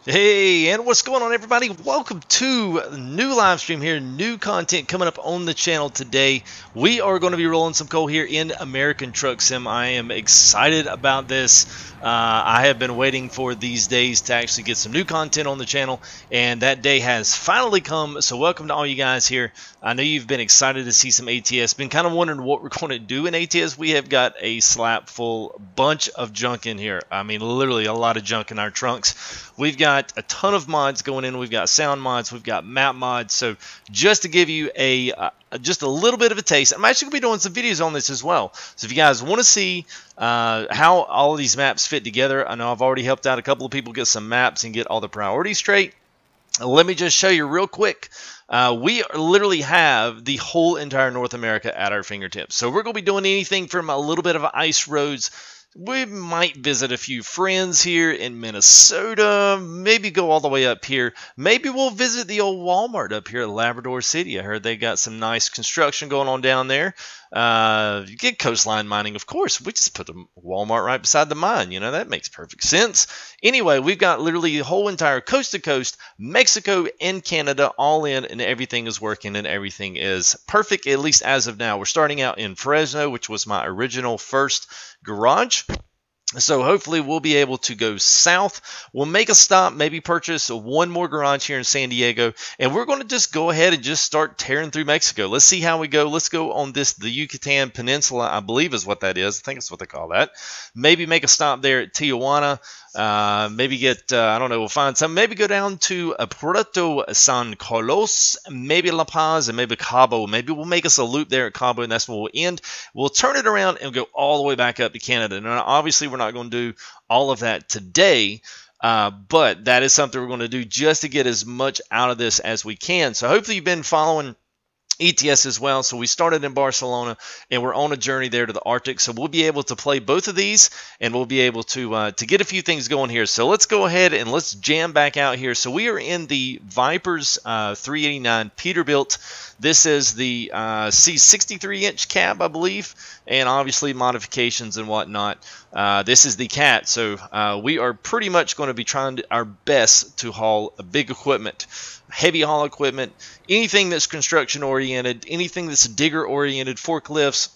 Hey, and what's going on, everybody? Welcome to a new live stream here, new content coming up on the channel today. We are going to be rolling some coal here in American Truck Sim. I am excited about this. I have been waiting for these days to actually get some new content on the channel, and that day has finally come. So welcome to all you guys here. I know you've been excited to see some ATS. Been kind of wondering what we're going to do in ATS. We have got a slap full bunch of junk in here. I mean, literally a lot of junk in our trunks. We've got a ton of mods going in. We've got sound mods. We've got map mods. So just to give you just a little bit of a taste, I'm actually going to be doing some videos on this as well. So if you guys want to see how all of these maps fit together, I know I've already helped out a couple of people get some maps and get all the priorities straight. Let me just show you real quick. We literally have the whole entire North America at our fingertips. So we're going to be doing anything from a little bit of ice roads. We might visit a few friends here in Minnesota, maybe go all the way up here. Maybe we'll visit the old Walmart up here at Labrador City. I heard they got some nice construction going on down there. You get coastline mining, of course. We just put the Walmart right beside the mine. You know, that makes perfect sense. Anyway, we've got literally the whole entire coast to coast, Mexico and Canada all in, and everything is working and everything is perfect, at least as of now. We're starting out in Fresno, which was my original first garage. So hopefully we'll be able to go south. We'll make a stop, maybe purchase one more garage here in San Diego, and we're going to just go ahead and just start tearing through Mexico. Let's see how we go. Let's go on the Yucatan Peninsula, I believe is what that is. I think it's what they call that. Maybe make a stop there at Tijuana. Maybe get, I don't know, we'll find some. Maybe go down to Puerto San Carlos, maybe La Paz, and maybe Cabo. Maybe we'll make us a loop there at Cabo, and that's where we'll end. We'll turn it around and go all the way back up to Canada. Now, obviously, we're not going to do all of that today, but that is something we're going to do just to get as much out of this as we can. So hopefully you've been following ETS as well. So we started in Barcelona and we're on a journey there to the Arctic. So we'll be able to play both of these and we'll be able to get a few things going here. So let's go ahead and let's jam back out here. So we are in the Vipers 389 Peterbilt. This is the C63-inch cab, I believe, and obviously modifications and whatnot. This is the Cat, so we are pretty much going to be trying our best to haul a big equipment, heavy haul equipment, anything that's construction oriented, anything that's digger oriented, forklifts,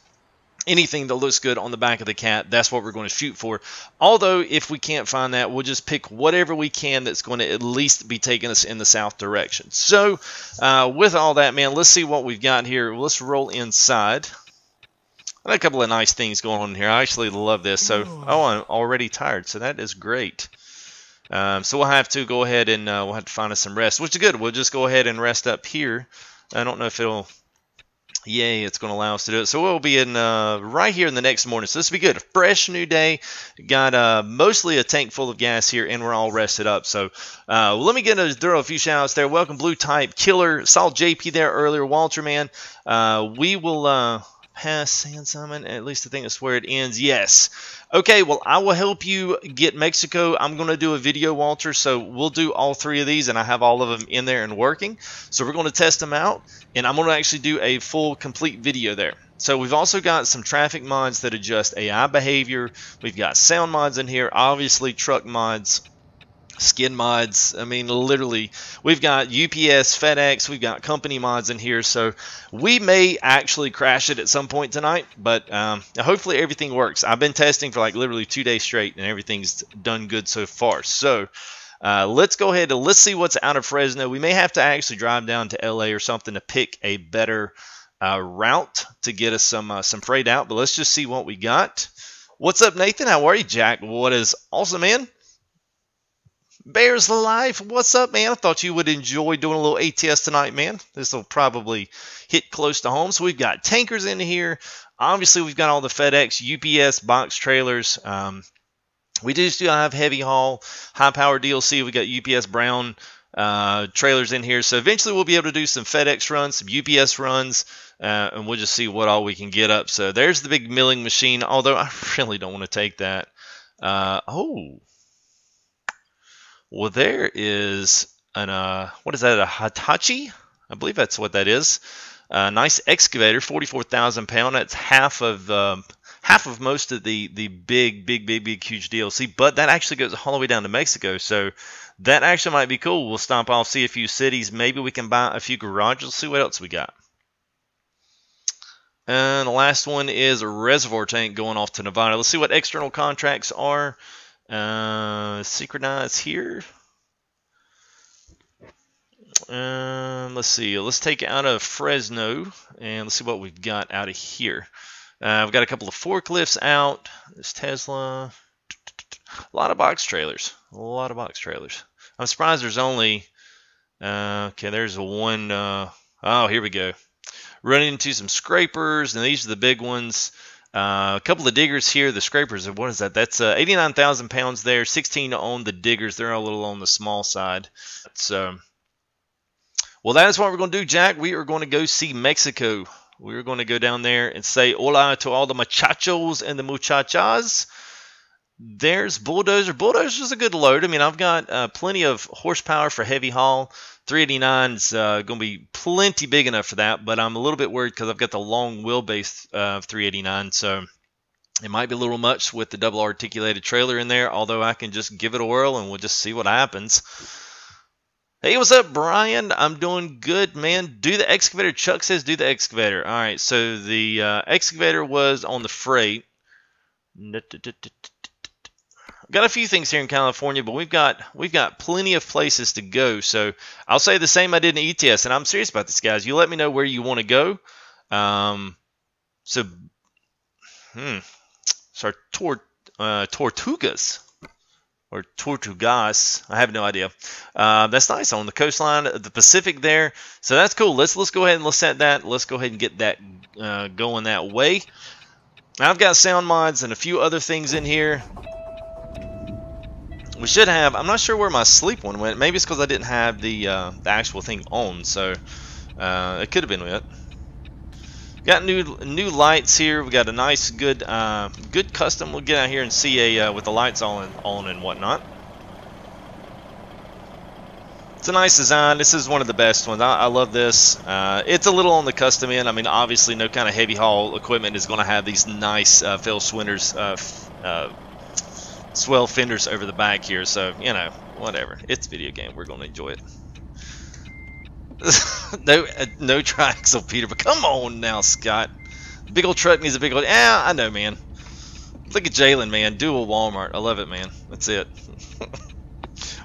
anything that looks good on the back of the Cat. That's what we're going to shoot for. Although if we can't find that, we'll just pick whatever we can that's going to at least be taking us in the south direction. So with all that, man, let's see what we've got here. Let's roll inside. I got a couple of nice things going on here. I actually love this. So, oh, I'm already tired, so that is great. So we'll have to go ahead and we'll have to find us some rest, which is good. We'll just go ahead and rest up here. I don't know if it'll, yay, it's going to allow us to do it. So we'll be in right here in the next morning. So this will be good. A fresh new day. Got mostly a tank full of gas here, and we're all rested up. So let me throw a few shout outs there. Welcome, Blue Type, Killer. Saw JP there earlier. Walter, man. We will pass San Simon. At least I think that's where it ends. Yes. Okay, well, I will help you get Mexico. I'm going to do a video, Walter, so we'll do all three of these, and I have all of them in there and working. So we're going to test them out, and I'm going to actually do a full, complete video there. So we've also got some traffic mods that adjust AI behavior. We've got sound mods in here, obviously truck mods, skin mods. I mean, literally, we've got UPS, FedEx, we've got company mods in here, so we may actually crash it at some point tonight, but hopefully everything works. I've been testing for like literally 2 days straight, and everything's done good so far. So let's go ahead and let's see what's out of Fresno. We may have to actually drive down to LA or something to pick a better route to get us some freight out, but let's just see what we got. What's up, Nathan? How are you, Jack? What is awesome, man? Bears Life, what's up, man? I thought you would enjoy doing a little ATS tonight, man. This will probably hit close to home. So we've got tankers in here. Obviously, we've got all the FedEx, UPS, box trailers. We do still have heavy haul, high power DLC. We got UPS Brown trailers in here. So eventually we'll be able to do some FedEx runs, some UPS runs, and we'll just see what all we can get up. So there's the big milling machine, although I really don't want to take that. Well, there is an, what is that, a Hitachi? I believe that's what that is. Nice excavator, 44,000 pound. That's half of half of most of the big huge DLC, but that actually goes all the way down to Mexico. So that actually might be cool. We'll stop off, see a few cities. Maybe we can buy a few garages. See what else we got. And the last one is a reservoir tank going off to Nevada. Let's see what external contracts are. Synchronize here. Let's see. Let's take it out of Fresno and let's see what we've got out of here. We've got a couple of forklifts out. There's Tesla. A lot of box trailers. A lot of box trailers. I'm surprised there's only. Okay, there's a one. Oh, here we go. Running into some scrapers, and these are the big ones. A couple of diggers here. The scrapers, what is that? That's 89,000 pounds there. 16 on the diggers. They're a little on the small side. So, well, that is what we're going to do, Jack. We are going to go see Mexico. We're going to go down there and say hola to all the muchachos and the muchachas. There's Bulldozer. Bulldozer's a good load. I mean, I've got plenty of horsepower for heavy haul. 389 is going to be plenty big enough for that, but I'm a little bit worried because I've got the long wheelbase of 389, so it might be a little much with the double articulated trailer in there, although I can just give it a whirl and we'll just see what happens. Hey, what's up, Brian? I'm doing good, man. Do the excavator. Chuck says do the excavator. All right, so the excavator was on the freight. Got a few things here in California, but we've got plenty of places to go. So I'll say the same I did in ETS, and I'm serious about this, guys. You let me know where you want to go. Sorry, Tortugas. Or Tortugas, I have no idea. That's nice on the coastline of the Pacific there. So that's cool. Let's go ahead and let's set that. Let's go ahead and get that going that way. Now I've got sound mods and a few other things in here. We should have. I'm not sure where my sleep one went. Maybe it's because I didn't have the actual thing on. So it could have been it. Got new lights here. We got a nice, good custom. We'll get out here and see with the lights on and whatnot. It's a nice design. This is one of the best ones. I love this. It's a little on the custom end. I mean, obviously, no kind of heavy haul equipment is going to have these nice Phil Swinders, swell fenders over the back here. So you know, whatever. It's a video game. We're going to enjoy it. no triaxle, Peter, but come on now, Scott. Big old truck needs a big old. Yeah, I know, man. Look at Jalen, man. Do a Walmart. I love it, man. That's it.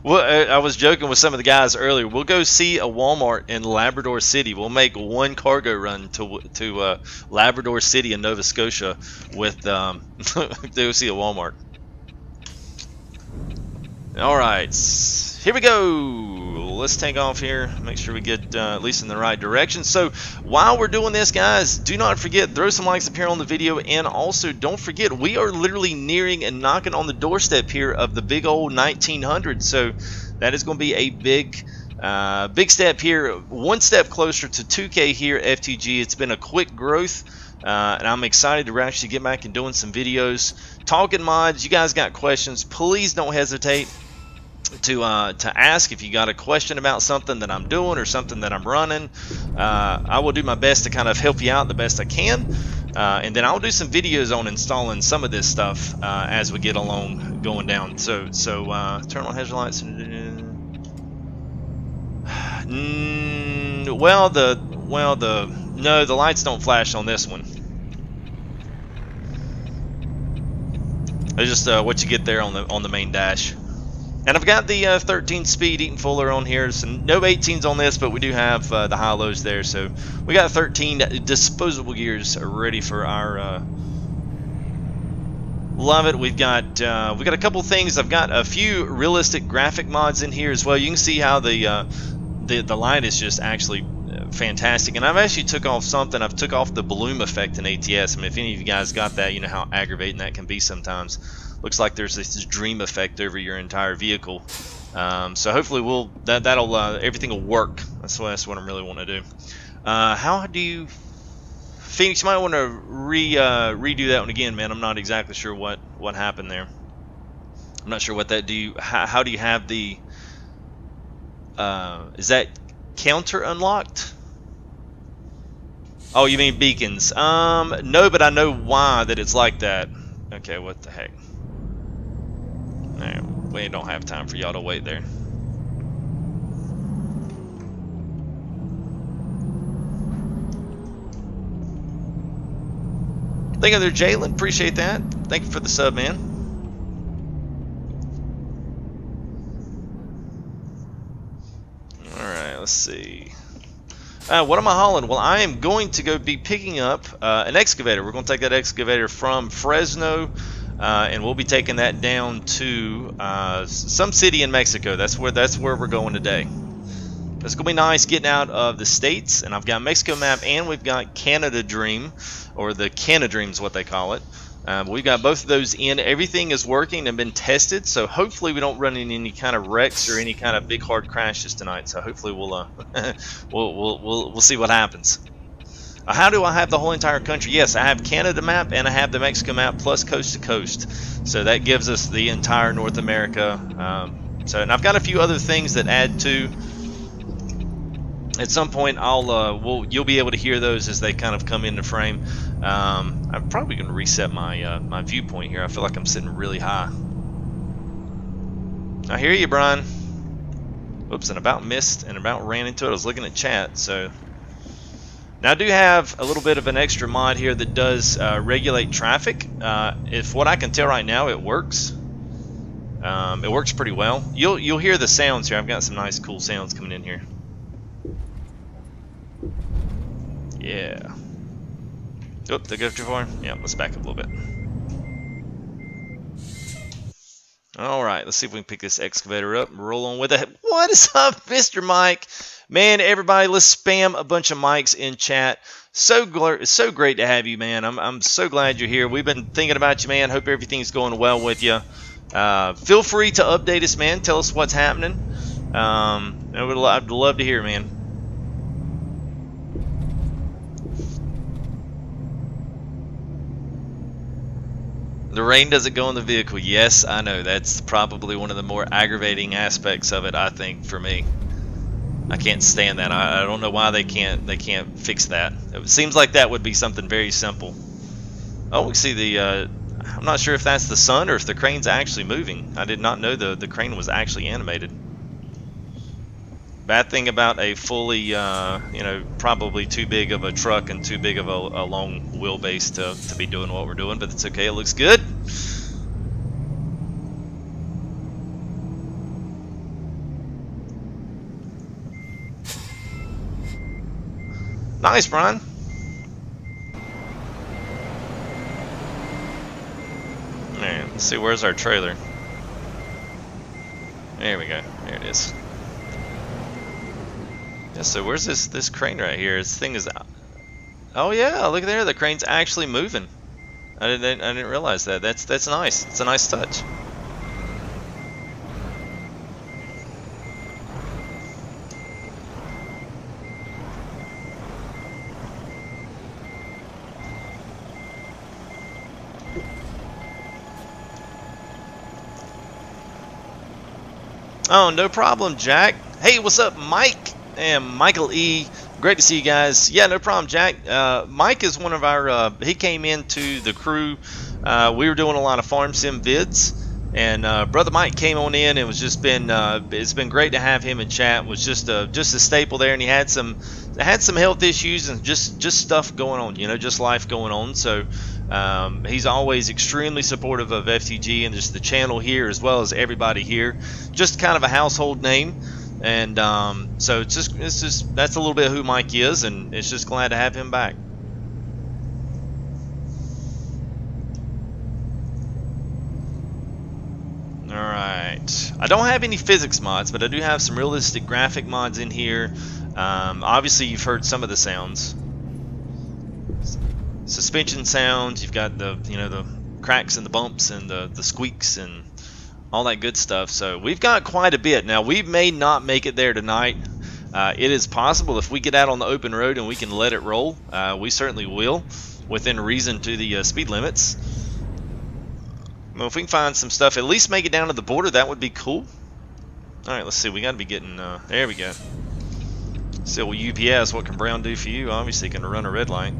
Well, I was joking with some of the guys earlier. We'll go see a Walmart in Labrador City. We'll make one cargo run to Labrador City in Nova Scotia with to go see a Walmart. All right, here we go. Let's take off here, make sure we get at least in the right direction. So while we're doing this, guys, do not forget, throw some likes up here on the video, and also don't forget, we are literally nearing and knocking on the doorstep here of the big old 1900. So that is going to be a big step here, one step closer to 2K here at FTG. It's been a quick growth, and I'm excited to actually get back and doing some videos, talking mods. You guys got questions, please don't hesitate to ask. If you got a question about something that I'm doing or something that I'm running, I will do my best to kind of help you out the best I can, and then I'll do some videos on installing some of this stuff as we get along going down. So turn on hazard lights. No, the lights don't flash on this one. It's just what you get there on the main dash. And I've got the 13-speed Eaton Fuller on here. So no 18s on this, but we do have the high-lows there. So we got 13 disposable gears ready for our. Love it. We've got a couple things. I've got a few realistic graphic mods in here as well. You can see how the light is just actually fantastic. And I've actually took off something. I've took off the bloom effect in ATS. I mean, if any of you guys got that, you know how aggravating that can be sometimes. Looks like there's this dream effect over your entire vehicle. So hopefully that'll everything will work. That's what I really want to do. How do you, Phoenix? You might want to redo that one again, man. I'm not exactly sure what happened there. I'm not sure what that how do you have the is that counter unlocked? Oh, you mean beacons? No, but I know why that it's like that. Okay, what the heck? Man, we don't have time for y'all to wait there. Thank you there, Jalen. Appreciate that. Thank you for the sub, man. Alright, let's see. What am I hauling? Well, I am going to go be picking up an excavator. We're going to take that excavator from Fresno, and we'll be taking that down to some city in Mexico. That's where we're going today. It's going to be nice getting out of the States, and I've got Mexico map, and we've got Canadream, or the Canadream is what they call it. We've got both of those in. Everything is working and been tested, so hopefully we don't run into any kind of wrecks or any kind of big hard crashes tonight. So hopefully we'll we'll see what happens. How do I have the whole entire country? Yes, I have Canada map and I have the Mexico map plus coast to coast. So that gives us the entire North America. And I've got a few other things that add to. At some point, you'll be able to hear those as they kind of come into frame. I'm probably going to reset my my viewpoint here. I feel like I'm sitting really high. I hear you, Brian. Oops, and about missed and about ran into it. I was looking at chat. So now I do have a little bit of an extra mod here that does regulate traffic. If what I can tell right now, it works. It works pretty well. You'll hear the sounds here. I've got some nice, cool sounds coming in here. Yeah. Oh, did I go too far? Yeah, let's back up a little bit. Alright, let's see if we can pick this excavator up and roll on with it. What is up, Mr. Mike? Man, everybody, let's spam a bunch of mics in chat. So great to have you, man. I'm so glad you're here. We've been thinking about you, man. Hope everything's going well with you. Feel free to update us, man. Tell us what's happening. I'd love to hear, man. The rain doesn't go in the vehicle. Yes, I know. That's probably one of the more aggravating aspects of it, I think, for me. I can't stand that. I don't know why they can't fix that. It seems like that would be something very simple. Oh, we see the I'm not sure if that's the sun or if the crane's actually moving. I did not know the crane was actually animated. Bad thing about a fully, you know, probably too big of a truck and too big of a long wheelbase to be doing what we're doing, but it's okay. It looks good. Nice, Brian. Man, let's see, where's our trailer? There we go. There it is. Yeah, so where's this crane right here? This thing is... Oh yeah, look there. The crane's actually moving. I didn't realize that. That's nice. It's a nice touch. Oh, no problem, Jack. Hey, what's up, Mike? And Michael E. Great to see you guys. Yeah, no problem, Jack. Mike is one of our, he came into the crew. We were doing a lot of farm sim vids, and brother Mike came on in, and it was just been, it's been great to have him in chat. It was just a staple there, and he had some health issues and just stuff going on, you know, just life going on. So he's always extremely supportive of FTG and just the channel here, as well as everybody here. Just kind of a household name. And so it's just that's a little bit of who Mike is, and it's just glad to have him back. All right, I don't have any physics mods, but I do have some realistic graphic mods in here. Obviously, you've heard some of the sounds, suspension sounds. You've got the the cracks and the bumps and the squeaks and all that good stuff. So we've got quite a bit. Now, we may not make it there tonight. It is possible if we get out on the open road and we can let it roll. We certainly will, within reason to the speed limits. Well, if we can find some stuff, at least make it down to the border, that would be cool. All right, let's see. We got to be getting, there we go. Still, UPS, what can Brown do for you? Obviously, can run a red light.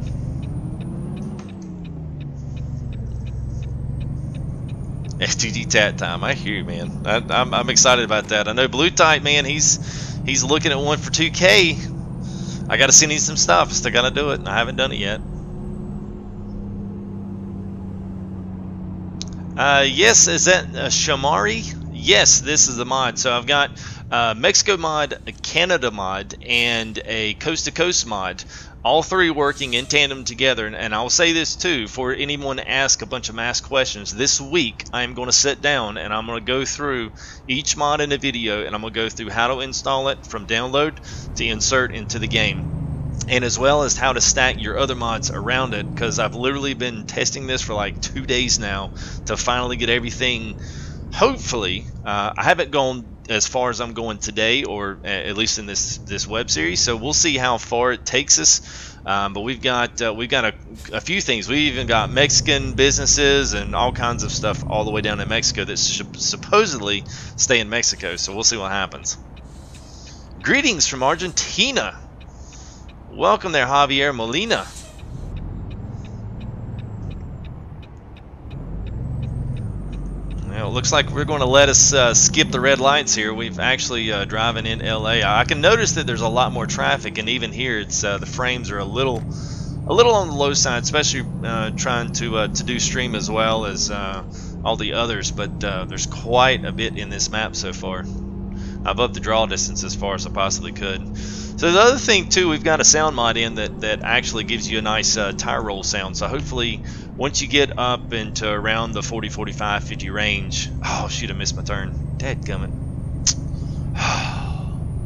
FTG tat time. I hear you, man. I'm excited about that. I know Blue Type, man. He's looking at one for 2K. I got to send him some stuff. Still got to do it. I haven't done it yet. Yes, is that Shamari? Yes, this is the mod. So I've got Mexico mod, a Canada mod, and a Coast to Coast mod. All three working in tandem together. And I will say this too, for anyone to ask a bunch of mass questions, this week I am going to sit down and I'm going to go through each mod in a video, and I'm going to go through how to install it from download to insert into the game, and as well as how to stack your other mods around it, because I've literally been testing this for like 2 days now to finally get everything. Hopefully, I haven't gone as far as I'm going today, or at least in this web series, so we'll see how far it takes us. But we've got a few things. We even got Mexican businesses and all kinds of stuff all the way down in Mexico that should supposedly stay in Mexico, so we'll see what happens. Greetings from Argentina. Welcome there, Javier Molina. Well, it looks like we're going to let us skip the red lights here. We've actually driving in LA. I can notice that there's a lot more traffic, and even here, it's the frames are a little on the low side, especially trying to do stream as well as all the others. But there's quite a bit in this map so far. I've upped the draw distance as far as I possibly could. So the other thing too, we've got a sound mod in that actually gives you a nice tire roll sound. So hopefully, once you get up into around the 40, 45, 50 range, oh shoot, I missed my turn. Dadgummit.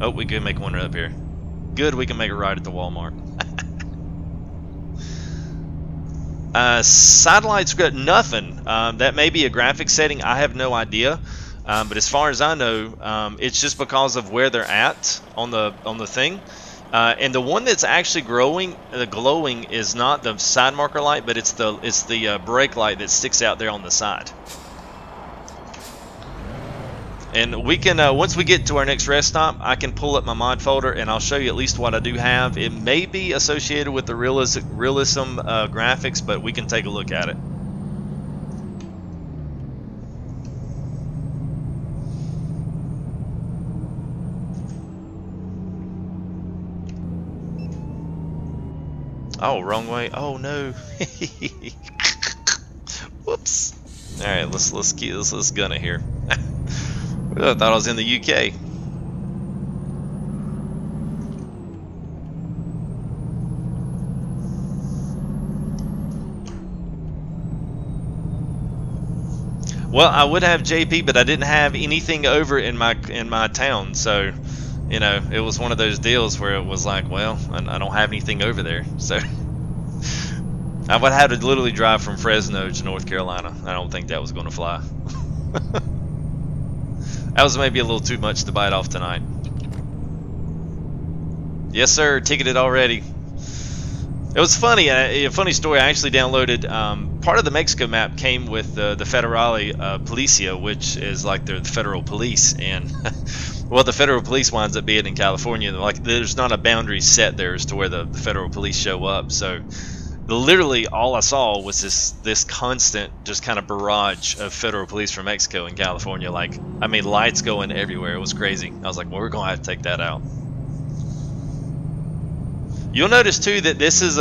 Oh, we could make one right up here. Good, we can make a ride at the Walmart. Satellites got nothing. That may be a graphic setting. I have no idea. But as far as I know, it's just because of where they're at on the thing. And the one that's actually glowing is not the side marker light, but it's the brake light that sticks out there on the side. And we can once we get to our next rest stop, I can pull up my mod folder and I'll show you at least what I do have. It may be associated with the realism graphics, but we can take a look at it. Oh, wrong way. Oh no. Whoops. All right, let's gun it here. I thought I was in the UK. Well, I would have JP, but I didn't have anything over in my town, so you know, it was one of those deals where it was like, well, I don't have anything over there, so I would have to literally drive from Fresno to North Carolina. I don't think that was going to fly. That was maybe a little too much to bite off tonight. Yes, sir, ticketed already. It was funny, a funny story. I actually downloaded part of the Mexico map came with the Federale Policia, which is like the federal police, and well, the federal police winds up being in California. Like, there's not a boundary set there as to where the federal police show up. So literally all I saw was this constant just kind of barrage of federal police from Mexico and California. Like, I mean, lights going everywhere. It was crazy. I was like, well, we're gonna have to take that out. You'll notice too that this is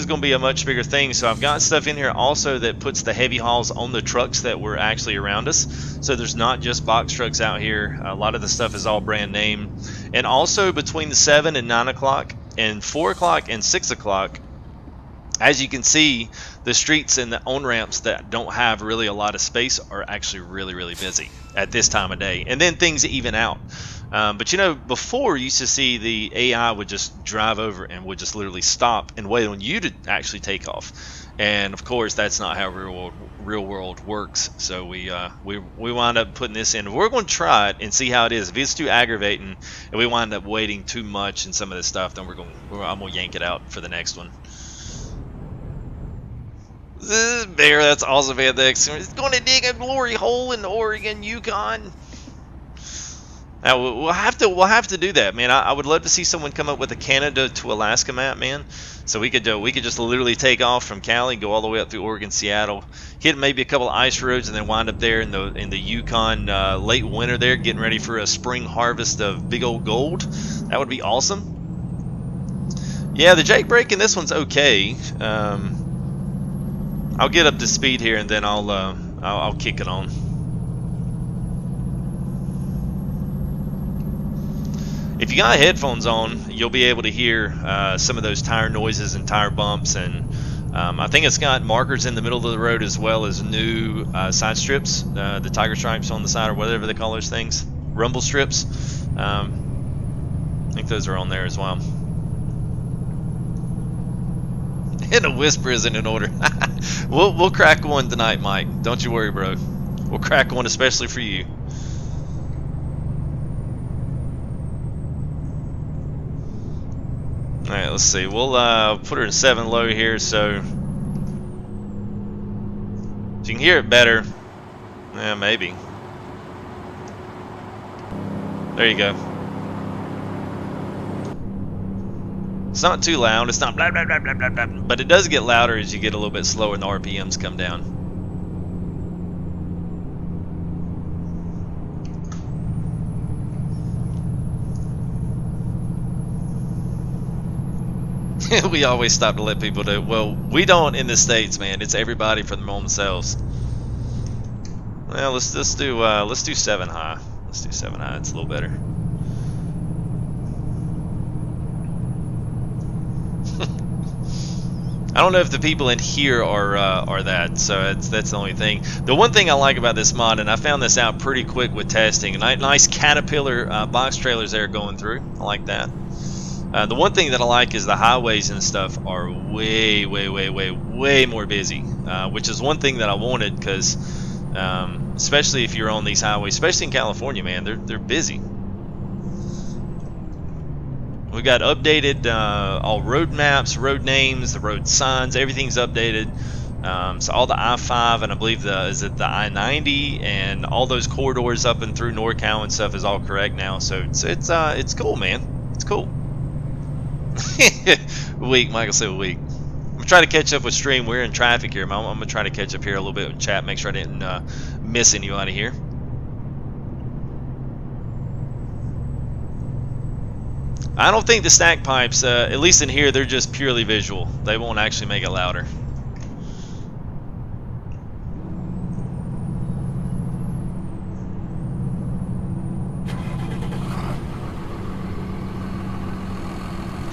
going to be a much bigger thing. So I've got stuff in here also that puts the heavy hauls on the trucks that were actually around us. So there's not just box trucks out here. A lot of the stuff is all brand name. And also between the 7 and 9 o'clock and 4 o'clock and 6 o'clock, as you can see, the streets and the on-ramps that don't have really a lot of space are actually really, really busy at this time of day. And then things even out. But you know, before you used to see the AI would just drive over and would just literally stop and wait on you to actually take off. And of course, that's not how real world works. So we wind up putting this in. We're going to try it and see how it is. If it's too aggravating and we wind up waiting too much in some of this stuff, then I'm gonna yank it out for the next one. Bear, that's awesome, man. It's going to dig a glory hole in the Oregon Yukon. Now we'll have to do that, man. I would love to see someone come up with a Canada to Alaska map, man. So we could just literally take off from Cali, go all the way up through Oregon, Seattle, hit maybe a couple of ice roads, and then wind up there in the Yukon late winter there, getting ready for a spring harvest of big old gold. That would be awesome. Yeah, the jake brake in this one's okay. I'll get up to speed here, and then I'll kick it on. If you got headphones on, you'll be able to hear some of those tire noises and tire bumps, and I think it's got markers in the middle of the road as well as new side strips, the tiger stripes on the side, or whatever they call those things, rumble strips. I think those are on there as well. And a whisper isn't in order. We'll crack one tonight, Mike. Don't you worry, bro. We'll crack one especially for you. Alright, let's see. We'll put her in 7 low here, so if you can hear it better. Yeah, maybe. There you go. It's not too loud. It's not blah, blah, blah, blah, blah, blah, but it does get louder as you get a little bit slower and the RPMs come down. We always stop to let people do. Well, we don't in the States, man. It's everybody for themselves. Well, let's do 7 high. Let's do 7 high. It's a little better. I don't know if the people in here are that, so that's the only thing. The one thing I like about this mod, and I found this out pretty quick with testing, nice Caterpillar box trailers there going through. I like that. The one thing that I like is the highways and stuff are way more busy, which is one thing that I wanted, because especially if you're on these highways, especially in California, man, they're busy. We got updated all road maps, road names, the road signs, everything's updated. So all the I-5 and I believe the I-90 and all those corridors up and through NorCal and stuff is all correct now. So it's cool, man. It's cool. Weak, Michael said weak. I'm gonna try to catch up with stream. We're in traffic here. I'm gonna try to catch up here a little bit with chat, make sure I didn't miss anybody here. I don't think the stack pipes, at least in here, they're just purely visual. They won't actually make it louder.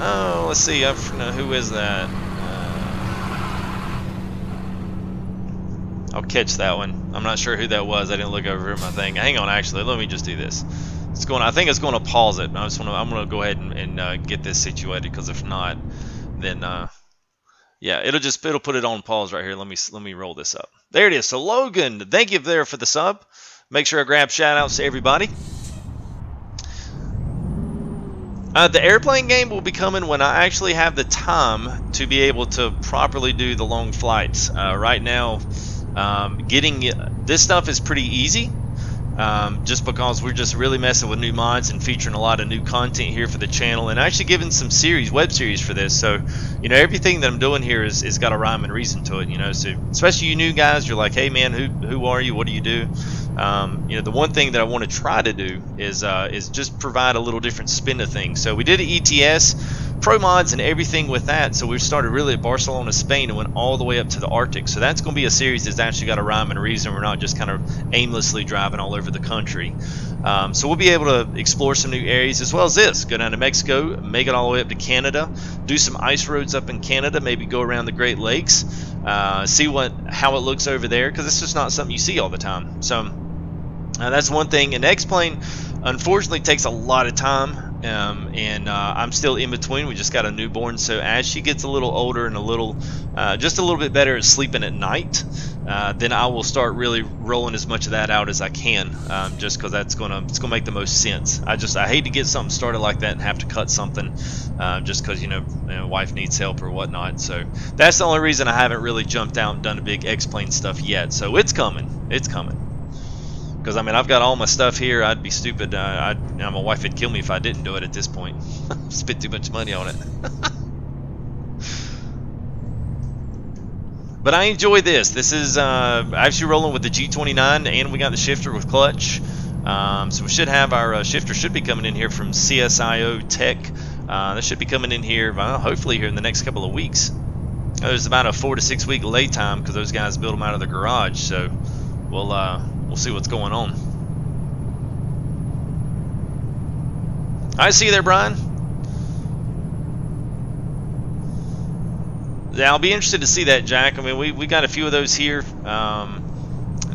Oh, let's see. Who is that? I'll catch that one. I'm not sure who that was. I didn't look over at my thing. Hang on, actually, let me just do this. It's going. I think it's going to pause it. I'm going to go ahead and get this situated, because if not, then yeah, it'll put it on pause right here. Let me roll this up. There it is. So Logan, thank you there for the sub. Make sure I grab shout outs to everybody. The airplane game will be coming when I actually have the time to be able to properly do the long flights. Right now, getting this stuff is pretty easy, just because we're just really messing with new mods and featuring a lot of new content here for the channel, and actually giving some web series for this. So, you know, everything that I'm doing here is got a rhyme and reason to it. You know, so especially you new guys, you're like, hey man, who are you? What do you do? You know, the one thing that I want to try to do is just provide a little different spin to things. So we did an ETS, pro mods, and everything with that. So we started really at Barcelona, Spain, and went all the way up to the Arctic. So that's going to be a series that's actually got a rhyme and reason. We're not just kind of aimlessly driving all over the country. So we'll be able to explore some new areas as well as this. Go down to Mexico, make it all the way up to Canada, do some ice roads up in Canada, maybe go around the Great Lakes, see how it looks over there, because it's just not something you see all the time. So that's one thing. And X-Plane unfortunately takes a lot of time, and I'm still in between. We just got a newborn, so as she gets a little older and just a little bit better at sleeping at night, then I will start really rolling as much of that out as I can, just because it's gonna make the most sense. I hate to get something started like that and have to cut something, just because you know, wife needs help or whatnot. So that's the only reason I haven't really jumped out and done a big X-Plane stuff yet. So it's coming. It's coming. Because, I mean, I've got all my stuff here. I'd be stupid. My wife would kill me if I didn't do it at this point. Spent too much money on it. But I enjoy this. This is actually rolling with the G29, and we got the shifter with clutch. So we should have our shifter should be coming in here from CSIO Tech. That should be coming in here, hopefully here in the next couple of weeks. There's about a 4 to 6 week lay time because those guys build them out of the garage. So we'll see what's going on. I see you there, Brian. Yeah, I'll be interested to see that, Jack. I mean, we got a few of those here.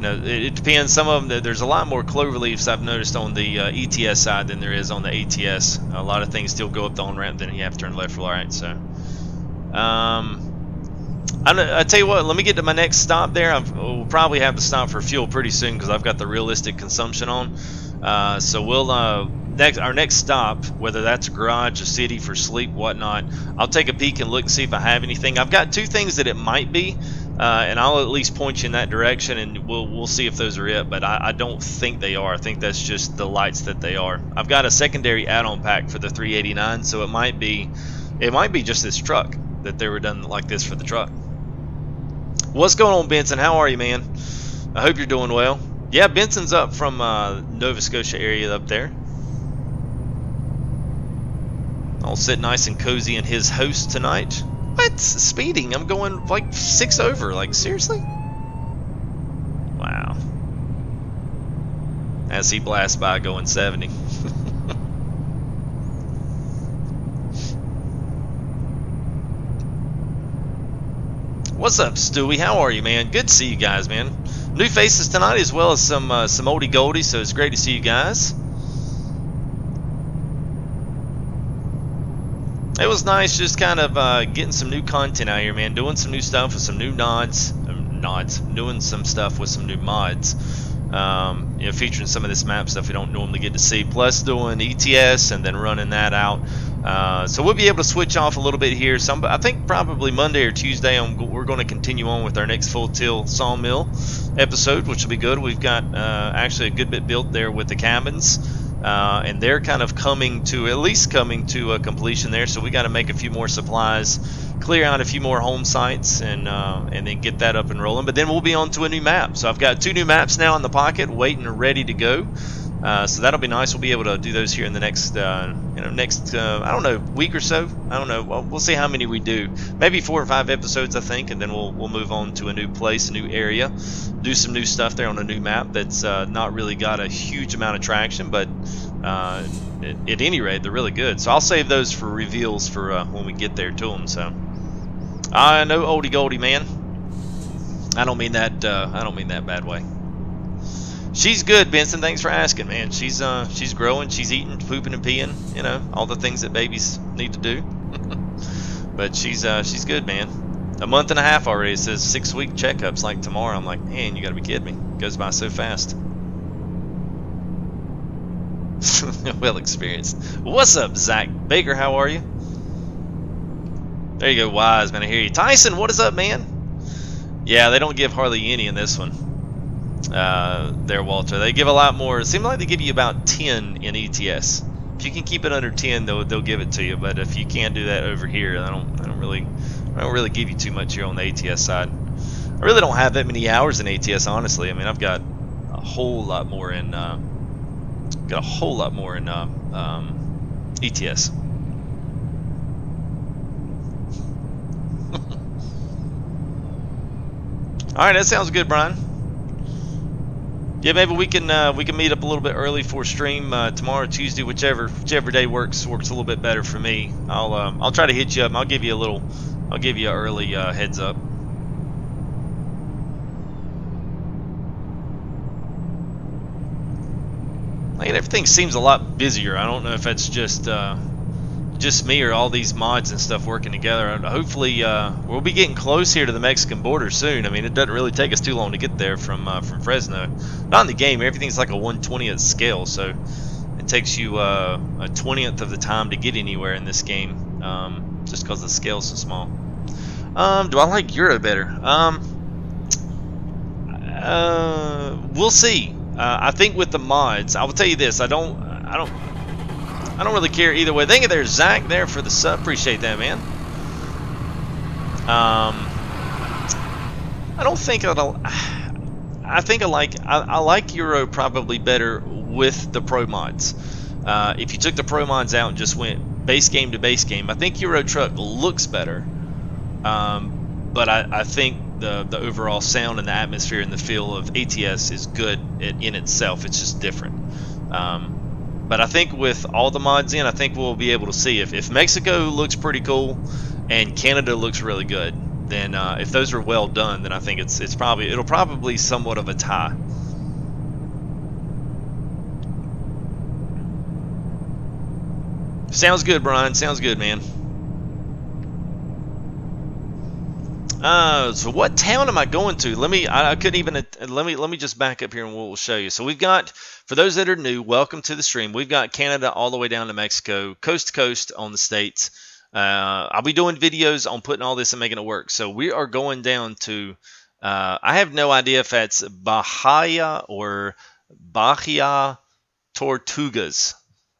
It depends. Some of them, there's a lot more clover leaves I've noticed on the ETS side than there is on the ATS. A lot of things still go up the on-ramp, then you have to turn left or right. So, I tell you what, let me get to my next stop there. We'll probably have to stop for fuel pretty soon because I've got the realistic consumption on. So we'll our next stop, whether that's a garage, a city for sleep, whatnot, I'll take a peek and look and see if I have anything. I've got 2 things that it might be, and I'll at least point you in that direction, and we'll see if those are it. But I don't think they are. I think that's just the lights that they are. I've got a secondary add-on pack for the 389, so it might be just this truck that they were done like this for the truck. What's going on, Benson? How are you, man? I hope you're doing well. Yeah, Benson's up from Nova Scotia area up there. I'll sit nice and cozy in his host tonight. What? Speeding? I'm going like 6 over. Like, seriously? Wow. As he blasts by going 70. What's up, Stewie? How are you, man? Good to see you guys, man. New faces tonight as well as some oldie goldies, so it's great to see you guys. It was nice just kind of getting some new content out here, man. Doing some new stuff with some new doing some stuff with some new mods. Featuring some of this map stuff we don't normally get to see. Plus doing ETS and then running that out. So we'll be able to switch off a little bit here. I think probably Monday or Tuesday we're going to continue on with our next full till sawmill episode, which will be good. We've got actually a good bit built there with the cabins. And they're kind of coming to a completion there, so we got to make a few more supplies, clear out a few more home sites, and then get that up and rolling. But then we'll be on to a new map. So I've got 2 new maps now in the pocket, waiting and ready to go. So that'll be nice. We'll be able to do those here in the next I don't know, week or so. I don't know. We'll see how many we do. Maybe 4 or 5 episodes, I think, and then we'll move on to a new place, a new area, do some new stuff there on a new map that's not really got a huge amount of traction, but at any rate, they're really good. So I'll save those for reveals for when we get there to them. So I know, oldie goldie, man. I don't mean that bad way. She's good, Benson. Thanks for asking, man. She's growing. She's eating, pooping, and peeing. You know, all the things that babies need to do. But she's good, man. A month and a half already. It says 6-week checkups like tomorrow. I'm like, man, you gotta be kidding me. It goes by so fast. Well experienced. What's up, Zach Baker? How are you? There you go, Wise, man. I hear you. Tyson, what is up, man? Yeah, they don't give hardly any in this one. There, Walter. They give a lot more. It seems like they give you about 10 in ETS. If you can keep it under 10, they'll give it to you. But if you can't do that over here, I don't really give you too much here on the ATS side. I really don't have that many hours in ATS, honestly. I mean, I've got a whole lot more in ETS. All right, that sounds good, Brian. Yeah, maybe we can meet up a little bit early for stream tomorrow, Tuesday, whichever day works a little bit better for me. I'll try to hit you up. I'll give you an early heads up. Like, everything seems a lot busier. I don't know if that's just me or all these mods and stuff working together. Hopefully, we'll be getting close here to the Mexican border soon. I mean, it doesn't really take us too long to get there from Fresno. Not in the game. Everything's like a 1/20th scale, so it takes you a 20th of the time to get anywhere in this game, just because the scale's so small. Do I like Euro better? We'll see. I think with the mods, I will tell you this: I don't really care either way. Thank you there, Zach, there for the sub. Appreciate that, man. I don't think I think I like Euro probably better with the pro mods. If you took the pro mods out and just went base game to base game, I think Euro Truck looks better. But I think the overall sound and the atmosphere and the feel of ATS is good in itself. It's just different. But I think with all the mods in, I think we'll be able to see if Mexico looks pretty cool and Canada looks really good. Then if those are well done, then I think it'll probably somewhat of a tie. Sounds good, Brian. Sounds good, man. So what town am I going to? Let me just back up here and we'll show you. So we've got, for those that are new, welcome to the stream. We've got Canada all the way down to Mexico, coast to coast on the states. I'll be doing videos on putting all this and making it work. So we are going down to, I have no idea if that's Bahia or Bahia Tortugas.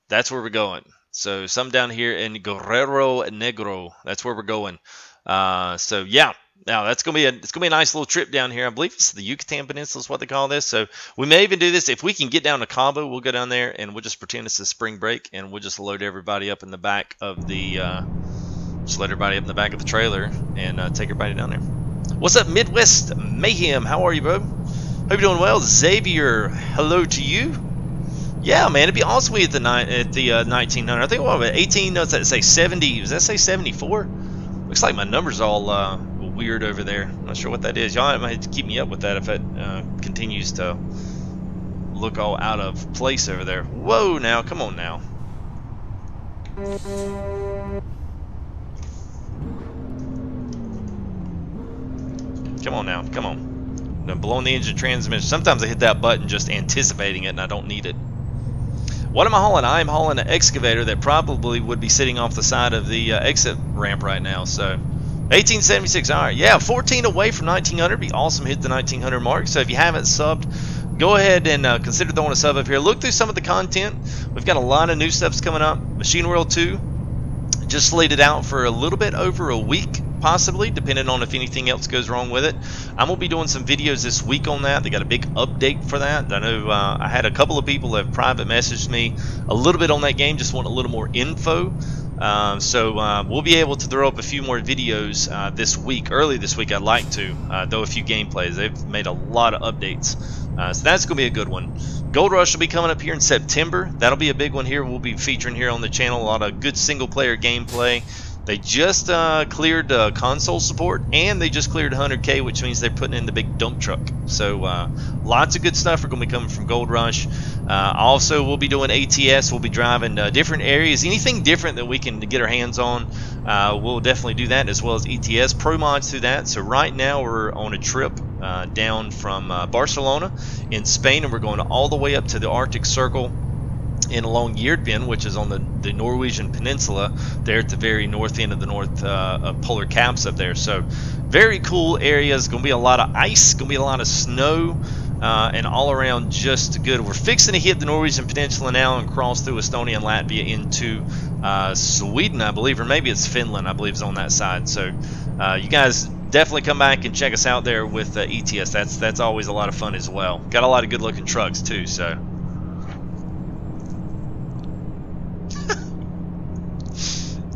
That's where we're going. So some down here in Guerrero Negro. That's where we're going. So yeah, now it's gonna be a nice little trip down here. I believe it's the Yucatan Peninsula is what they call this. So we may even do this if we can get down to Cabo. We'll go down there and we'll just pretend it's a spring break and we'll just load everybody up in the back of the trailer and take everybody down there. What's up, Midwest Mayhem? How are you, bro? Hope you're doing well. Xavier, hello to you. Yeah, man, it'd be awesome at the 1900. I think what about 18? No, does that say 70? Does that say 74? Looks like my numbers all weird over there. I'm not sure what that is. Y'all might have to keep me up with that if it continues to look all out of place over there. Whoa, now, come on now. Come on now, come on. I'm blowing the engine transmission. Sometimes I hit that button just anticipating it and I don't need it. What am I hauling? I'm hauling an excavator that probably would be sitting off the side of the exit ramp right now. So 1876, all right. Yeah, 14 away from 1900. Be awesome to hit the 1900 mark. So if you haven't subbed, go ahead and consider throwing a sub up here. Look through some of the content. We've got a lot of new stuffs coming up. Machine World 2 just slated out for a little bit over a week, possibly, depending on if anything else goes wrong with it. I'm going to be doing some videos this week on that. They got a big update for that. I know I had a couple of people that have private messaged me a little bit on that game, just want a little more info. So we'll be able to throw up a few more videos this week, early this week. I'd like to, though a few gameplays. They've made a lot of updates. So that's going to be a good one. Gold Rush will be coming up here in September. That'll be a big one here. We'll be featuring here on the channel a lot of good single-player gameplay. They just cleared console support, and they just cleared 100K, which means they're putting in the big dump truck. So lots of good stuff are going to be coming from Gold Rush. Also, we'll be doing ATS. We'll be driving different areas. Anything different that we can get our hands on, we'll definitely do that, as well as ETS. Pro mods through that. So right now we're on a trip down from Barcelona in Spain, and we're going all the way up to the Arctic Circle in along Yeardpin, which is on the Norwegian peninsula there at the very north end of the north polar caps up there. So very cool areas. Going to be a lot of ice, going to be a lot of snow, and all around just good. We're fixing to hit the Norwegian peninsula now and cross through Estonia and Latvia into Sweden, I believe, or maybe it's Finland, I believe, is on that side. So you guys definitely come back and check us out there with ETS. That's always a lot of fun as well. Got a lot of good looking trucks too. So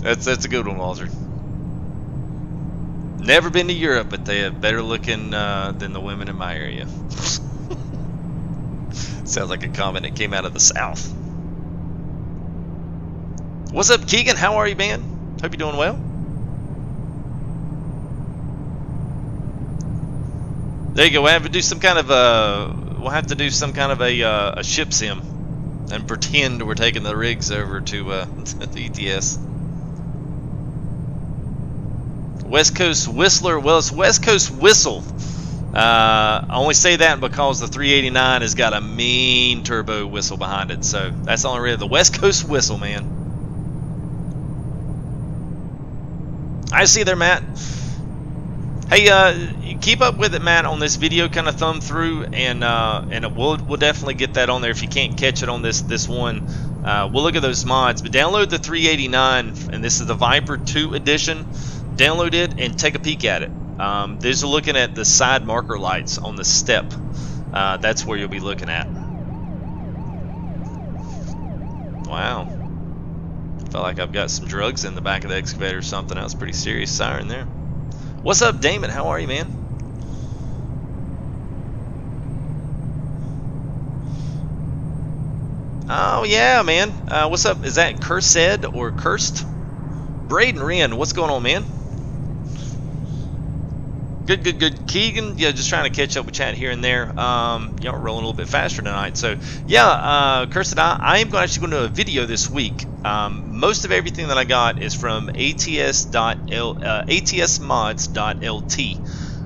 that's a good one, Walter. Never been to Europe, but they are better looking than the women in my area. Sounds like a comment that came out of the South. What's up, Keegan? How are you, man? Hope you're doing well. There you go. We'll have to do some kind of a ship sim and pretend we're taking the rigs over to the ETS. West Coast Whistler. Well, it's West Coast Whistle. I only say that because the 389 has got a mean turbo whistle behind it. So that's the only reason. The West Coast Whistle, man. I see there, Matt. Hey, keep up with it, Matt, on this video. Kind of thumb through, and we'll definitely get that on there if you can't catch it on this one. We'll look at those mods, but download the 389, and this is the Viper 2 edition. Download it and take a peek at it. These are looking at the side marker lights on the step. That's where you'll be looking at. Wow. Felt like I've got some drugs in the back of the excavator or something. That was pretty serious siren there. What's up, Damon? How are you, man? Oh, yeah, man. What's up? Is that Cursed or Cursed? Braden Wren, what's going on, man? Good. Keegan, yeah, just trying to catch up with chat here and there. Y'all are rolling a little bit faster tonight. So, yeah, Cursed, I am actually going to do a video this week. Most of everything that I got is from atsmods.lt.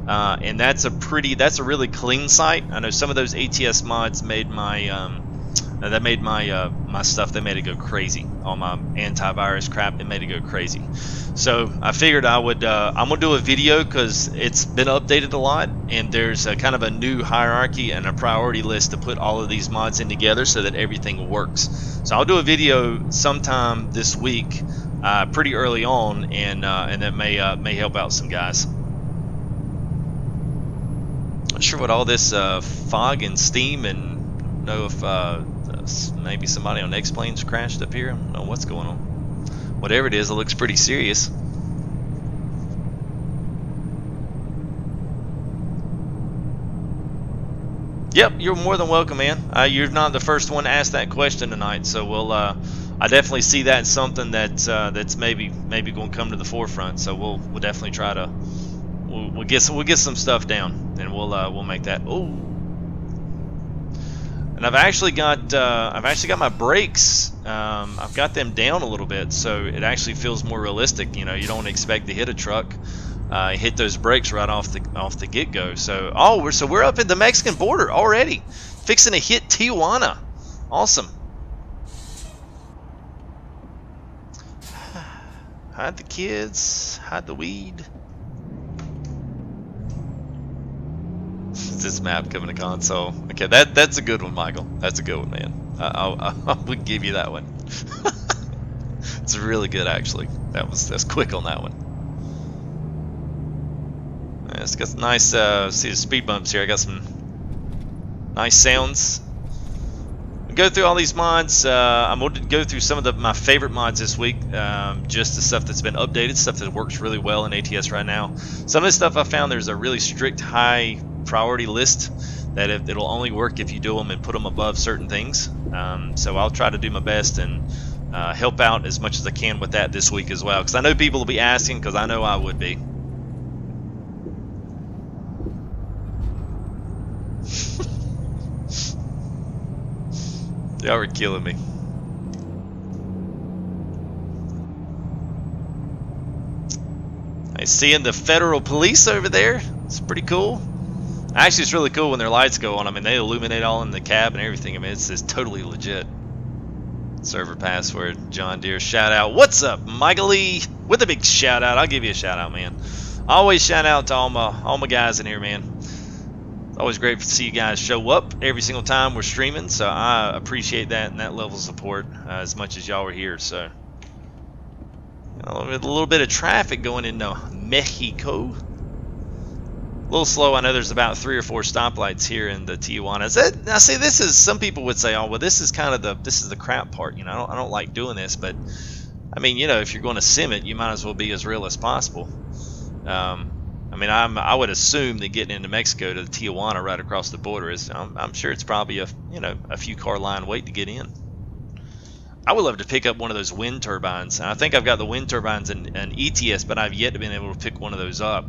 And that's a really clean site. I know some of those ATS mods made my my stuff, they made it go crazy. All my antivirus crap, it made it go crazy. So I figured I'm gonna do a video because it's been updated a lot, and there's a kind of a new hierarchy and a priority list to put all of these mods in together so that everything works. So I'll do a video sometime this week, pretty early on, and that may help out some guys. Not sure what all this fog and steam, and know if maybe somebody on X-Planes crashed up here. I don't know what's going on. Whatever it is, it looks pretty serious. Yep, you're more than welcome, man. You're not the first one to ask that question tonight, so we'll. I definitely see that as something that's maybe going to come to the forefront. So we'll definitely try to. We'll get some stuff down, and we'll make that. Oh. And I've actually got my brakes. I've got them down a little bit, so it actually feels more realistic. You know, you don't expect to hit a truck, hit those brakes right off the get-go. So we're up at the Mexican border already, fixing to hit Tijuana. Awesome. Hide the kids, hide the weed. This map coming to console. Okay, that's a good one, Michael. That's a good one, man. I would give you that one. It's really good, actually. That's quick on that one. Yeah, it's got some nice see the speed bumps here. I got some nice sounds. Go through all these mods. I'm going to go through some of my favorite mods this week. Just the stuff that's been updated, stuff that works really well in ATS right now. Some of the stuff I found, there's a really strict high priority list that it'll only work if you do them and put them above certain things. So I'll try to do my best and help out as much as I can with that this week as well, because I know people will be asking, because I know I would be. Y'all are killing me. I'm seeing the federal police over there. It's pretty cool. Actually, it's really cool when their lights go on. I mean, they illuminate all in the cab and everything. I mean, it's totally legit. Server password, John Deere, shout out. What's up, Michael Lee? With a big shout out. I'll give you a shout out, man. I always shout out to all my guys in here, man. It's always great to see you guys show up every single time we're streaming. So I appreciate that and that level of support as much as y'all are here. So a little bit of traffic going into Mexico. A little slow. I know there's about 3 or 4 stoplights here in the Tijuana. Now, see, this is, some people would say, oh, well, this is kind of the crap part. You know, I don't like doing this, but I mean, you know, if you're going to sim it, you might as well be as real as possible. I mean, I would assume that getting into Mexico to the Tijuana right across the border is, I'm sure it's probably a few car line wait to get in. I would love to pick up one of those wind turbines. And I think I've got the wind turbines in ETS, but I've yet to been able to pick one of those up.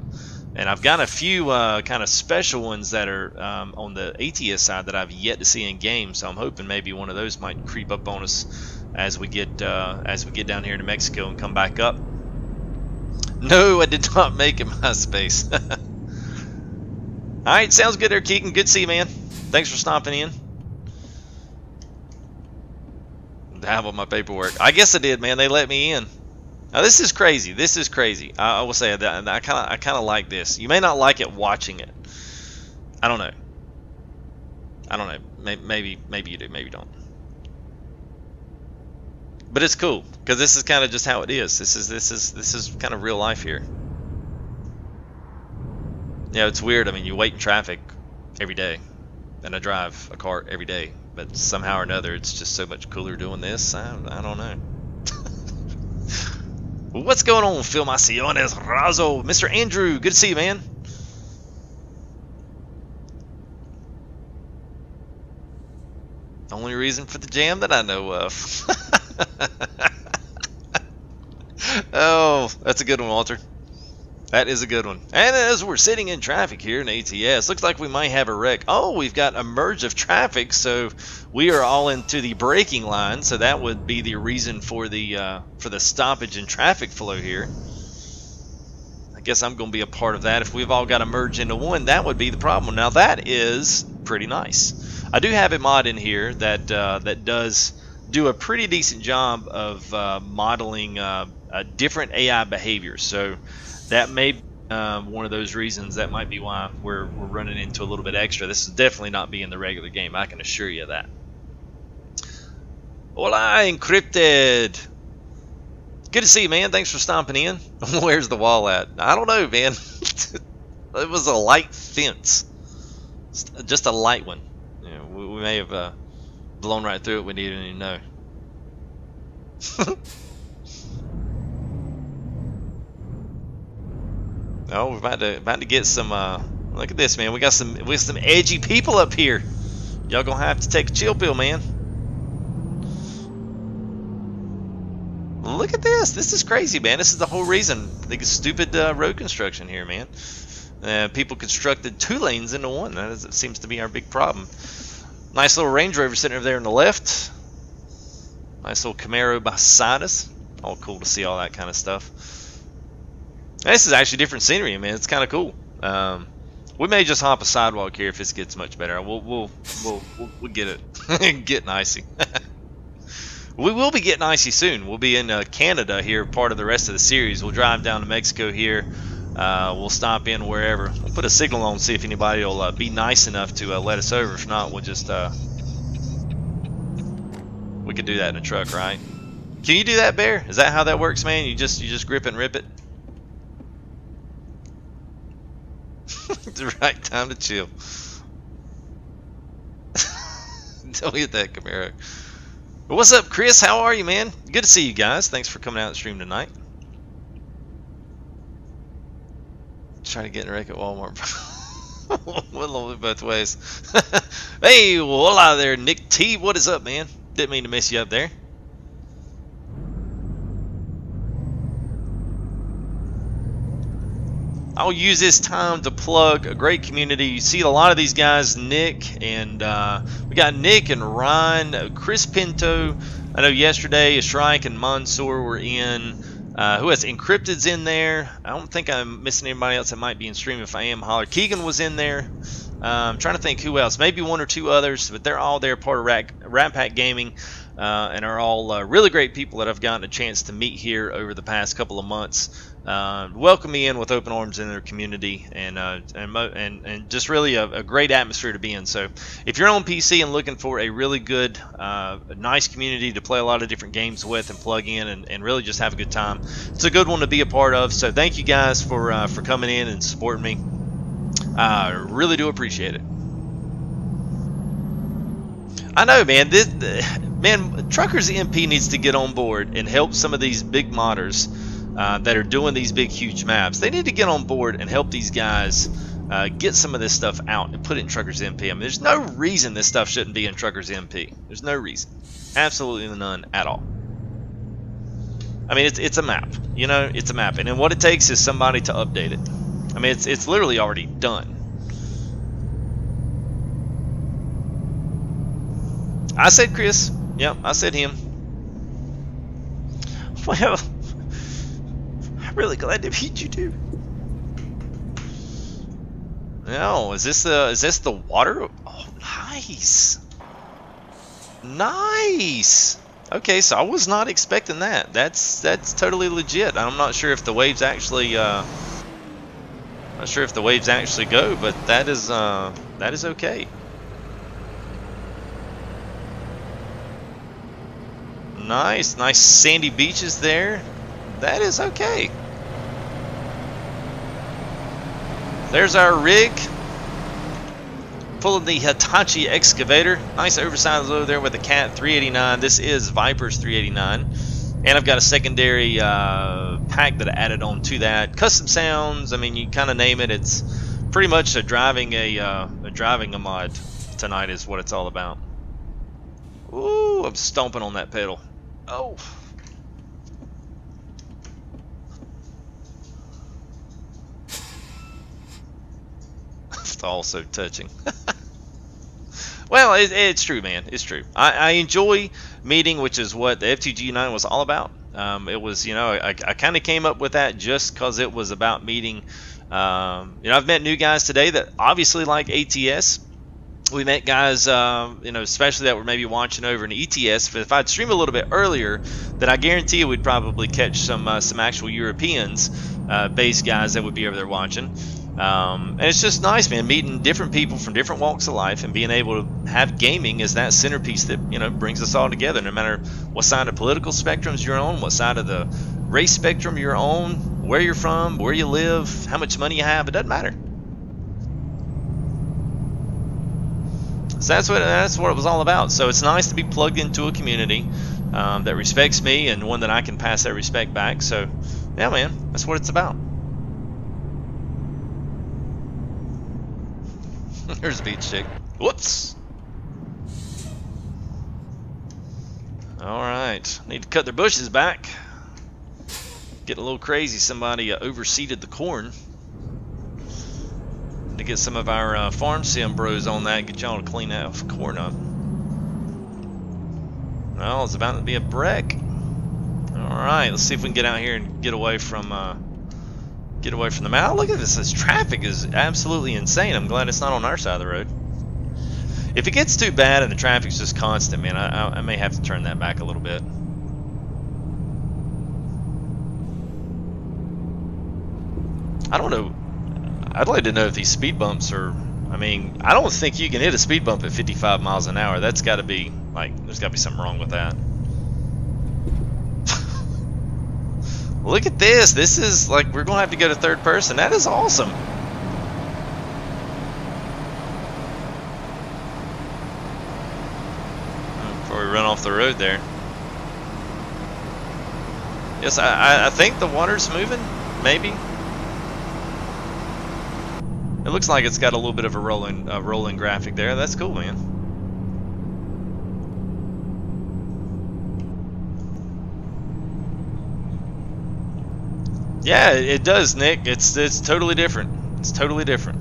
And I've got a few kind of special ones that are on the ATS side that I've yet to see in game. So I'm hoping maybe one of those might creep up on us as we get down here to Mexico and come back up. No, I did not make it MySpace. All right, sounds good there, Keegan. Good to see you, man. Thanks for stopping in. How about my paperwork? I guess I did, man. They let me in. Now this is crazy. This is crazy. I will say that I kind of like this. You may not like it watching it. I don't know. I don't know. Maybe you do. Maybe you don't. But it's cool because this is kind of just how it is. This is kind of real life here. Yeah, it's weird. I mean, you wait in traffic every day, and I drive a car every day. But somehow or another, it's just so much cooler doing this. I don't know. What's going on, Filmaciones Razo? Mr. Andrew, good to see you, man. Only reason for the jam that I know of. Oh, that's a good one, Walter. That is a good one. And as we're sitting in traffic here in ATS, looks like we might have a wreck. Oh, we've got a merge of traffic, so we are all into the braking line. So that would be the reason for the stoppage in traffic flow here. I guess I'm going to be a part of that. If we've all got to merge into one, that would be the problem. Now that is pretty nice. I do have a mod in here that that does do a pretty decent job of modeling different AI behaviors. So that may be one of those reasons. That might be why we're running into a little bit extra. This is definitely not being the regular game. I can assure you that. Hola, Encrypted. Good to see you, man. Thanks for stomping in. Where's the wall at? I don't know, man. It was a light fence. Just a light one. You know, we may have blown right through it. We didn't even know. Oh, we're about to get some. Look at this, man. We got some edgy people up here. Y'all gonna have to take a chill pill, man. Look at this. This is crazy, man. This is the whole reason. The stupid road construction here, man. People constructed 2 lanes into one. That seems to be our big problem. Nice little Range Rover sitting over there on the left. Nice little Camaro beside us. All cool to see all that kind of stuff. This is actually different scenery, man. It's kind of cool. We may just hop a sidewalk here if this gets much better. We'll get it. Getting icy. We will be getting icy soon. We'll be in Canada here, part of the rest of the series. We'll drive down to Mexico here. We'll stop in wherever. We'll put a signal on, see if anybody will be nice enough to let us over. If not, we'll just we could do that in a truck, right? Can you do that, Bear? Is that how that works, man? You just grip it and rip it? The right time to chill. Don't hit that Camaro. What's up, Chris? How are you, man? Good to see you guys. Thanks for coming out and stream tonight. Trying to get in a wreck at Walmart. We'll live both ways. Hey, hola there, Nick T. What is up, man? Didn't mean to miss you up there. I'll use this time to plug a great community. You see a lot of these guys, Nick, and we got Nick and Ryan, Chris Pinto. I know yesterday Shrike and Mansoor were in. Who else? Encrypted's in there. I don't think I'm missing anybody else that might be in stream. If I am, holler. Keegan was in there. I'm trying to think who else. Maybe 1 or 2 others, but they're all there, part of Rappack Gaming, and are all really great people that I've gotten a chance to meet here over the past couple of months. Welcome me in with open arms in their community, and just really a great atmosphere to be in. So if you're on PC and looking for a really good, nice community to play a lot of different games with and plug in and really just have a good time, it's a good one to be a part of. So thank you guys for coming in and supporting me. I really do appreciate it. I know, man. Man, Truckers MP needs to get on board and help some of these big modders that are doing these big, huge maps. They need to get on board and help these guys get some of this stuff out and put it in Truckers MP. I mean, there's no reason this stuff shouldn't be in Truckers MP. There's no reason. Absolutely none at all. I mean, it's a map. You know, it's a map. And then what it takes is somebody to update it. I mean, it's literally already done. I said Chris. Yep, I said him. Well, I'm really glad to meet you too. No, is this the water? Oh, nice, nice. Okay, so I was not expecting that. That's totally legit. I'm not sure if the waves actually not sure if the waves actually go, but that is okay. Nice sandy beaches there. That is okay. There's our rig. Pulling the Hitachi excavator. Nice oversized load there with the Cat 389. This is Viper's 389. And I've got a secondary pack that I added on to that. Custom sounds, I mean, you kind of name it. It's pretty much driving a mod tonight is what it's all about. Ooh, I'm stomping on that pedal. Oh. It's also touching. Well, it's true, man. It's true. I enjoy meeting, which is what the FTG 9 was all about. It was, you know, I kind of came up with that just because it was about meeting. You know, I've met new guys today that obviously like ATS. We met guys, you know, especially that were maybe watching over an ETS. But if I'd stream a little bit earlier, then I guarantee you we'd probably catch some actual Europeans based guys that would be over there watching. And it's just nice, man, meeting different people from different walks of life and being able to have gaming as that centerpiece that, you know, brings us all together. No matter what side of political spectrums you're on, what side of the race spectrum you're on, where you're from, where you live, how much money you have, it doesn't matter. So that's what it was all about. So it's nice to be plugged into a community that respects me and one that I can pass that respect back. So yeah, man, that's what it's about. There's a beach chick. Whoops. Alright. Need to cut their bushes back. Getting a little crazy. Somebody overseeded the corn. To get some of our farm sim bros on that. Get y'all to clean that corn up. Well, it's about to be a wreck. Alright. Let's see if we can get out here and get away from the mouth. Look at this. This traffic is absolutely insane. I'm glad it's not on our side of the road. If it gets too bad and the traffic's just constant, man, I may have to turn that back a little bit. I don't know. I'd like to know if these speed bumps are... I mean, I don't think you can hit a speed bump at 55 miles an hour. That's got to be, like, there's got to be something wrong with that. Look at this. This is like, we're going to have to go to third person. That is awesome. Before we run off the road there. Yes, I think the water's moving. Maybe. It looks like it's got a little bit of a rolling graphic there. That's cool, man. Yeah, it does, Nick. It's totally different. It's totally different.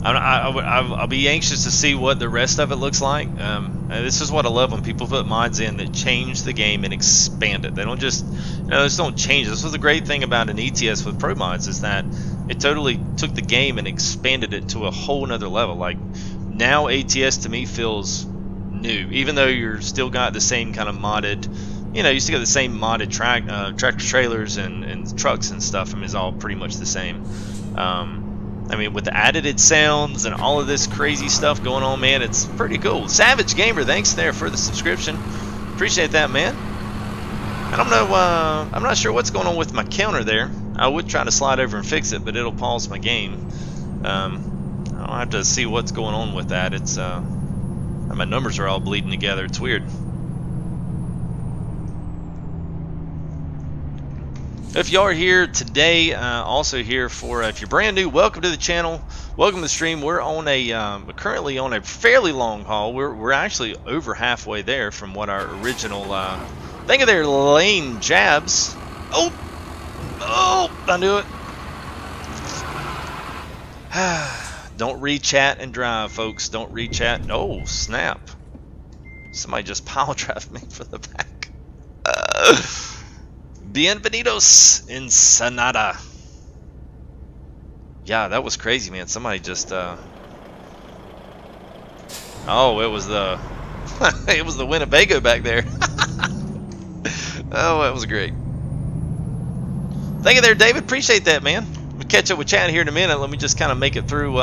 I'll be anxious to see what the rest of it looks like. This is what I love when people put mods in that change the game and expand it. They don't just, you know, just don't change. This was the great thing about an ETS with pro mods, is that it totally took the game and expanded it to a whole nother level. Like now, ATS to me feels new, even though you're still got the same kind of modded. You know, you still got the same modded tractor trailers and trucks and stuff. I mean, it's all pretty much the same. I mean, with the added sounds and all of this crazy stuff going on, man, it's pretty cool. Savage Gamer, thanks there for the subscription. Appreciate that, man. I don't know, I'm not sure what's going on with my counter there. I would try to slide over and fix it, but it'll pause my game. I'll have to see what's going on with that. It's my numbers are all bleeding together. It's weird. If you are here today, also here for, if you're brand new, welcome to the channel, welcome to the stream. We're on a, currently on a fairly long haul. We're actually over halfway there from what our original, think of their lane jabs. Oh, I knew it. Don't read chat and drive, folks. Don't read chat. Oh, snap. Somebody just pile drive me from the back. Bienvenidos, Ensenada. Yeah, that was crazy, man. Somebody just, oh, it was the It was the Winnebago back there. Oh, that was great. Thank you there, David. Appreciate that, man. We'll catch up with Chad here in a minute. Let me just kind of make it through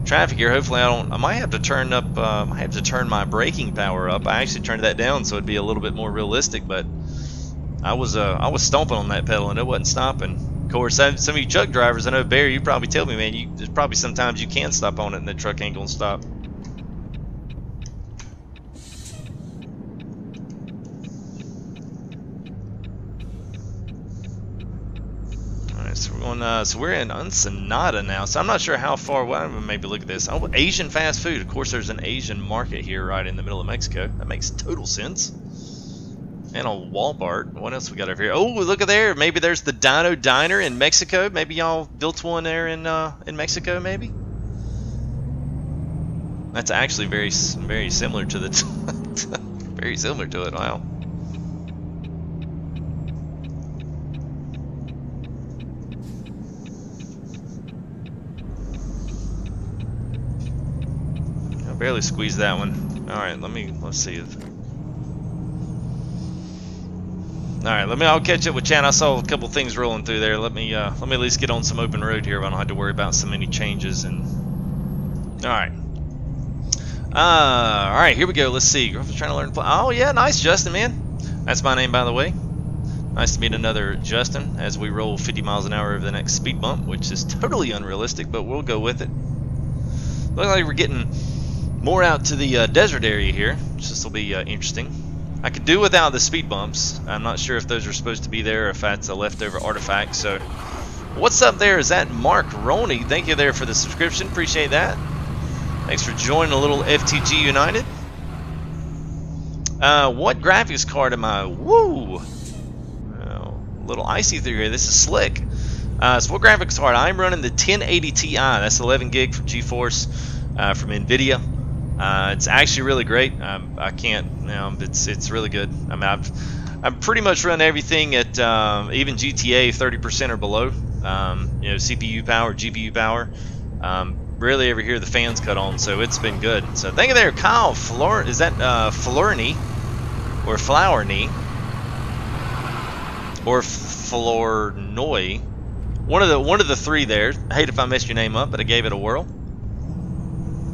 traffic here. Hopefully, I might have to turn up. I have to turn my braking power up. I actually turned that down so it'd be a little bit more realistic. But I was stomping on that pedal and it wasn't stopping. Of course, some of you truck drivers, I know Barry, you probably tell me, man, there's probably sometimes you can stop on it and the truck ain't gonna stop. So we're going. So we're in Ensenada now. So I'm not sure how far. Well, maybe look at this. Oh, Asian fast food. Of course, there's an Asian market here, right in the middle of Mexico. That makes total sense. And a Walmart. What else we got over here? Oh, look at there. Maybe there's the Dino Diner in Mexico. Maybe y'all built one there in Mexico. Maybe. That's actually very similar to the. Very similar to it. Wow. Barely squeezed that one. All right, let's see. All right, I'll catch up with Chad. I saw a couple things rolling through there. Let me at least get on some open road here. I don't have to worry about so many changes. And all right, here we go. Let's see. Girlfriend's trying to learn to play. Oh yeah, nice, Justin, man. That's my name, by the way. Nice to meet another Justin as we roll 50 miles an hour over the next speed bump, which is totally unrealistic, but we'll go with it. Looks like we're getting more out to the desert area here. This will be interesting. I could do without the speed bumps. I'm not sure if those are supposed to be there or if that's a leftover artifact. So, what's up there? Is that Mark Roney? Thank you there for the subscription. Appreciate that. Thanks for joining a little FTG United. What graphics card am I? Woo! A little icy through here. This is slick. So what graphics card? I'm running the 1080 Ti. That's 11 gig from GeForce from NVIDIA. It's actually really great. I can't, it's really good. I mean, I've pretty much run everything at even GTA 30% or below. CPU power, GPU power. Rarely ever hear the fans cut on, so it's been good. So thank you there, Kyle. Is that Florney or Flowerny or Flornoy? One of the three there. I hate if I messed your name up, but I gave it a whirl.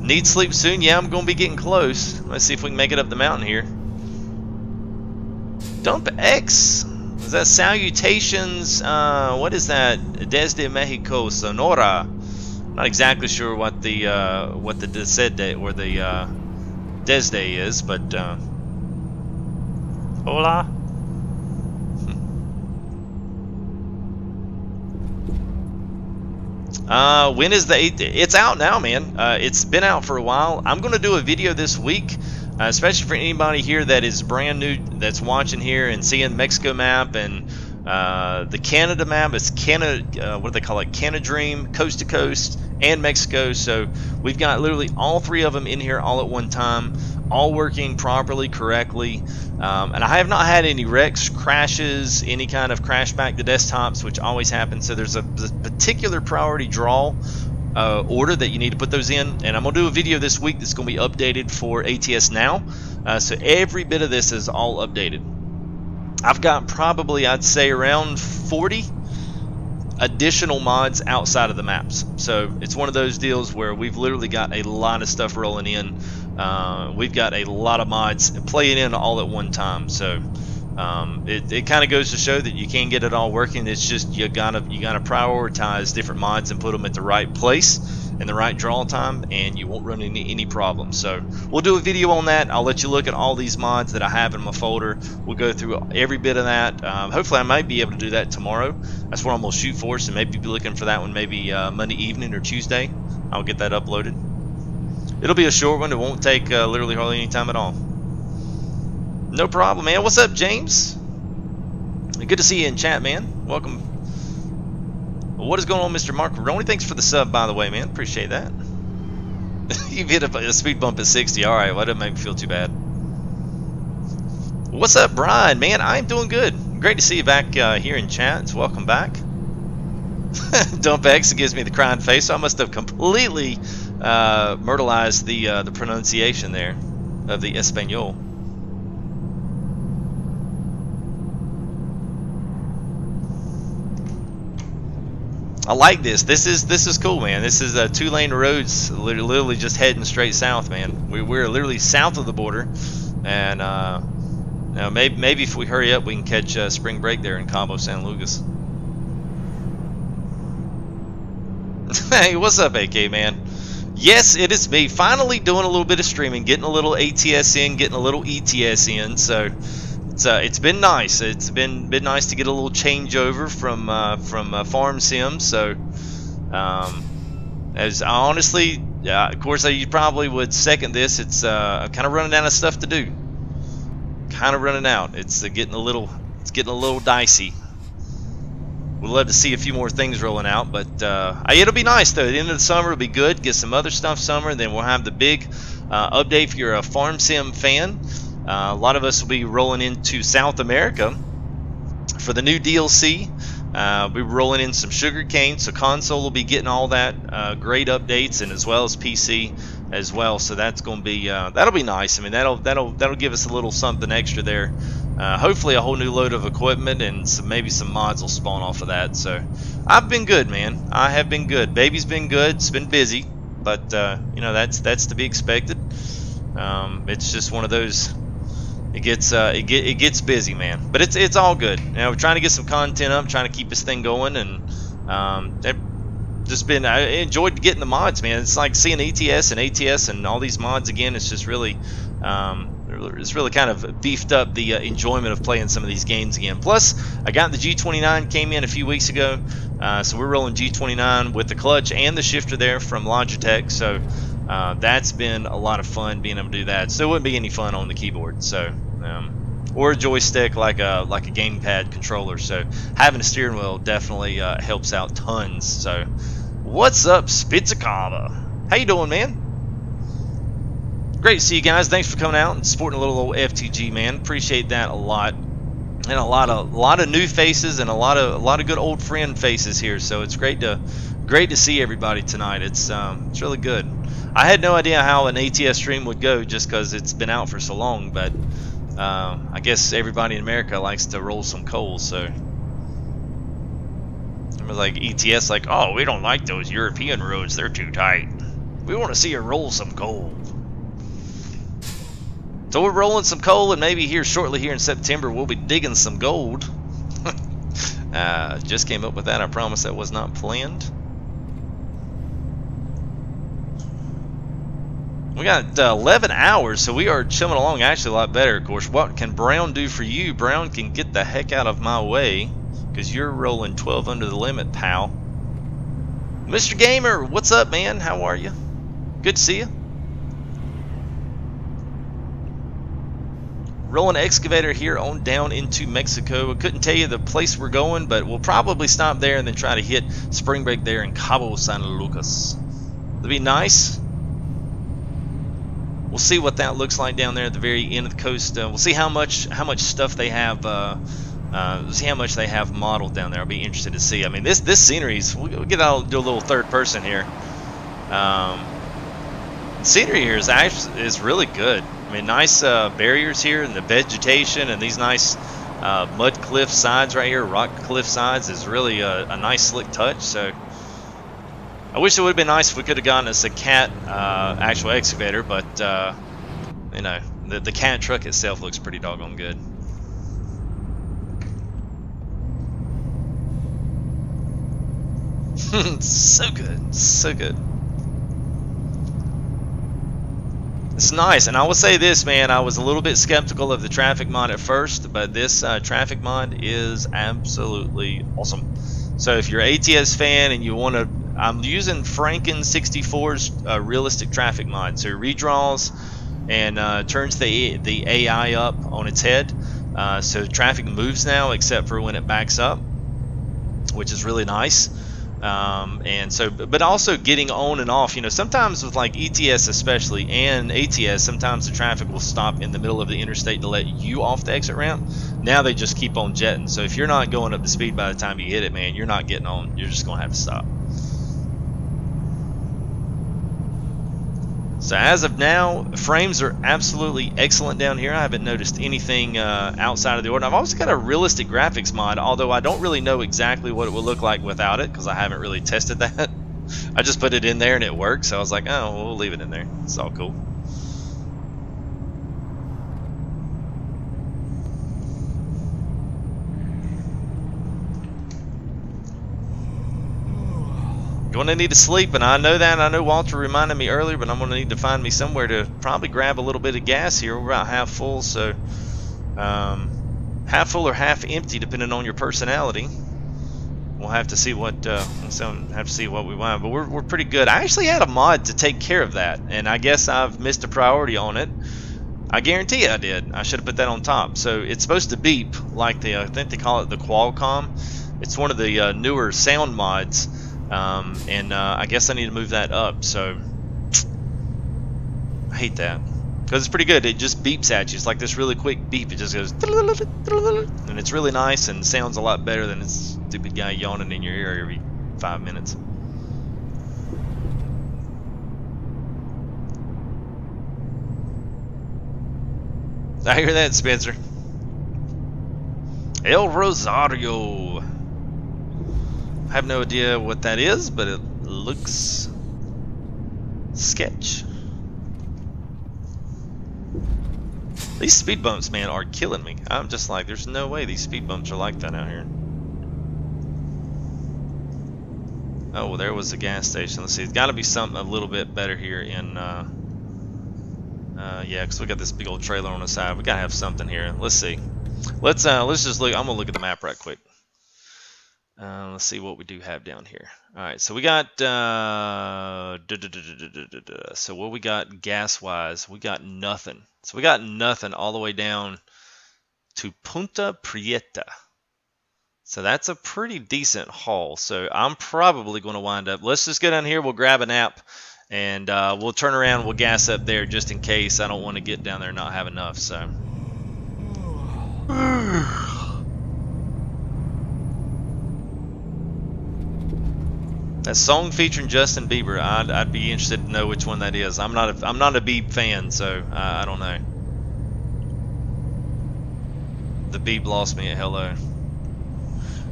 Need sleep soon? Yeah, I'm going to be getting close. Let's see if we can make it up the mountain here. Dump X. Is that salutations? What is that? Desde Mexico, Sonora. Not exactly sure what the Desde or the Desde is, but hola. When is the 8th? It's out now, man. It's been out for a while. I'm going to do a video this week, especially for anybody here that is brand new, that's watching here and seeing Mexico map and the Canada map. It's Canada, what do they call it? Canadream, coast to coast, and Mexico. So we've got literally all three of them in here all at one time, all working properly, correctly. And I have not had any wrecks, crashes, any kind of crash back to desktops, which always happens. So there's a particular priority draw order that you need to put those in. And I'm going to do a video this week that's going to be updated for ATS Now. So every bit of this is all updated. I've got probably, I'd say, around 40 additional mods outside of the maps. So it's one of those deals where we've literally got a lot of stuff rolling in. We've got a lot of mods playing in all at one time. So it kind of goes to show that you can't get it all working. It's just you gotta prioritize different mods and put them at the right place in the right draw time, and you won't run any problems. So we'll do a video on that. I'll let you look at all these mods that I have in my folder. We'll go through every bit of that. Hopefully I might be able to do that tomorrow. That's what I'm gonna shoot for, so maybe be looking for that one maybe Monday evening or Tuesday. I'll get that uploaded. It'll be a short one. It won't take literally hardly any time at all. No problem, man. What's up, James? Good to see you in chat, man. Welcome. What is going on, Mr. Mark Roney? Thanks for the sub, by the way, man. Appreciate that. You've hit a speed bump at 60. All right, well, that doesn't make me feel too bad. What's up, Brian? Man, I'm doing good. Great to see you back here in chat. So welcome back. Dump X gives me the crying face, so I must have completely myrtleized the pronunciation there. of the Espanol. I like this. This is cool, man. This is 2-lane roads, literally just heading straight south, man. We're literally south of the border, and now maybe if we hurry up, we can catch spring break there in Cabo San Lucas. Hey, what's up, AK man? Yes, it is me. Finally doing a little bit of streaming, getting a little ATS in, getting a little ETS in. So it's been nice. It's been nice to get a little changeover from farm sim. So as I honestly, of course, you probably would second this. It's I'm kind of running out of stuff to do. Kind of running out. It's getting a little dicey. We'd love to see a few more things rolling out, but it'll be nice though. At the end of the summer it'll be good. Get some other stuff summer, and then we'll have the big update if you're a farm sim fan. A lot of us will be rolling into South America for the new DLC. We'll be rolling in some sugarcane, so console will be getting all that great updates, and as well as PC as well. So that's going to be that'll be nice. I mean, that'll give us a little something extra there. Hopefully a whole new load of equipment, and maybe some mods will spawn off of that. So I've been good, man. I have been good. Baby's been good. It's been busy, but you know, that's to be expected. It's just one of those. It gets busy, man. But it's all good. You know, we're trying to get some content up, trying to keep this thing going, and I enjoyed getting the mods, man. It's like seeing ETS and ATS and all these mods again. It's just really it's really kind of beefed up the enjoyment of playing some of these games again. Plus, I got the G29 came in a few weeks ago, so we're rolling G29 with the clutch and the shifter there from Logitech. So that's been a lot of fun being able to do that. Still wouldn't be any fun on the keyboard, so or a joystick like a gamepad controller. So having a steering wheel definitely helps out tons. So what's up, Spitzacaba? How you doing, man? Great to see you guys. Thanks for coming out and supporting a little old FTG, man. Appreciate that a lot. And a lot of new faces and a lot of good old friend faces here. So it's great to see everybody tonight. It's really good. I had no idea how an ATS stream would go just because it's been out for so long, but I guess everybody in America likes to roll some coal. So I was like ETS, like, oh, we don't like those European roads. They're too tight. We want to see you roll some coal. So we're rolling some coal, and maybe here shortly here in September we'll be digging some gold. Just came up with that. I promise that was not planned. We got 11 hours, so we are chilling along actually a lot better. Of course, what can Brown do for you? Brown can get the heck out of my way, because you're rolling 12 under the limit, pal. Mr. Gamer, what's up, man? How are you? Good to see you. Rolling excavator here on down into Mexico. I couldn't tell you the place we're going, but we'll probably stop there and then try to hit spring break there in Cabo San Lucas. It'll be nice. We'll see what that looks like down there at the very end of the coast. We'll see how much stuff they have. See how much they have modeled down there. I'll be interested to see. I mean, this scenery's. We'll get out, do a little third person here. Scenery here is really good. I mean, nice barriers here and the vegetation and these nice mud cliff sides right here, rock cliff sides is really a nice slick touch. So I wish it would have been nice if we could have gotten us a cat actual excavator, but you know, the cat truck itself looks pretty doggone good. So good, so good. It's nice, and I will say this, man, I was a little bit skeptical of the traffic mod at first, but this traffic mod is absolutely awesome. So if you're an ATS fan and you want to, I'm using Franken64's realistic traffic mod. So it redraws and turns the AI up on its head, so traffic moves now except for when it backs up, which is really nice. And so, but also getting on and off, you know, sometimes with like ETS especially and ATS, sometimes the traffic will stop in the middle of the interstate to let you off the exit ramp. Now they just keep on jetting. So if you're not going up to speed by the time you hit it, man, you're not getting on. You're just going to have to stop. So as of now, frames are absolutely excellent down here. I haven't noticed anything outside of the order. I've also got a realistic graphics mod, although I don't really know exactly what it will look like without it because I haven't really tested that. I just put it in there and it worked, so I was like, oh, well, we'll leave it in there. It's all cool. Going to need to sleep, and I know that. I know Walter reminded me earlier, but I'm going to need to find me somewhere to probably grab a little bit of gas here. We're about half full, so half full or half empty, depending on your personality. We'll have to see what we want, but we're pretty good. I actually had a mod to take care of that, and I guess I've missed a priority on it. I guarantee I did. I should have put that on top. So it's supposed to beep like I think they call it the Qualcomm. It's one of the newer sound mods. I guess I need to move that up, so I hate that because it's pretty good. It just beeps at you. It's like this really quick beep. It just goes and it's really nice and sounds a lot better than this stupid guy yawning in your ear every 5 minutes. I hear that, Spencer. El Rosario. I have no idea what that is, but it looks sketch. These speed bumps, man, are killing me. I'm just like, there's no way these speed bumps are like that out here. Oh, well, there was a gas station. Let's see, it's got to be something a little bit better here in, yeah, because we got this big old trailer on the side. We got to have something here. Let's see. Let's just look. I'm going to look at the map right quick. Let's see what we do have down here. Alright, so we got so what we got gas wise, we got nothing. So we got nothing all the way down to Punta Prieta. So that's a pretty decent haul. So I'm probably going to wind up, let's just go down here, we'll grab an app, and we'll turn around, we'll gas up there just in case. I don't want to get down there and not have enough. So that song featuring Justin Bieber, I'd be interested to know which one that is. I'm not a Bieb fan, so I don't know. The Bieb lost me at hello.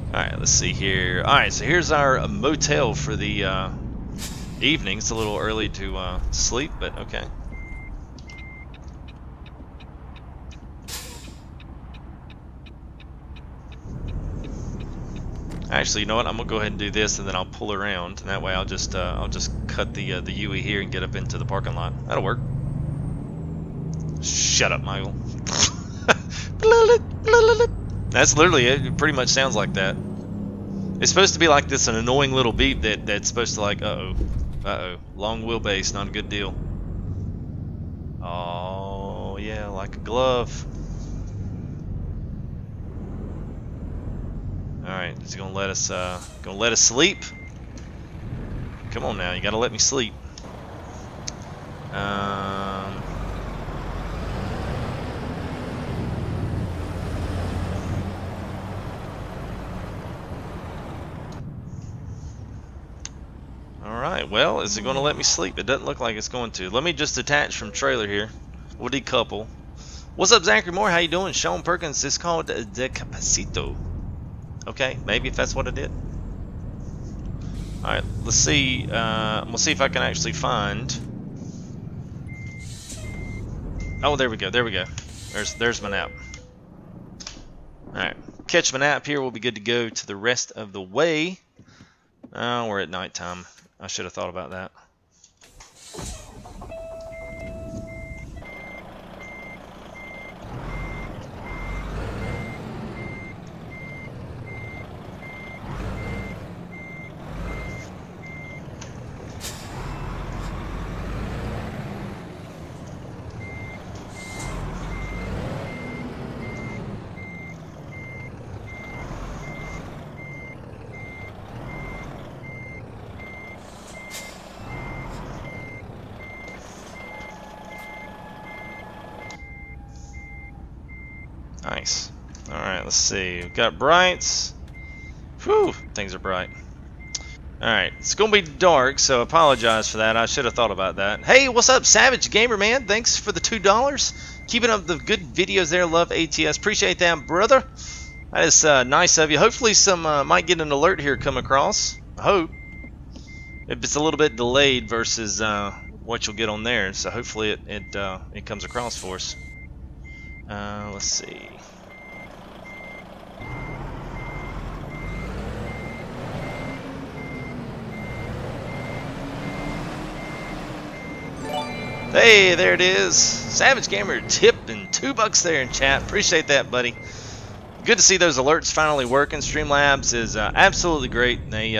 Alright, let's see here. Alright, so here's our motel for the evening. It's a little early to sleep, but okay. Actually, you know what? I'm gonna go ahead and do this, and then I'll pull around, and that way I'll just cut the UE here and get up into the parking lot. That'll work. Shut up, Michael. That's literally it. It pretty much sounds like that. It's supposed to be like this, an annoying little beep that's supposed to like, long wheelbase, not a good deal. Oh yeah, like a glove. Alright, is he gonna let us sleep? Come on now, you gotta let me sleep. Alright, well, is it gonna let me sleep? It doesn't look like it's going to. Let me just detach from trailer here. We'll decouple. What's up, Zachary Moore? How you doing? Sean Perkins. It's called De Capacito. Okay, maybe if that's what it did. Alright, let's see. We'll see if I can actually find. Oh, there we go. There we go. There's my nap. Alright, catch my nap here. We'll be good to go to the rest of the way. Oh, we're at nighttime. I should have thought about that. Nice. Alright, let's see. We've got brights. Whew, things are bright. Alright, it's going to be dark, so I apologize for that. I should have thought about that. Hey, what's up, Savage Gamer, man? Thanks for the $2. Keeping up the good videos there. Love ATS. Appreciate that, brother. That is nice of you. Hopefully some might get an alert here come across. I hope. If it's a little bit delayed versus what you'll get on there. So hopefully it comes across for us. Let's see. Hey, there it is. Savage Gamer tipping $2 there in chat. Appreciate that, buddy. Good to see those alerts finally working. Streamlabs is absolutely great. They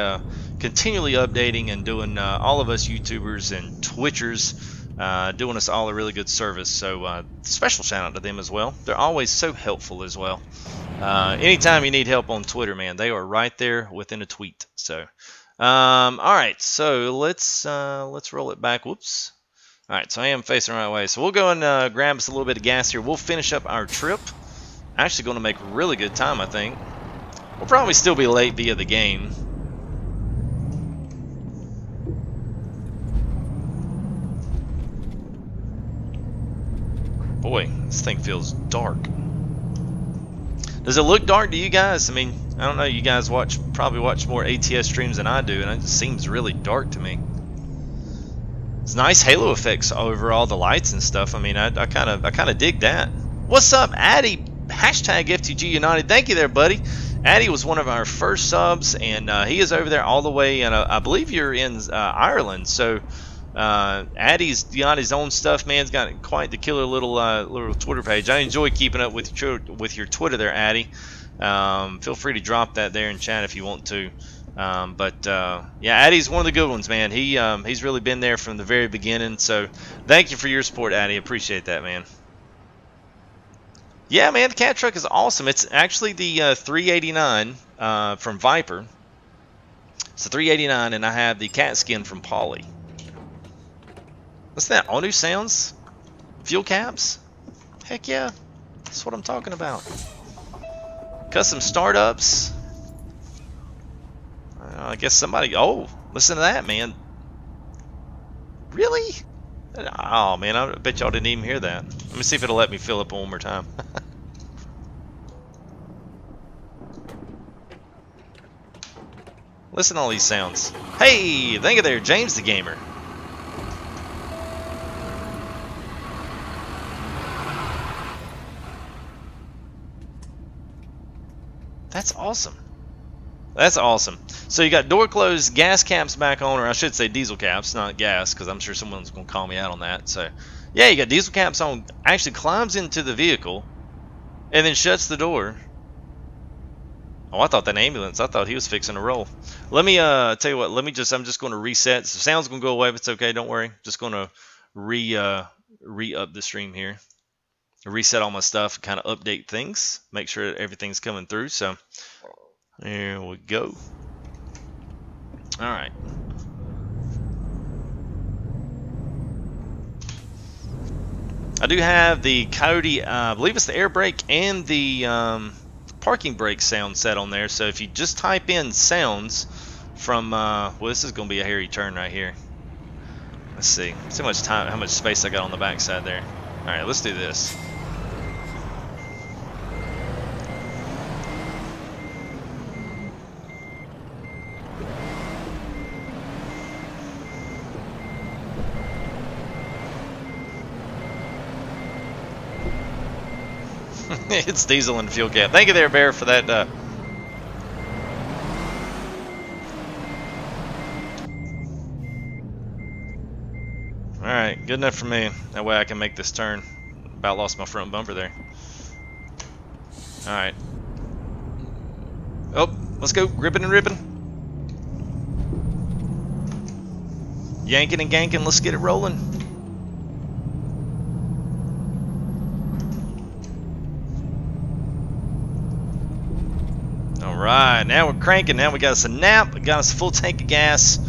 continually updating and doing all of us YouTubers and Twitchers doing us all a really good service. So special shout out to them as well. They're always so helpful as well. Anytime you need help on Twitter, man, they are right there within a tweet. So all right, so let's roll it back. Whoops. All right, so I am facing the right way. So we'll go and grab us a little bit of gas here. We'll finish up our trip. Actually going to make really good time, I think. We'll probably still be late via the game. Boy, this thing feels dark. Does it look dark to you guys? I mean, I don't know. You guys probably watch more ATS streams than I do, and it just seems really dark to me. It's nice halo effects over all the lights and stuff. I mean, I kind of dig that. What's up, Addy? Hashtag FTG United. Thank you there, buddy. Addy was one of our first subs, and he is over there all the way, and I believe you're in Ireland. So Addy's got his own stuff, man. He's got quite the killer little Twitter page. I enjoy keeping up with your Twitter there, Addy. Feel free to drop that there in chat if you want to. Yeah, Addy's one of the good ones, man. He's really been there from the very beginning. So thank you for your support, Addy. Appreciate that, man. Yeah, man, the cat truck is awesome. It's actually the 389 from Viper. It's the 389, and I have the cat skin from Polly. What's that? Onu sounds? Fuel caps? Heck yeah. That's what I'm talking about. Custom startups. I guess somebody... Oh, listen to that, man. Really? Oh, man, I bet y'all didn't even hear that. Let me see if it'll let me fill up one more time. Listen to all these sounds. Hey, thank you there, James the Gamer. That's awesome. That's awesome. So you got door closed, gas caps back on, or I should say diesel caps, not gas, because I'm sure someone's going to call me out on that. So, yeah, you got diesel caps on, actually climbs into the vehicle, and then shuts the door. Oh, I thought that ambulance. I thought he was fixing to roll. Let me tell you what. I'm just going to reset. The sound's going to go away, but it's okay. Don't worry. Just going to re-up the stream here. Reset all my stuff, kind of update things, make sure everything's coming through. So there we go. All right. I do have the Coyote, I believe it's the air brake and the parking brake sound set on there. So if you just type in sounds from, well, this is going to be a hairy turn right here. Let's see how much space I got on the backside there. All right, let's do this. It's diesel and fuel cap. Thank you there, Bear, for that. Alright, good enough for me. That way I can make this turn. About lost my front bumper there. Alright. Oh, let's go. Gripping and ripping. Yanking and ganking. Let's get it rolling. Alright, now we're cranking. Now we got us a nap. We got us a full tank of gas.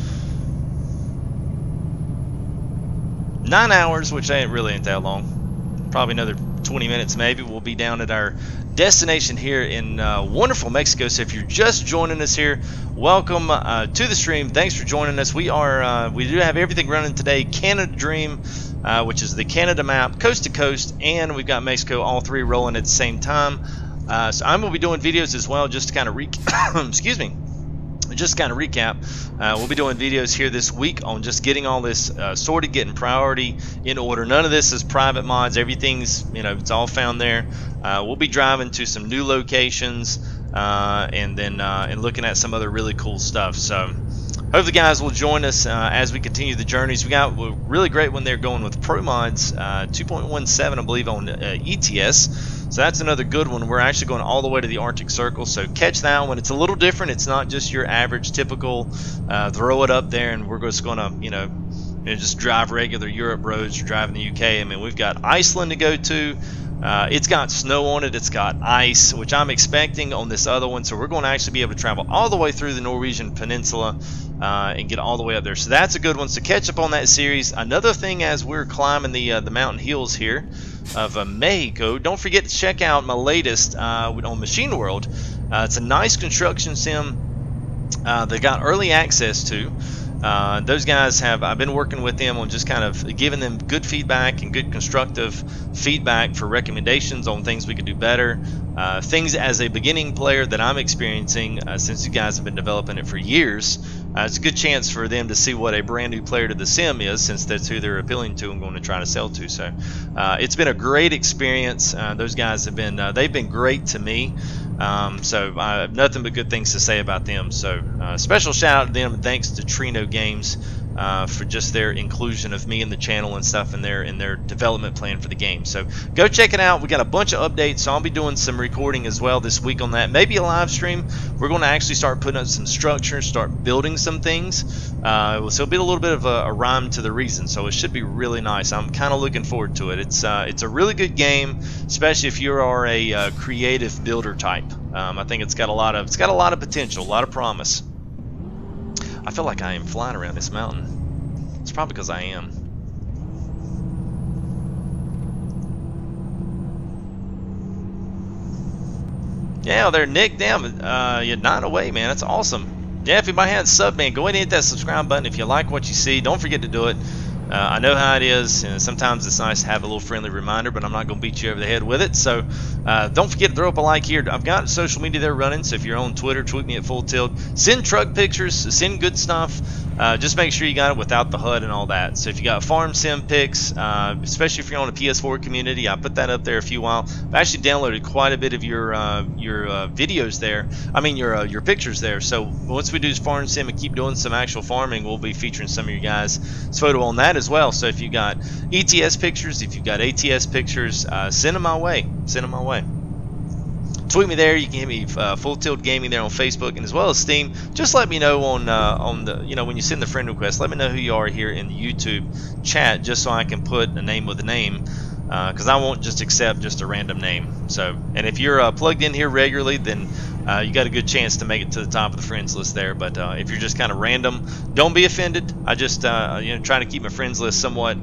9 hours, which really ain't that long. Probably another 12 20 minutes maybe, we'll be down at our destination here in wonderful Mexico. So if you're just joining us here, welcome to the stream. Thanks for joining us. We do have everything running today. Canadream, which is the Canada map, coast to coast, and we've got Mexico, all three rolling at the same time. So I'm going to be doing videos as well, just to kind of excuse me. Just kind of recap, we'll be doing videos here this week on just getting all this sorted, getting priority in order. None of this is private mods. Everything's, it's all found there. We'll be driving to some new locations and then looking at some other really cool stuff. So hope the guys will join us as we continue the journeys. We got a really great one there going with Pro Mods 2.17, I believe, on ETS. So that's another good one. We're actually going all the way to the Arctic Circle, so catch that one. It's a little different. It's not just your average typical throw it up there and we're just going to just drive regular Europe roads or drive in the UK. I mean, we've got Iceland to go to. It's got snow on it. It's got ice, which I'm expecting on this other one. So we're going to actually be able to travel all the way through the Norwegian Peninsula and get all the way up there. So that's a good one. So catch up on that series. Another thing, as we're climbing the mountain hills here of Mexico, don't forget to check out my latest on Machine World. It's a nice construction sim they got early access to. Those guys I've been working with them on just kind of giving them good feedback and good constructive feedback for recommendations on things we could do better. Things as a beginning player that I'm experiencing since you guys have been developing it for years. It's a good chance for them to see what a brand new player to the sim is, since that's who they're appealing to and going to try to sell to. So it's been a great experience. Those guys have been they've been great to me. So I have nothing but good things to say about them. So special shout out to them, and thanks to Trino Games for just their inclusion of me in the channel and stuff, and their development plan for the game. So go check it out. We got a bunch of updates, so I'll be doing some recording as well this week on that. Maybe a live stream. We're going to actually start putting up some structure, start building some things. So it'll be a little bit of a rhyme to the reason. So it should be really nice. I'm kind of looking forward to it. It's a really good game, especially if you are a creative builder type. I think it's got a lot of potential, a lot of promise. I feel like I am flying around this mountain. It's probably because I am. Yeah, there, Nick. Damn, you're 9 away, man. That's awesome. Yeah, if anybody hadn't subbed, man, go ahead and hit that subscribe button if you like what you see. Don't forget to do it. I know how it is, and sometimes it's nice to have a little friendly reminder, but I'm not going to beat you over the head with it. So don't forget to throw up a like here. I've got social media there running, so if you're on Twitter, tweet me at Full Tilt. Send truck pictures, send good stuff. Just make sure you got it without the HUD and all that. So if you got farm sim pics, especially if you're on a PS4 community, I put that up there a few while. I've actually downloaded quite a bit of your videos there. I mean your pictures there. So once we do farm sim and keep doing some actual farming, we'll be featuring some of your guys' photo on that as well. So if you got ETS pictures, if you've got ATS pictures, send them my way. Send them my way. Tweet me there. You can hit me Full Tilt Gaming there on Facebook, and as well as Steam. Just let me know on the when you send the friend request. Let me know who you are here in the YouTube chat, just so I can put a name with a name, because I won't just accept just a random name. So, and if you're plugged in here regularly, then you got a good chance to make it to the top of the friends list there. But if you're just kind of random, don't be offended. I just trying to keep my friends list somewhat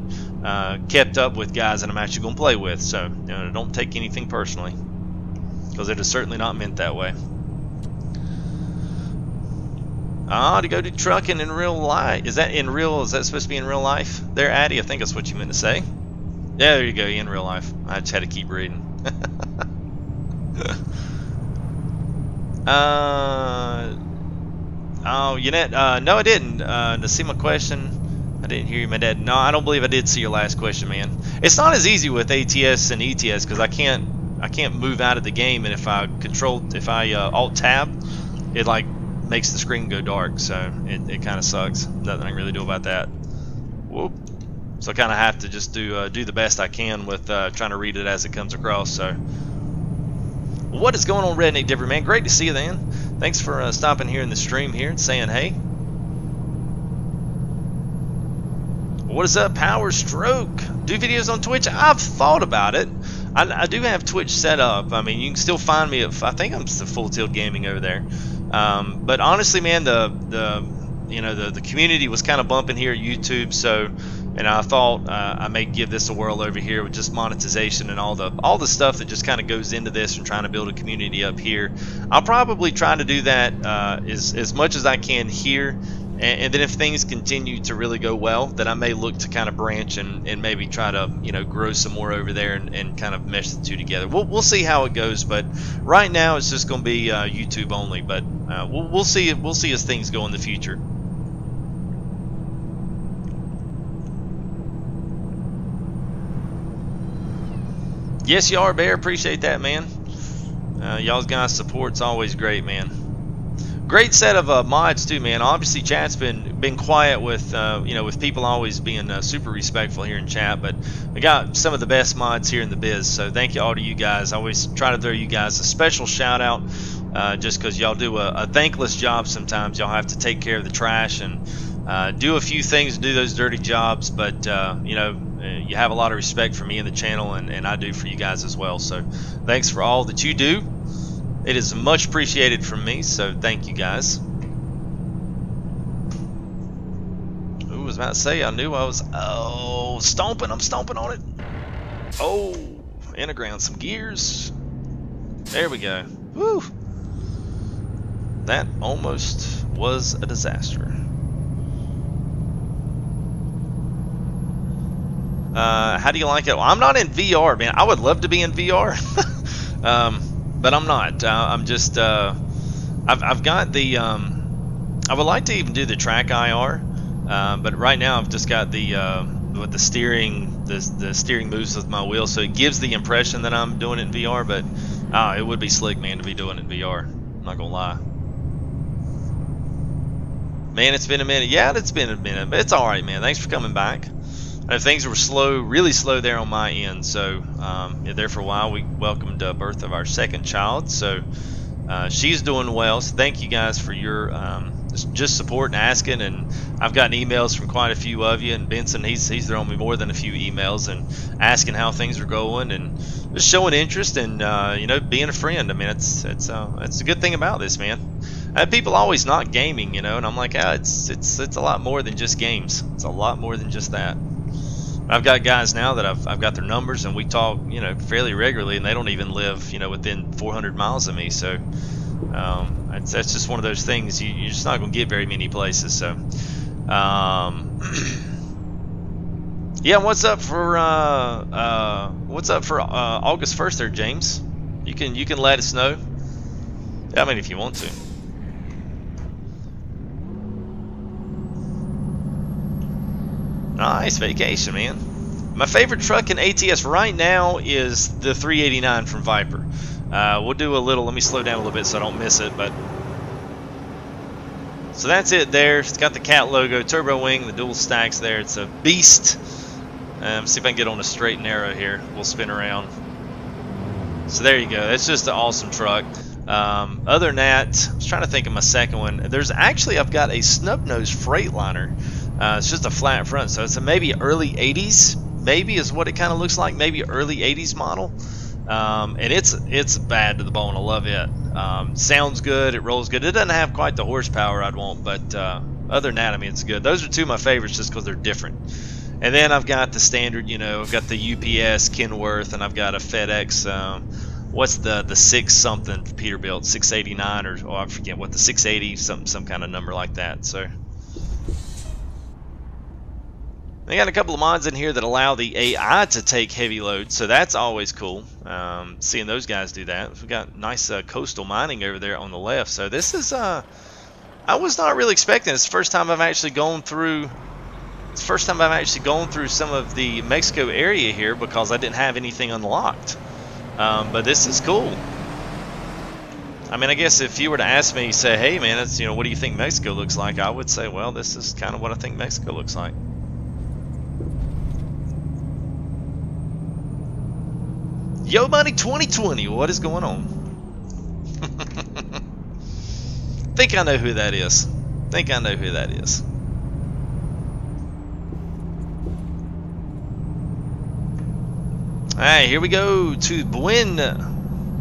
kept up with guys that I'm actually going to play with. So don't take anything personally, because it is certainly not meant that way. To go do trucking in real life. Is that supposed to be in real life there, Addy? I think that's what you meant to say. Yeah, there you go, in real life. I just had to keep reading. Oh, Yannette, no I didn't. To see my question, I didn't hear you, my dad. No, I don't believe I did see your last question, man. It's not as easy with ATS and ETS, because I can't move out of the game, and if I alt tab, it like makes the screen go dark, so it kind of sucks. Nothing I can really do about that. Whoop. So I kind of have to just do the best I can with trying to read it as it comes across. So what is going on, Redneck Dipper, man? Great to see you, then. Thanks for stopping here in the stream here and saying hey. What is up, Power Stroke? Do videos on Twitch? I've thought about it. I do have Twitch set up. I mean, you can still find me at, I think I'm the Full Tilt Gaming over there. But honestly, man, the community was kind of bumping here at YouTube, so and I thought I may give this a whirl over here with just monetization and all the stuff that just kind of goes into this and trying to build a community up here. I'll probably try to do that as much as I can here, and then if things continue to really go well, then I may look to kind of branch and maybe try to, you know, grow some more over there and kind of mesh the two together. We'll see how it goes, but right now it's just going to be YouTube only. But we'll see as things go in the future. Yes, you are, Bear. Appreciate that, man. Y'all's guys' support's always great, man. Great set of mods too, man. Obviously, chat's been quiet with you know, with people always being super respectful here in chat, but we got some of the best mods here in the biz. So thank you all to you guys. I always try to throw you guys a special shout out, just because y'all do a thankless job. Sometimes y'all have to take care of the trash and do a few things to do those dirty jobs, but you know, you have a lot of respect for me and the channel, and I do for you guys as well. So thanks for all that you do. It is much appreciated from me, so thank you guys. Ooh, I was about to say, I knew I was, oh, stomping, I'm stomping on it. Oh, integround some gears. There we go. Woo. That almost was a disaster. How do you like it? Well, I'm not in VR, man. I would love to be in VR. But I'm not. I'm just. I've got the. I would like to even do the track IR, but right now I've just got the with the steering. The steering moves with my wheel, so it gives the impression that I'm doing it in VR. But it would be slick, man, to be doing it in VR. I'm not gonna lie. Man, it's been a minute. Yeah, it's been a minute, but it's all right, man. Thanks for coming back. I know things were slow, really slow there on my end, so yeah, there for a while. We welcomed the birth of our second child, so she's doing well. So thank you guys for your just support and asking. And I've gotten emails from quite a few of you, and Benson, he's thrown me more than a few emails and asking how things are going and just showing interest and you know, being a friend. I mean, it's a good thing about this, man. People always knock gaming, you know, and I'm like, it's a lot more than just games. It's a lot more than just that. I've got guys now that I've got their numbers, and we talk, you know, fairly regularly, and they don't even live, you know, within 400 miles of me. So that's just one of those things you're just not going to get very many places. So yeah, what's up for August 1st there, James? You can let us know. I mean, if you want to. Nice vacation, man. My favorite truck in ATS right now is the 389 from Viper. We'll do a little, let me slow down a little bit so I don't miss it, but so that's it there. It's got the cat logo, turbo wing, the dual stacks there. It's a beast. See if I can get on a straight and narrow here. We'll spin around. So there you go. That's just an awesome truck. Other than that, I was trying to think of my second one. There's actually, I've got a snub-nosed Freightliner. It's just a flat front, so it's a maybe early 80s, maybe is what it kind of looks like, maybe early 80s model. And it's bad to the bone. I love it. Sounds good, it rolls good. It doesn't have quite the horsepower I'd want, but other than that, I mean, it's good. Those are two of my favorites just because they're different. And then I've got the standard, you know, I've got the UPS Kenworth, and I've got a FedEx. What's the 6 something Peterbilt, 689 or I forget what the 680, some kind of number like that. So they got a couple of mods in here that allow the AI to take heavy loads, so that's always cool. Seeing those guys do that. We got nice coastal mining over there on the left. So this is I was not really expecting. It's the first time I've actually gone through. It's the first time I've actually gone through some of the Mexico area here because I didn't have anything unlocked. But this is cool. I mean, I guess if you were to ask me, say, hey man, it's, you know, what do you think Mexico looks like? I would say, well, this is kind of what I think Mexico looks like. Yo, buddy, 2020, what is going on? Think I know who that is. Think I know who that is. Alright, here we go to Buena.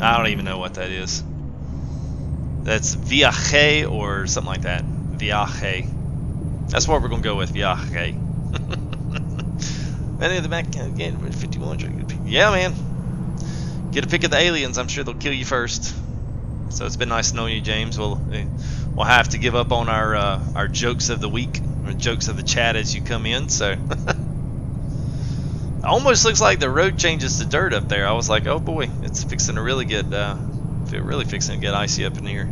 I don't even know what that is. That's Viaje or something like that. Viaje. That's what we're going to go with, Viaje. Any of the back again, 51. Yeah, man. Get a pick of the aliens. I'm sure they'll kill you first. So it's been nice knowing you, James. We'll have to give up on our jokes of the week, or jokes of the chat as you come in. So almost looks like the road changes to dirt up there. I was like, oh boy, it's fixing to really get fixing to get icy up in here.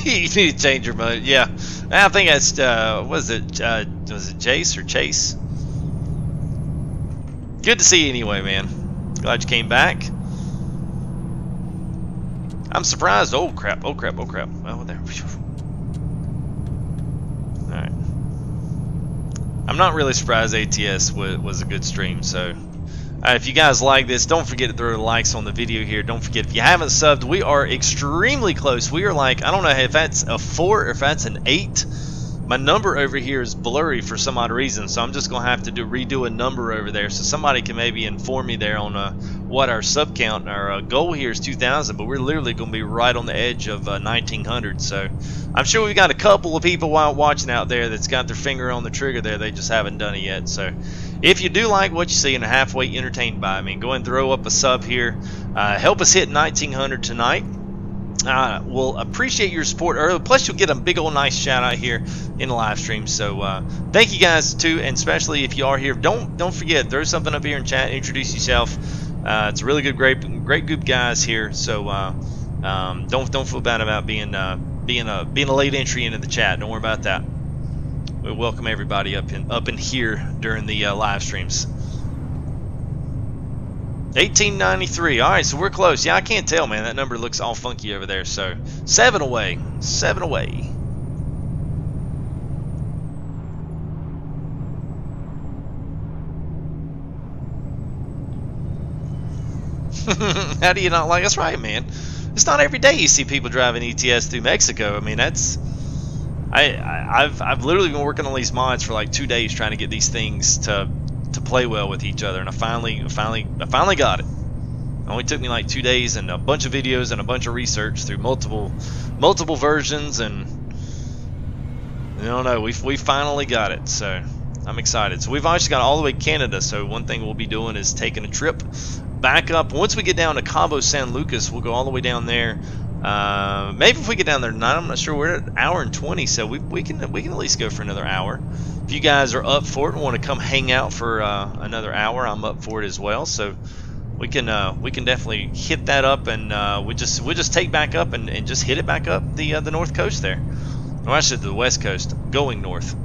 You need to change your mode. Yeah, I think that's was it Jace or Chase? Good to see you anyway, man. Glad you came back. I'm surprised. Oh crap! Oh crap! Oh crap! Oh, there. All right. I'm not really surprised ATS was a good stream. So if you guys like this, don't forget to throw the likes on the video here. Don't forget, if you haven't subbed, we are extremely close. We are like, I don't know if that's a 4 or if that's an 8. My number over here is blurry for some odd reason, so I'm just going to have to redo a number over there. So somebody can maybe inform me there on what our sub count. Our goal here is 2,000, but we're literally going to be right on the edge of 1,900. So I'm sure we've got a couple of people watching out there that's got their finger on the trigger there. They just haven't done it yet. So if you do like what you see and are halfway entertained by me, go ahead and throw up a sub here. Help us hit 1,900 tonight. We'll appreciate your support early. Plus, you'll get a big old nice shout out here in the live stream. So thank you guys too, and especially if you are here, don't forget, throw something up here in chat. Introduce yourself. It's a really good, great group of guys here. So don't feel bad about being a late entry into the chat. Don't worry about that. We welcome everybody up in here during the live streams. 1893. All right, so we're close. Yeah, I can't tell, man. That number looks all funky over there. So 7 away. 7 away. How do you not like? That's right, man. It's not every day you see people driving ETS through Mexico. I mean, that's I've literally been working on these mods for like 2 days trying to get these things to play well with each other, and I finally got it. It only took me like 2 days and a bunch of videos and a bunch of research through multiple versions, and I don't know, we finally got it. So I'm excited. So we've actually got all the way to Canada. So one thing we'll be doing is taking a trip back up. Once we get down to Cabo San Lucas, we'll go all the way down there. Maybe if we get down there tonight, I'm not sure. We're at 1 hour and 20, so we can at least go for another hour. If you guys are up for it and want to come hang out for another hour, I'm up for it as well. So we can definitely hit that up, and we'll just take back up and just hit it back up the north coast there. Or I said the west coast, going north.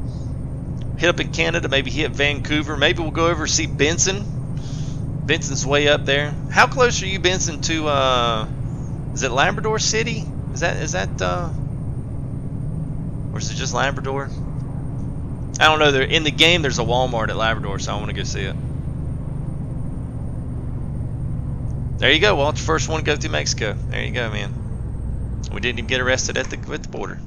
Hit up in Canada, maybe hit Vancouver. Maybe we'll go over see Benson. Benson's way up there. How close are you, Benson, to is it Labrador City? Is that or is it just Labrador? I don't know. There in the game there's a Walmart at Labrador, so I want to go see it. There you go. Well, it's the first one to go through Mexico. There you go, man. We didn't even get arrested at the border.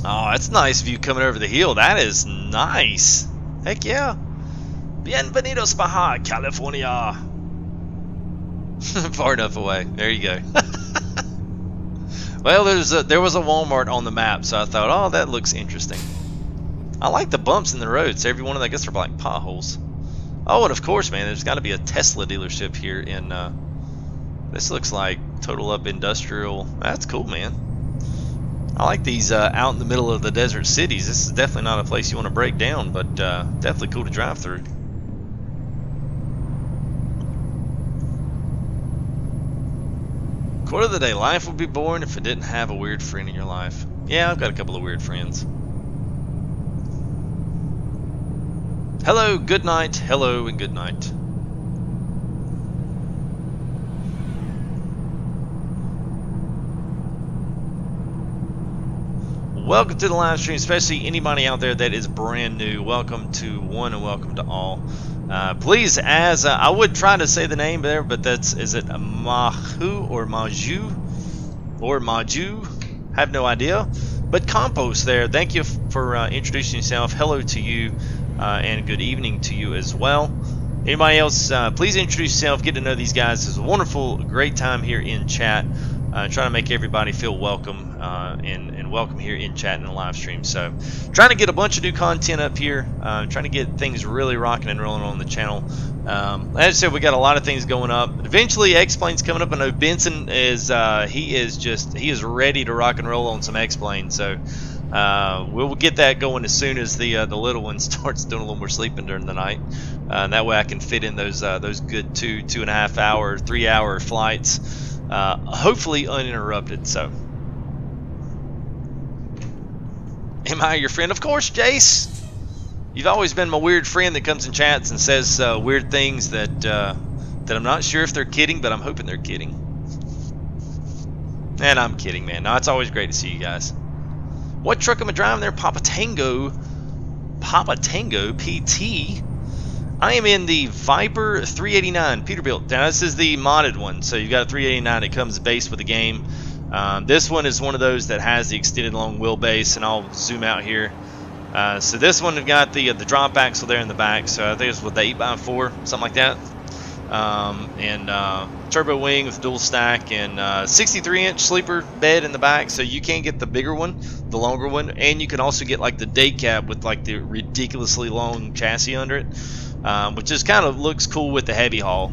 Oh, that's a nice view coming over the hill. That is nice. Heck yeah. Bienvenidos Baja California. Far enough away. There you go. Well, there was a Walmart on the map, so I thought, oh, that looks interesting. I like the bumps in the roads. Every one of them, I guess, they're like potholes. Oh, and of course, man, there's got to be a Tesla dealership here in. This looks like total up industrial. That's cool, man. I like these out in the middle of the desert cities. This is definitely not a place you want to break down, but definitely cool to drive through. Quote of the day: life would be boring if it didn't have a weird friend in your life. Yeah, I've got a couple of weird friends. Hello, good night. Hello, and good night. Welcome to the live stream, especially anybody out there that is brand new. Welcome to one and welcome to all. Please, as I would try to say the name there, but is it Mahu or Maju or Maju? Have no idea. But Compost there, thank you for introducing yourself. Hello to you, and good evening to you as well. Anybody else, please introduce yourself. Get to know these guys. It's a wonderful, great time here in chat. trying to make everybody feel welcome and welcome here in chat and live stream. So trying to get a bunch of new content up here, trying to get things really rocking and rolling on the channel. As I said, we got a lot of things going up. Eventually, X-Plane's coming up. I know Benson is he is ready to rock and roll on some X-Plane. So we'll get that going as soon as the little one starts doing a little more sleeping during the night. That way I can fit in those good 2.5 hour, 3 hour flights, hopefully uninterrupted. So, am I your friend? Of course, Jace. You've always been my weird friend that comes in chats and says weird things that I'm not sure if they're kidding, but I'm hoping they're kidding. And I'm kidding, man. No, it's always great to see you guys. What truck am I driving there? Papa Tango PT. I am in the Viper 389 Peterbilt. Now this is the modded one, so you've got a 389 that comes based with the game. This one is one of those that has the extended long wheelbase, and I'll zoom out here. So this one have got the drop axle there in the back, so I think it's with the 8x4, something like that. And turbo wing with dual stack, and 63-inch sleeper bed in the back, so you can get the bigger one, the longer one, and you can also get like the day cab with like the ridiculously long chassis under it, which just kind of looks cool with the heavy haul.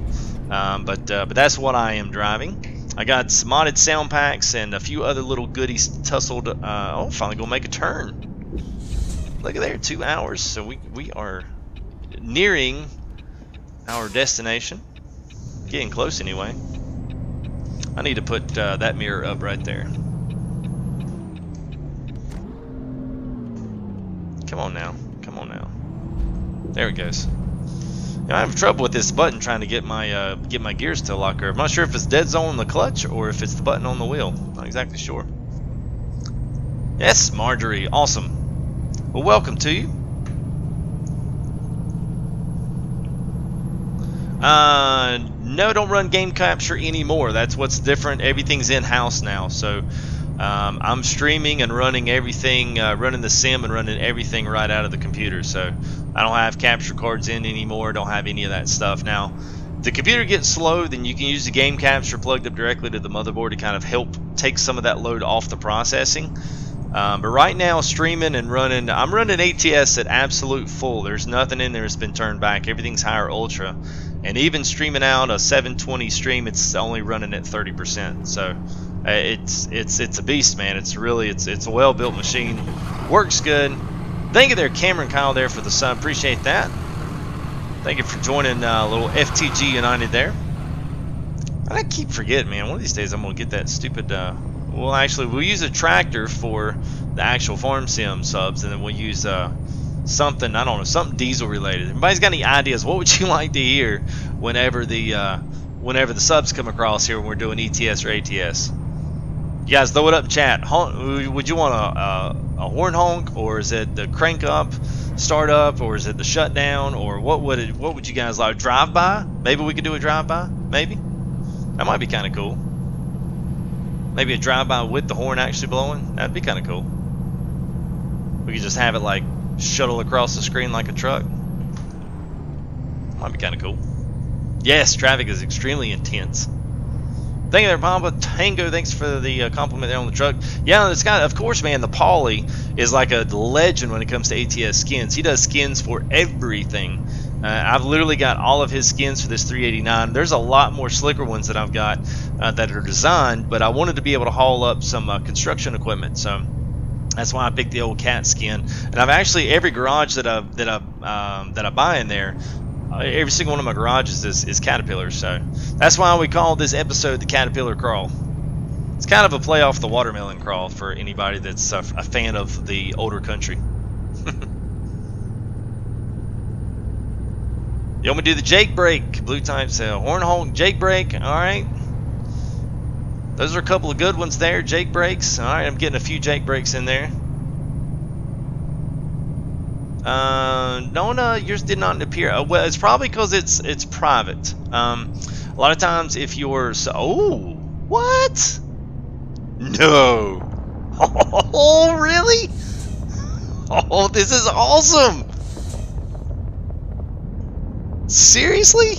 But that's what I am driving. I got some modded sound packs and a few other little goodies tussled. Oh, finally gonna make a turn. Look at there, 2 hours. So we are nearing our destination. Getting close anyway. I need to put that mirror up right there. Come on now. Come on now. There it goes. Now, I have trouble with this button trying to get my gears to lock curve. I'm not sure if it's dead zone on the clutch or if it's the button on the wheel. Not exactly sure. Yes, Marjorie. Awesome. Well, welcome to you. No, don't run game capture anymore. That's what's different. Everything's in-house now. So I'm streaming and running everything, running the sim and running everything right out of the computer. So I don't have capture cards in anymore. Don't have any of that stuff. Now, if the computer gets slow, then you can use the game capture plugged up directly to the motherboard to kind of help take some of that load off the processing. But right now, streaming and running, I'm running ATS at absolute full. There's nothing in there that's been turned back. Everything's higher ultra. And even streaming out a 720 stream, it's only running at 30%. So it's a beast, man. It's a well-built machine. Works good. Thank you there, Cameron Kyle, there for the sub. Appreciate that. Thank you for joining a little FTG United there. I keep forgetting, man. One of these days I'm gonna get that stupid. Well, actually, we'll use a tractor for the actual farm sim subs, and then we'll use something, I don't know, something diesel related. Everybody's got any ideas? What would you like to hear whenever the subs come across here when we're doing ETS or ATS? You guys throw it up in chat. Would you want a horn honk, or is it the crank up, start up, or is it the shutdown, or what would you guys like? Drive by? Maybe we could do a drive by. Maybe that might be kind of cool. Maybe a drive-by with the horn actually blowing. That'd be kind of cool. We could just have it like shuttle across the screen like a truck. Might be kind of cool. Yes, traffic is extremely intense. Thank you there, Papa Tango. Thanks for the compliment there on the truck. Yeah, it's got, of course, man, the Pauly is like a legend when it comes to ATS skins. He does skins for everything. I've literally got all of his skins for this 389. There's a lot more slicker ones that I've got that are designed, but I wanted to be able to haul up some construction equipment, so that's why I picked the old cat skin. And I've actually, every garage that I buy in there, every single one of my garages is Caterpillar, so that's why we call this episode the Caterpillar Crawl. It's kind of a play off the watermelon crawl for anybody that's a fan of the older country. You want me to do the Jake break? Blue type sale. Horn honk, Jake break. All right. Those are a couple of good ones there. Jake breaks. All right, I'm getting a few Jake breaks in there. Nona, yours did not appear. Well, it's probably because it's private. A lot of times, if you're oh, what? No. Oh, really? Oh, this is awesome. Seriously?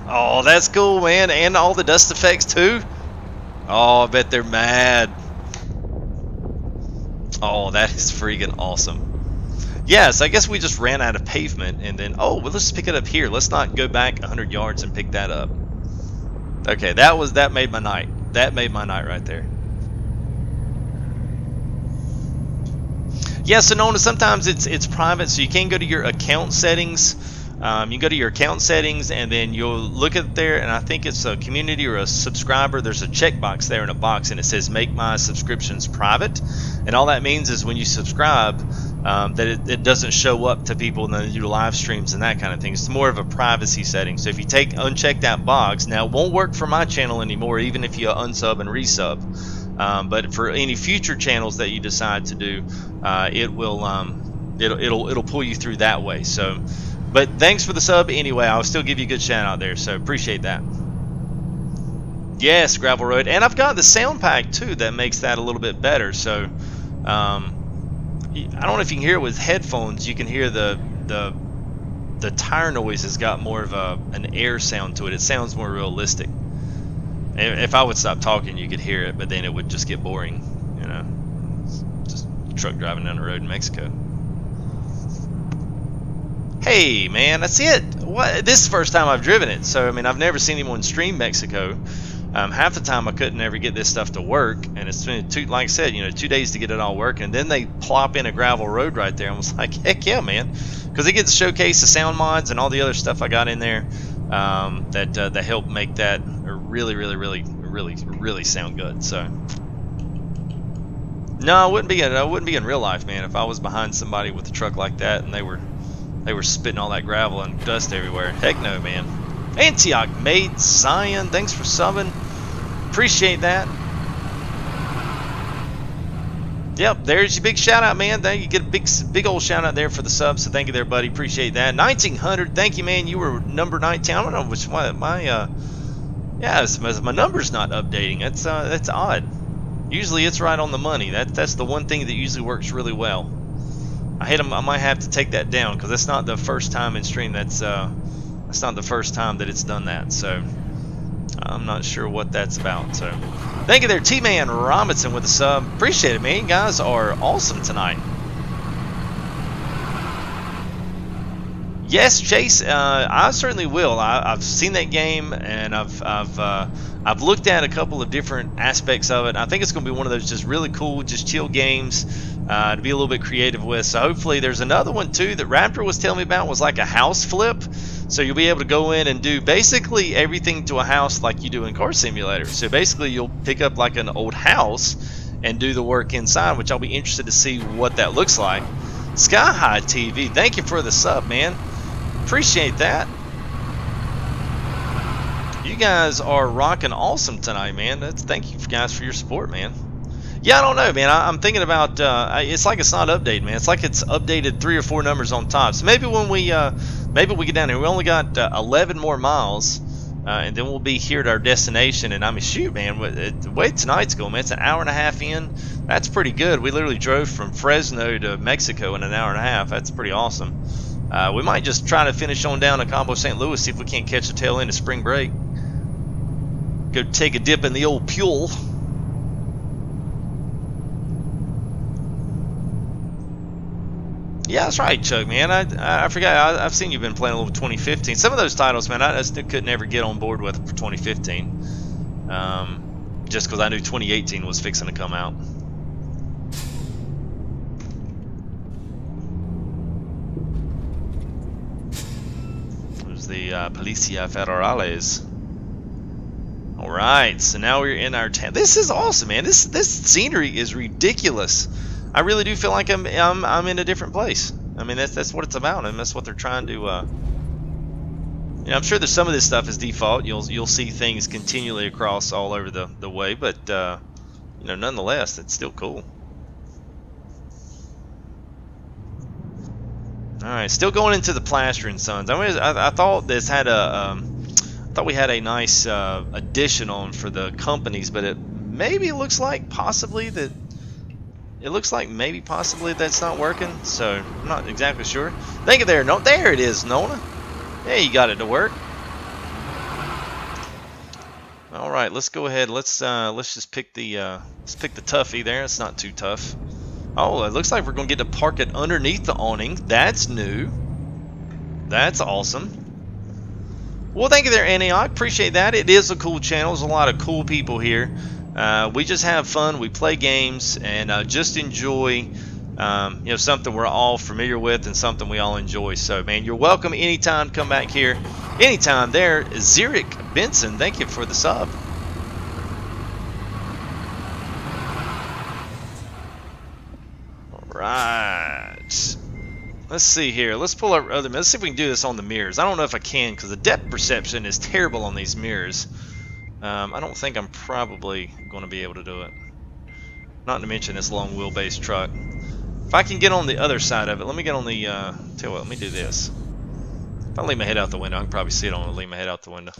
Oh, that's cool, man. And all the dust effects too. Oh, I bet they're mad. Oh, that is freaking awesome. Yes, I guess we just ran out of pavement, and then, oh, well, let's pick it up here. Let's not go back 100 yards and pick that up. Okay, that made my night. That made my night right there. Yeah, so Nona, sometimes it's private, so you can go to your account settings. You go to your account settings, and then you'll look at there, and I think it's a community or a subscriber. There's a checkbox there in a box, and it says make my subscriptions private. And all that means is when you subscribe, that it doesn't show up to people and then do live streams and that kind of thing. It's more of a privacy setting. So if you uncheck that box, now it won't work for my channel anymore, even if you unsub and resub. But for any future channels that you decide to do, it will it'll pull you through that way. So. But thanks for the sub anyway. I'll still give you a good shout out there, so appreciate that. Yes, Gravel Road, and I've got the sound pack too that makes that a little bit better. So I don't know if you can hear it with headphones. You can hear the tire noise has got more of an air sound to it. It sounds more realistic. If I would stop talking, you could hear it, but then it would just get boring. You know, just a truck driving down the road in Mexico. Hey man, that's it. What? This is the first time I've driven it, so I mean I've never seen anyone stream Mexico. Half the time I couldn't ever get this stuff to work, and it's been like I said, 2 days to get it all working. And then they plop in a gravel road right there, and I was like, heck yeah, man, because it gets to showcase the sound mods and all the other stuff I got in there that help make that really sound good. So no, I wouldn't be in real life, man, if I was behind somebody with a truck like that and they were spitting all that gravel and dust everywhere. Heck no, man. Antioch Made Zion, thanks for subbing. Appreciate that. Yep, there's your big shout out, man. Thank you. Get a big old shout out there for the sub. So thank you there, buddy. Appreciate that. 1900, thank you, man. You were number 19. I don't know which one. My number's not updating. That's odd. Usually it's right on the money. That's the one thing that usually works really well. I might have to take that down because that's not the first time in stream. That's not the first time that it's done that. So I'm not sure what that's about. So thank you there, T-Man Robinson with the sub. Appreciate it, man. You guys are awesome tonight. Yes, Chase. I certainly will. I've seen that game, and I've looked at a couple of different aspects of it. I think it's going to be one of those just really cool, just chill games to be a little bit creative with. So hopefully there's another one too that Raptor was telling me about, was like a house flip. So you'll be able to go in and do basically everything to a house like you do in Car Simulator. So basically you'll pick up like an old house and do the work inside, which I'll be interested to see what that looks like. Sky High TV, thank you for the sub, man. Appreciate that. You guys are rocking awesome tonight, man. Thank you guys for your support, man. Yeah, I don't know, man. I'm thinking about it's like it's not updated, man. It's like it's updated 3 or 4 numbers on top. So maybe when we get down here, we only got 11 more miles, and then we'll be here at our destination. And I mean, shoot, man, the way tonight's going, man, it's an hour and a half in. That's pretty good. We literally drove from Fresno to Mexico in an hour and a half. That's pretty awesome. We might just try to finish on down to Cabo St. Louis, see if we can't catch the tail end of spring break. Go take a dip in the old Pule. Yeah, that's right, Chuck, man. I forgot. I've seen you've been playing a little 2015. Some of those titles, man, I still couldn't ever get on board with for 2015. Just because I knew 2018 was fixing to come out. There's the Policia Federales. All right, so now we're in our town. This is awesome, man. This scenery is ridiculous. I really do feel like I'm in a different place. I mean, that's what it's about, and that's what they're trying to. I'm sure there's some of this stuff is default. You'll see things continually across all over the way, but nonetheless, it's still cool. All right, still going into the Plaster and Sons. I thought this had a. I thought we had a nice addition on for the companies, but it looks like possibly that. It looks like possibly that's not working, so I'm not exactly sure. Thank you there, there it is, Nona. Yeah, you got it to work. All right, let's go ahead. Let's just pick the toughie there. It's not too tough. Oh, it looks like we're gonna get to park it underneath the awning. That's new. That's awesome. Well, thank you there, Annie. I appreciate that. It is a cool channel. There's a lot of cool people here. We just have fun. We play games and just enjoy, something we're all familiar with and something we all enjoy. So, man, you're welcome anytime. Come back here anytime. There, Zurich Benson. Thank you for the sub. All right. Let's see here. Let's pull our other. Let's see if we can do this on the mirrors. I don't know if I can because the depth perception is terrible on these mirrors. I don't think I'm probably going to be able to do it. Not to mention this long wheelbase truck. If I can get on the other side of it, let me get on the. Tell you what, let me do this. If I leave my head out the window, I can probably see it on. Leave my head out the window.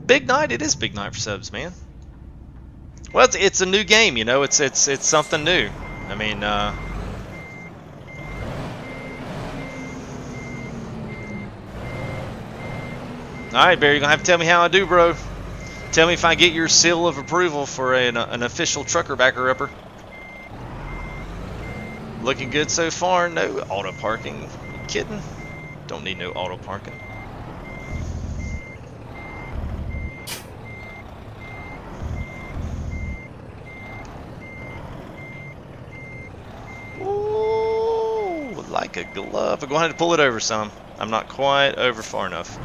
Big night. It is big night for subs, man. Well, it's a new game, you know. It's something new. I mean. Alright, Barry, you're going to have to tell me how I do, bro. Tell me if I get your seal of approval for an official trucker backer-upper. Looking good so far. No auto parking. You kidding? Don't need no auto parking. Ooh, like a glove. I'm going to have to pull it over some. I'm not quite over far enough.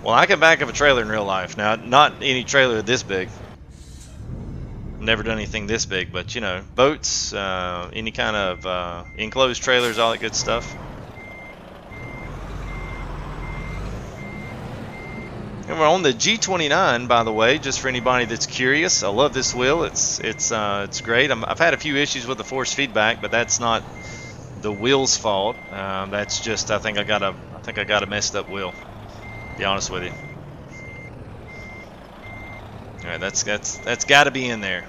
Well, I can back up a trailer in real life. Now, not any trailer this big. Never done anything this big, but you know, boats, any kind of enclosed trailers, all that good stuff. And we're on the G29, by the way, just for anybody that's curious. I love this wheel. It's great. I've had a few issues with the force feedback, but that's not the wheel's fault. That's just I think I got a messed up wheel. Be honest with you. All right, that's got to be in there.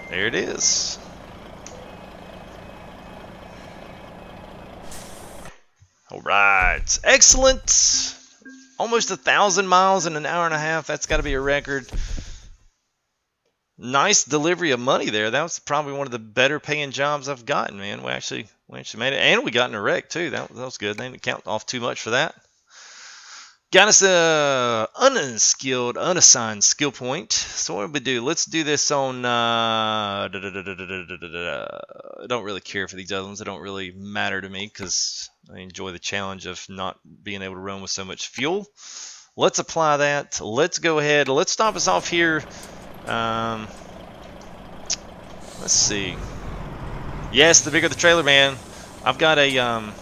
There it is. All right, excellent. Almost 1,000 miles in an hour and a half. That's got to be a record. Nice delivery of money there. That was probably one of the better paying jobs I've gotten, man. We actually made it, and we got in a wreck too. That was good. They didn't count off too much for that. Got us a unskilled, unassigned skill point. So what do we do? Let's do this on. I don't really care for these other ones. They don't really matter to me because I enjoy the challenge of not being able to run with so much fuel. Let's apply that. Let's go ahead. Let's stop us off here. Let's see. Yes, the bigger the trailer, man. I've got a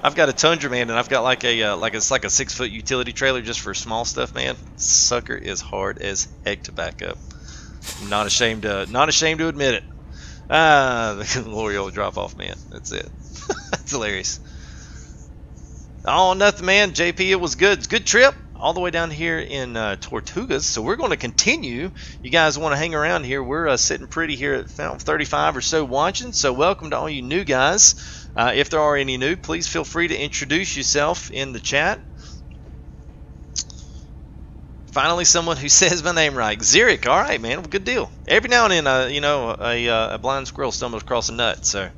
I've got a Tundra, man, and I've got like a 6-foot utility trailer just for small stuff, man. Sucker is hard as heck to back up. I'm not ashamed to admit it. The L'Oreal drop off, man. That's it. That's hilarious. Oh, nothing, man. JP, it was good. It's a good trip. All the way down here in Tortugas. So we're going to continue. You guys want to hang around here. We're sitting pretty here at 35 or so watching. So welcome to all you new guys. If there are any new, please feel free to introduce yourself in the chat. Finally, someone who says my name right. Zurich. All right, man. Well, good deal. Every now and then, a blind squirrel stumbles across a nut. So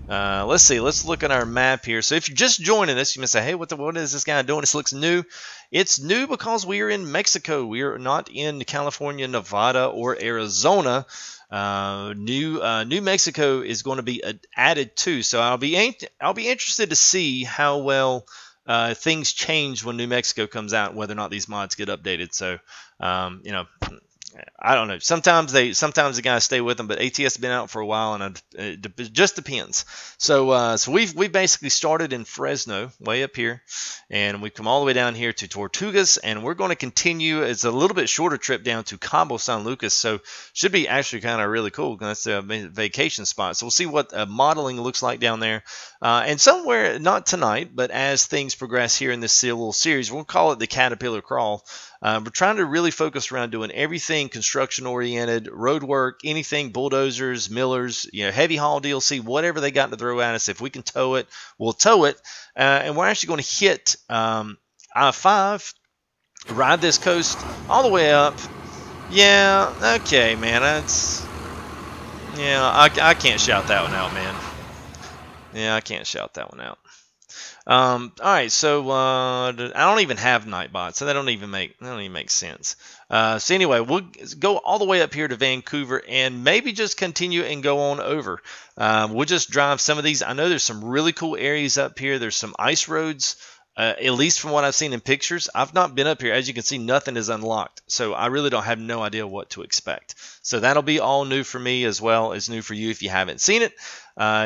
let's see. Let's look at our map here. So if you're just joining us, you may say, hey, what is this guy doing? This looks new. It's new because we are in Mexico. We are not in California, Nevada, or Arizona. New Mexico is going to be added too. So I'll be interested to see how well things change when New Mexico comes out, whether or not these mods get updated. So I don't know. Sometimes the guys stay with them, but ATS has been out for a while, and it just depends. So we've basically started in Fresno, way up here, and we've come all the way down here to Tortugas, and we're going to continue. It's a little bit shorter trip down to Cabo San Lucas, so should be actually kind of really cool. That's a vacation spot. So we'll see what modeling looks like down there, and somewhere, not tonight, but as things progress here in this little series, we'll call it the Caterpillar Crawl. We're trying to really focus around doing everything construction oriented, road work, anything bulldozers, millers, heavy haul DLC, whatever they got to throw at us. If we can tow it, we'll tow it. And we're actually going to hit I-5, ride this coast all the way up. Yeah, okay, man. I can't shout that one out, man. Yeah, I can't shout that one out. All right, so I don't even have Nightbot, so that don't even make sense. So anyway, we'll go all the way up here to Vancouver and maybe just continue and go on over. We'll just drive some of these. I know there's some really cool areas up here. There's some ice roads. At least from what I've seen in pictures. I've not been up here. As you can see, nothing is unlocked. So I really don't have no idea what to expect. So that'll be all new for me as well as new for you if you haven't seen it.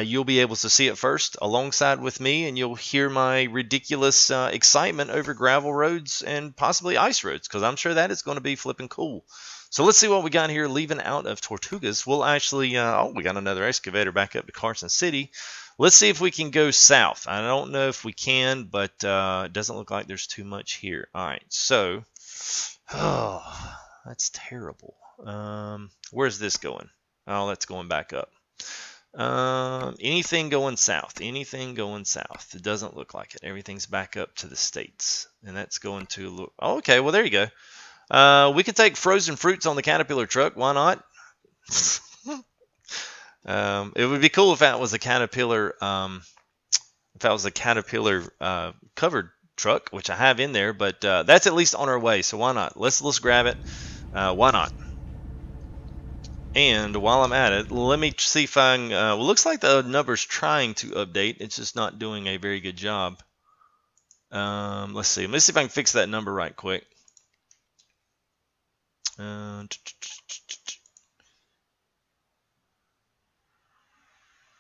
You'll be able to see it first alongside with me, and you'll hear my ridiculous excitement over gravel roads and possibly ice roads, because I'm sure that is going to be flipping cool. So let's see what we got here leaving out of Tortugas. We'll actually, we got another excavator back up to Carson City. Let's see if we can go south. I don't know if we can, but it doesn't look like there's too much here. All right, so, that's terrible. Where's this going? Oh, that's going back up. Anything going south? Anything going south? It doesn't look like it. Everything's back up to the States, and that's going to look. Oh, okay, well there you go. We can take frozen fruits on the Caterpillar truck. Why not? It would be cool if that was a Caterpillar, covered truck, which I have in there. But that's at least on our way, so why not? Let's grab it. Why not? And while I'm at it, let me see if I can. Well, looks like the number's trying to update. It's just not doing a very good job. Let's see. Let's see if I can fix that number right quick.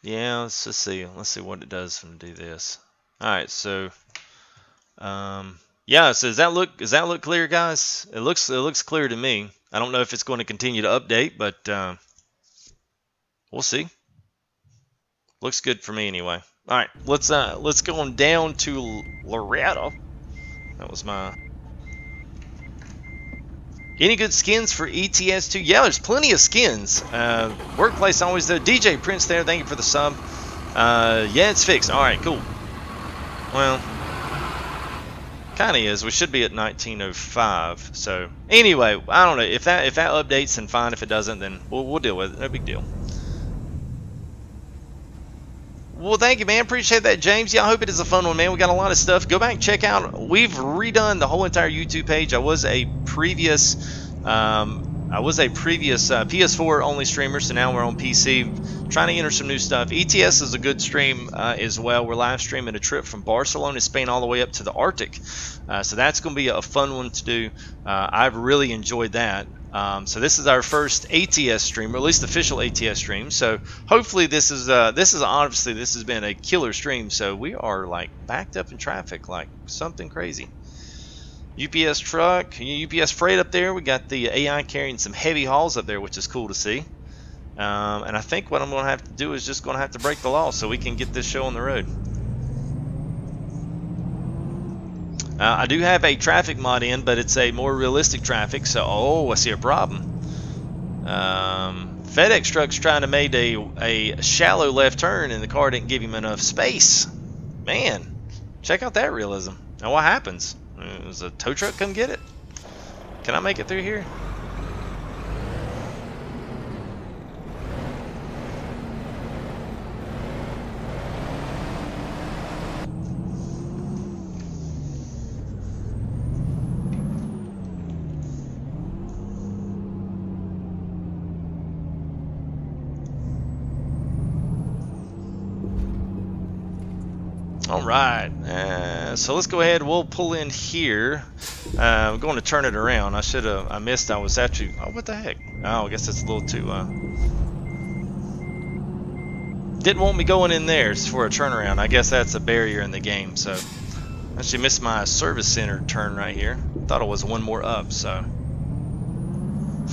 Yeah, let's just see. Let's see what it does when I do this. All right, so yeah. So does that look clear, guys? It looks clear to me. I don't know if it's going to continue to update, but we'll see. Looks good for me anyway. All right, let's go on down to Laredo. That was my. Any good skins for ETS2? Yeah, there's plenty of skins. Workplace always there. DJ Prince there, thank you for the sub. Yeah, it's fixed. All right, cool. Well, kind of is. We should be at 1905. So anyway, I don't know if that updates, then fine. If it doesn't, then we'll deal with it. No big deal. Well, thank you, man. Appreciate that, James. Yeah, I hope it is a fun one, man. We got a lot of stuff. Go back and check out. We've redone the whole entire YouTube page. I was a previous PS4 only streamer, so now we're on PC. Trying to enter some new stuff. ETS is a good stream as well. We're live streaming a trip from Barcelona, Spain, all the way up to the Arctic. So that's going to be a fun one to do. I've really enjoyed that. So this is our first ATS stream, or at least official ATS stream. So hopefully this is honestly, this has been a killer stream. So we are like backed up in traffic like something crazy. UPS truck, UPS freight up there. We got the AI carrying some heavy hauls up there, which is cool to see. And I think what I'm going to have to do is just going to have to break the law so we can get this show on the road. I do have a traffic mod in, but it's a more realistic traffic, so, oh, I see a problem. FedEx truck's trying to make a shallow left turn, and the car didn't give him enough space. Man, check out that realism. Now, what happens? Does a tow truck come get it? Can I make it through here? All right, so let's go ahead. We'll pull in here. I'm going to turn it around. I missed. I was actually. Oh, what the heck? Oh, I guess that's a little too. Didn't want me going in there for a turnaround. I guess that's a barrier in the game. So I actually missed my service center turn right here. Thought it was one more up. So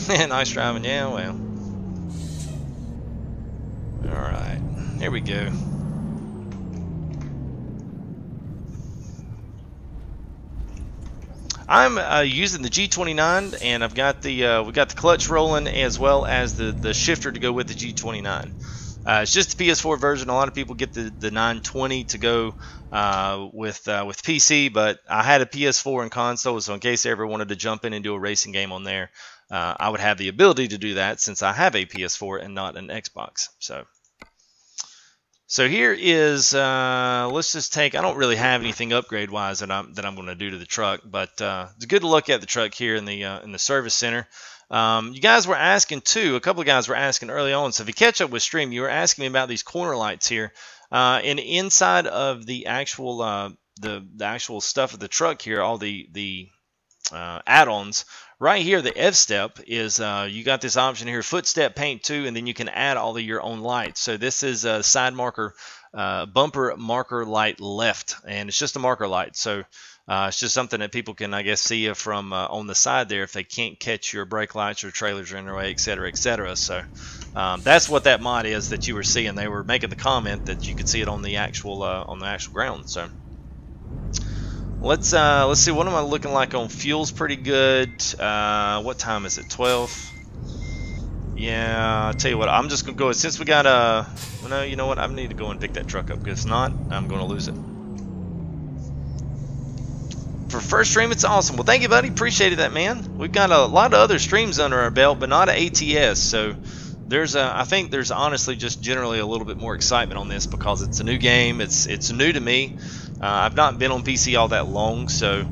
nice driving. Yeah, well. All right, here we go. I'm using the G29, and I've got the we got the clutch rolling as well as the shifter to go with the G29. It's just the PS4 version. A lot of people get the 920 to go with PC, but I had a PS4 and console, so in case I ever wanted to jump in and do a racing game on there, I would have the ability to do that since I have a PS4 and not an Xbox. So here is, let's just take, I don't really have anything upgrade-wise that I'm going to do to the truck, but it's good to look at the truck here in the service center. You guys were asking too, a couple of guys were asking early on, so if you catch up with stream, you were asking me about these corner lights here. And inside of the actual the actual stuff of the truck here, all the add-ons, right here the F-step is, you got this option here, footstep paint too, and then you can add all of your own lights. So this is a side marker, bumper marker light left, and it's just a marker light. So it's just something that people can, I guess, see you from on the side there if they can't catch your brake lights or trailers are in their way, etc., etc. So that's what that mod is that you were seeing. They were making the comment that you could see it on the actual ground. So let's see, what am I looking like on fuel's pretty good. What time is it? 12. Yeah, I'll tell you what, I'm just gonna go, since we got well, no, you know what, I need to go and pick that truck up, because if not, I'm gonna lose it. For first stream, it's awesome. Well, thank you, buddy. Appreciated that, man. We've got a lot of other streams under our belt, but not an ATS. So there's I think there's honestly just generally a little bit more excitement on this because it's a new game. It's new to me. I've not been on PC all that long, so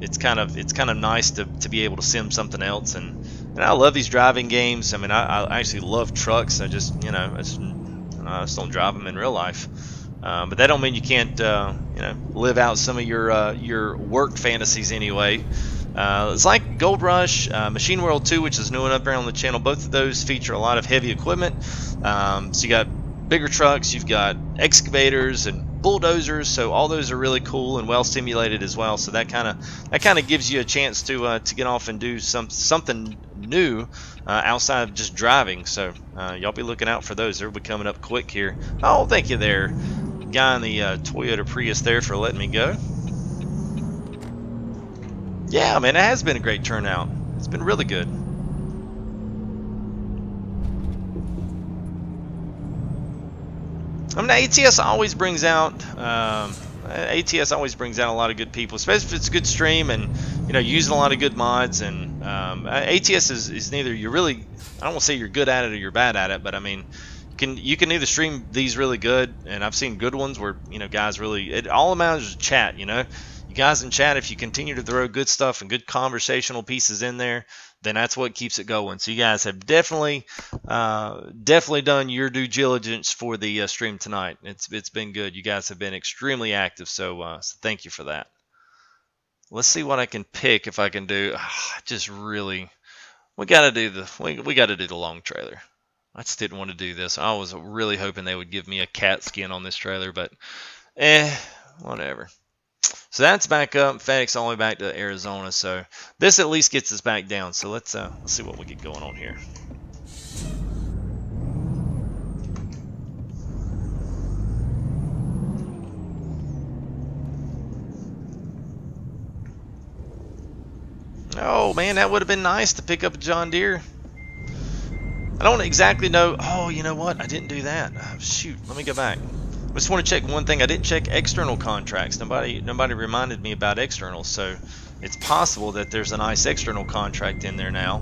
it's kind of nice to be able to sim something else. And I love these driving games. I mean, I actually love trucks. I just I just don't drive them in real life. But that don't mean you can't, live out some of your work fantasies anyway. It's like Gold Rush, Machine World 2, which is new and up here on the channel. Both of those feature a lot of heavy equipment. So you got bigger trucks, you've got excavators and bulldozers. So all those are really cool and well simulated as well. So that kind of gives you a chance to get off and do something new outside of just driving. So y'all be looking out for those. They'll be coming up quick here. Oh, thank you there, guy in the Toyota Prius there, for letting me go. Yeah, man, it has been a great turnout. It's been really good. I mean, ATS always brings out a lot of good people, especially if it's a good stream and using a lot of good mods. And ATS is neither you're really, I don't want to say you're good at it or you're bad at it, but I mean, you can either stream these really good, and I've seen good ones where guys really, it all amounts to chat. You guys in chat, if you continue to throw good stuff and good conversational pieces in there, then that's what keeps it going. So you guys have definitely done your due diligence for the stream tonight. It's been good. You guys have been extremely active, so thank you for that. Let's see what I can pick, if I can do. Just really, we got to do the long trailer. I just didn't want to do this. I was really hoping they would give me a cat skin on this trailer, but whatever. So that's back up. FedEx all the way back to Arizona. So this at least gets us back down. So let's see what we get going on here. Oh man, that would have been nice to pick up a John Deere. I don't exactly know. Oh, you know what? I didn't do that. Oh, shoot, let me go back. I just want to check one thing. I didn't check external contracts. Nobody reminded me about externals, so it's possible that there's a nice external contract in there now.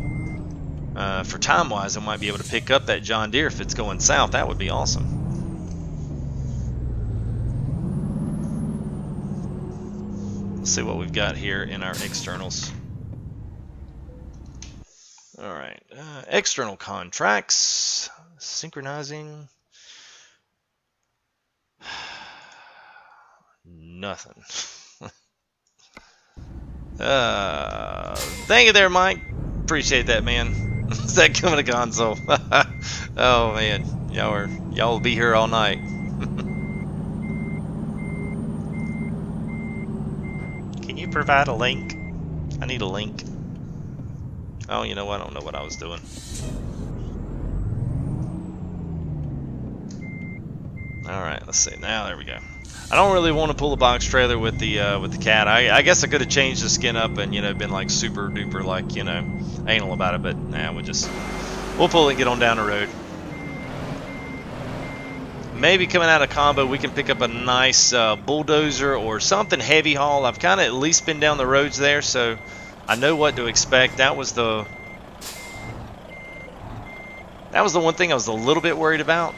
For time-wise, I might be able to pick up that John Deere if it's going south. That would be awesome. Let's see what we've got here in our externals. All right, external contracts, synchronizing. Nothing. Thank you there, Mike. Appreciate that, man. Is that coming to console? Oh man, y'all will be here all night. Can you provide a link? I need a link. Oh, you know what? I don't know what I was doing. All right, let's see. Now there we go. I don't really want to pull the box trailer with the cat. I guess I could have changed the skin up and, you know, been like super duper, like, you know, anal about it, but nah, we'll pull it and get on down the road. Maybe coming out of combo we can pick up a nice bulldozer or something heavy haul. I've kind of at least been down the roads there, so I know what to expect. That was the one thing I was a little bit worried about.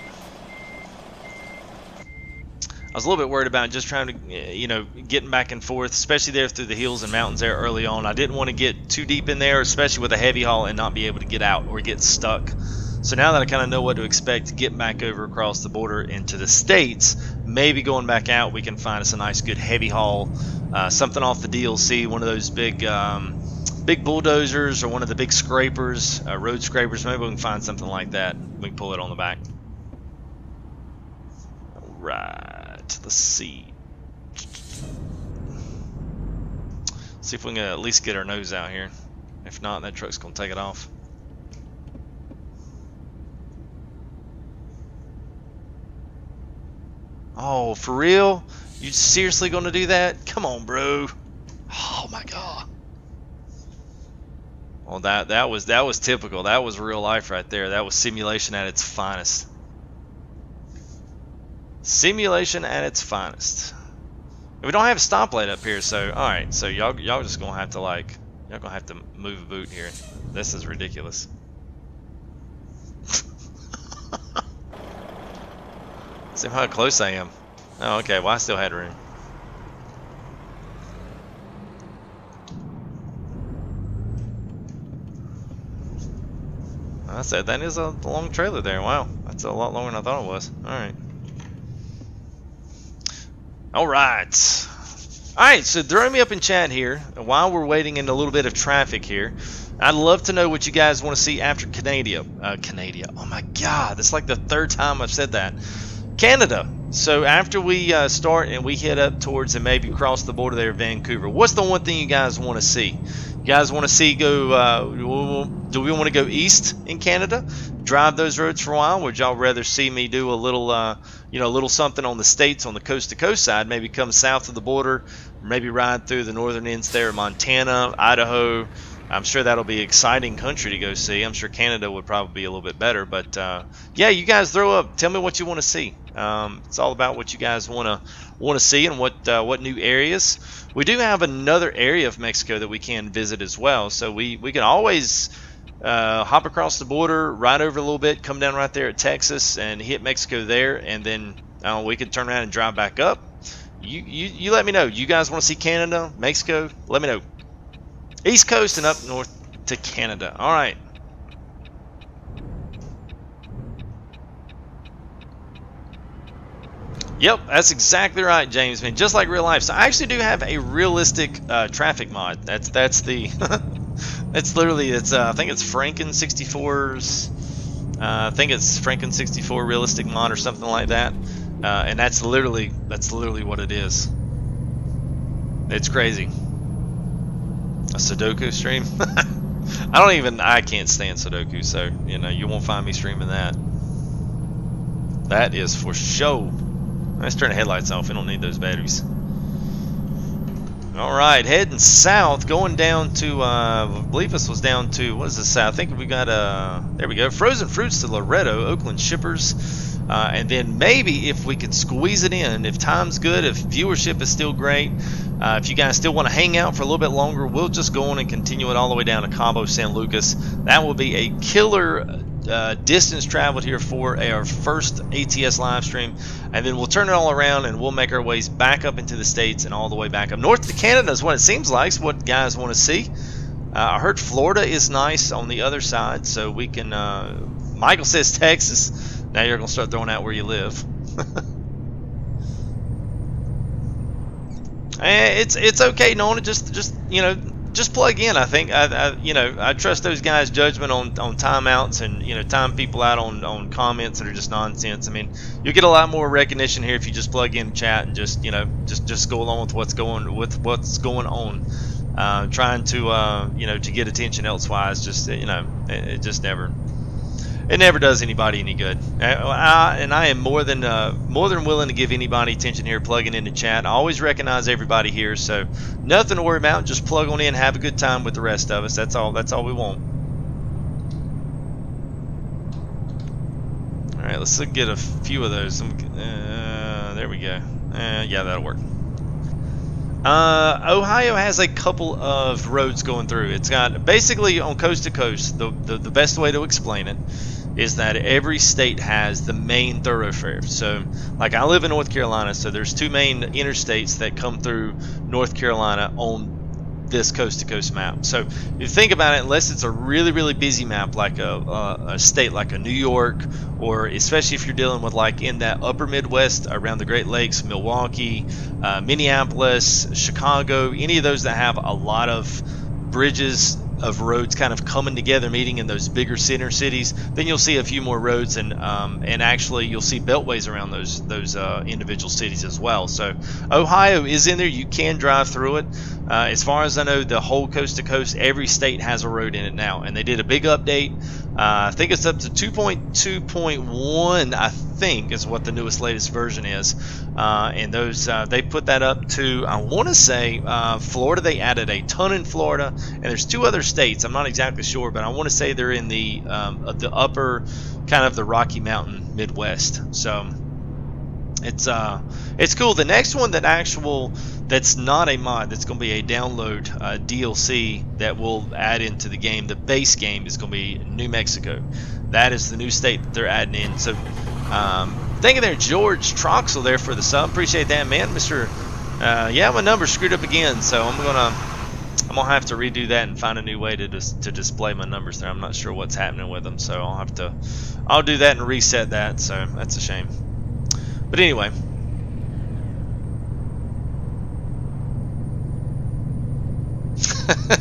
I was a little bit worried about just trying to, you know, getting back and forth, especially there through the hills and mountains there early on. I didn't want to get too deep in there, especially with a heavy haul, and not be able to get out or get stuck. So now that I kind of know what to expect, getting back over across the border into the States, maybe going back out, we can find us a nice good heavy haul, something off the DLC, one of those big bulldozers or one of the big scrapers, road scrapers. Maybe we can find something like that. We can pull it on the back. All right. Let's see. See if we can at least get our nose out here. If not, that truck's gonna take it off. Oh, for real? You seriously gonna do that? Come on, bro. Oh my god. Well, that was typical. That was real life right there. That was simulation at its finest. Simulation at its finest. We don't have a stoplight up here, so alright, so y'all just gonna have to y'all gonna have to move a boot here. This is ridiculous. See how close I am. Oh, okay, well I still had room. I said that is a long trailer there. Wow, that's a lot longer than I thought it was. Alright. Alright, so throw me up in chat here while we're waiting in a little bit of traffic here. I'd love to know what you guys want to see after Canada. Oh my god, that's like the third time I've said that. Canada. So after we start and we head up towards and maybe cross the border there, Vancouver, what's the one thing you guys want to see? You guys want to see do we want to go east in Canada? Drive those roads for a while? Would y'all rather see me do a little, you know, a little something on the States on the coast-to-coast side? Maybe come south of the border, maybe ride through the northern ends there, Montana, Idaho. I'm sure that'll be exciting country to go see. I'm sure Canada would probably be a little bit better, but yeah, you guys throw up. Tell me what you want to see. It's all about what you guys want to see and what new areas. We do have another area of Mexico that we can visit as well, so we can always hop across the border, ride over a little bit, come down right there at Texas and hit Mexico there, and then we can turn around and drive back up. You let me know. You guys want to see Canada, Mexico? Let me know. East Coast and up north to Canada. All right. Yep, that's exactly right, James. Man, just like real life. So I actually do have a realistic traffic mod. That's the it's literally I think it's Franken64's I think it's Franken64 realistic mod or something like that. And that's literally what it is. It's crazy. A Sudoku stream? I can't stand Sudoku, so you know you won't find me streaming that. That is for sure. Let's turn the headlights off. We don't need those batteries. Alright, heading south, going down to I believe this was down to, what is this south? I think we got there we go, Frozen Fruits to Loretto, Oakland Shippers. And then maybe if we can squeeze it in, if time's good, if viewership is still great, if you guys still want to hang out for a little bit longer, we'll just go on and continue it all the way down to Cabo San Lucas. That will be a killer distance traveled here for our first ATS live stream, and then we'll turn it all around and we'll make our ways back up into the States and all the way back up north to Canada is what it seems like. It's what guys want to see. I heard Florida is nice on the other side, so we can Michael says Texas. Now you're gonna start throwing out where you live. It's okay, Nona. Just you know, just plug in. I think I trust those guys' judgment on timeouts and time people out on comments that are just nonsense. I mean, you'll get a lot more recognition here if you just plug in chat and just go along with what's going on. Trying to to get attention elsewise, just it just never It never does anybody any good. And I am more than willing to give anybody attention here plugging into chat. I always recognize everybody here, so nothing to worry about. Just plug on in, have a good time with the rest of us. That's all we want. All right, let's get a few of those. There we go. Yeah, that'll work. Ohio has a couple of roads going through. It's got basically on coast to coast. The best way to explain it is that every state has the main thoroughfare. So, like I live in North Carolina, so there's two main interstates that come through North Carolina on this coast-to-coast map. So if you think about it, unless it's a really busy map like a state like a New York, or especially if you're dealing with like in that upper Midwest around the Great Lakes, Milwaukee, Minneapolis, Chicago, any of those that have a lot of bridges of roads kind of coming together, meeting in those bigger center cities, then you'll see a few more roads, and actually you'll see beltways around those individual cities as well. So Ohio is in there. You can drive through it. As far as I know, the whole coast to coast, every state has a road in it now, and they did a big update. I think it's up to 2.2.1, I think is what the latest version is, and those they put that up to, I want to say, Florida. They added a ton in Florida, and there's two other states. I'm not exactly sure, but I want to say they're in the upper kind of the Rocky Mountain Midwest. So it's cool. The next one that's not a mod, that's going to be a download DLC that we'll add into the game. The base game is going to be New Mexico. That is the new state that they're adding in. So thank you there, George Troxel, there for the sub. Appreciate that, man. Mr. Yeah, my number's screwed up again, so I'm gonna have to redo that and find a new way to display my numbers there. I'm not sure what's happening with them, so I'll do that and reset that. So that's a shame. But anyway.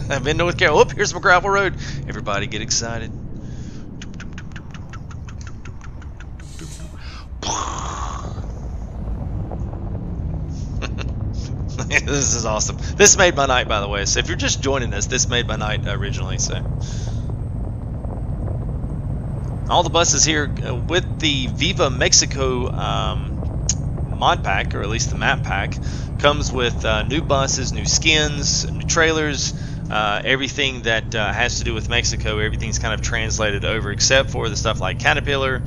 I'm in North Carolina. Oh, here's my gravel road. Everybody get excited. This is awesome. This made my night, by the way. So if you're just joining us, this made my night originally. So all the buses here with the Viva Mexico mod pack, or at least the map pack, comes with new buses, new skins, new trailers, everything that has to do with Mexico. Everything's kind of translated over, except for the stuff like Caterpillar,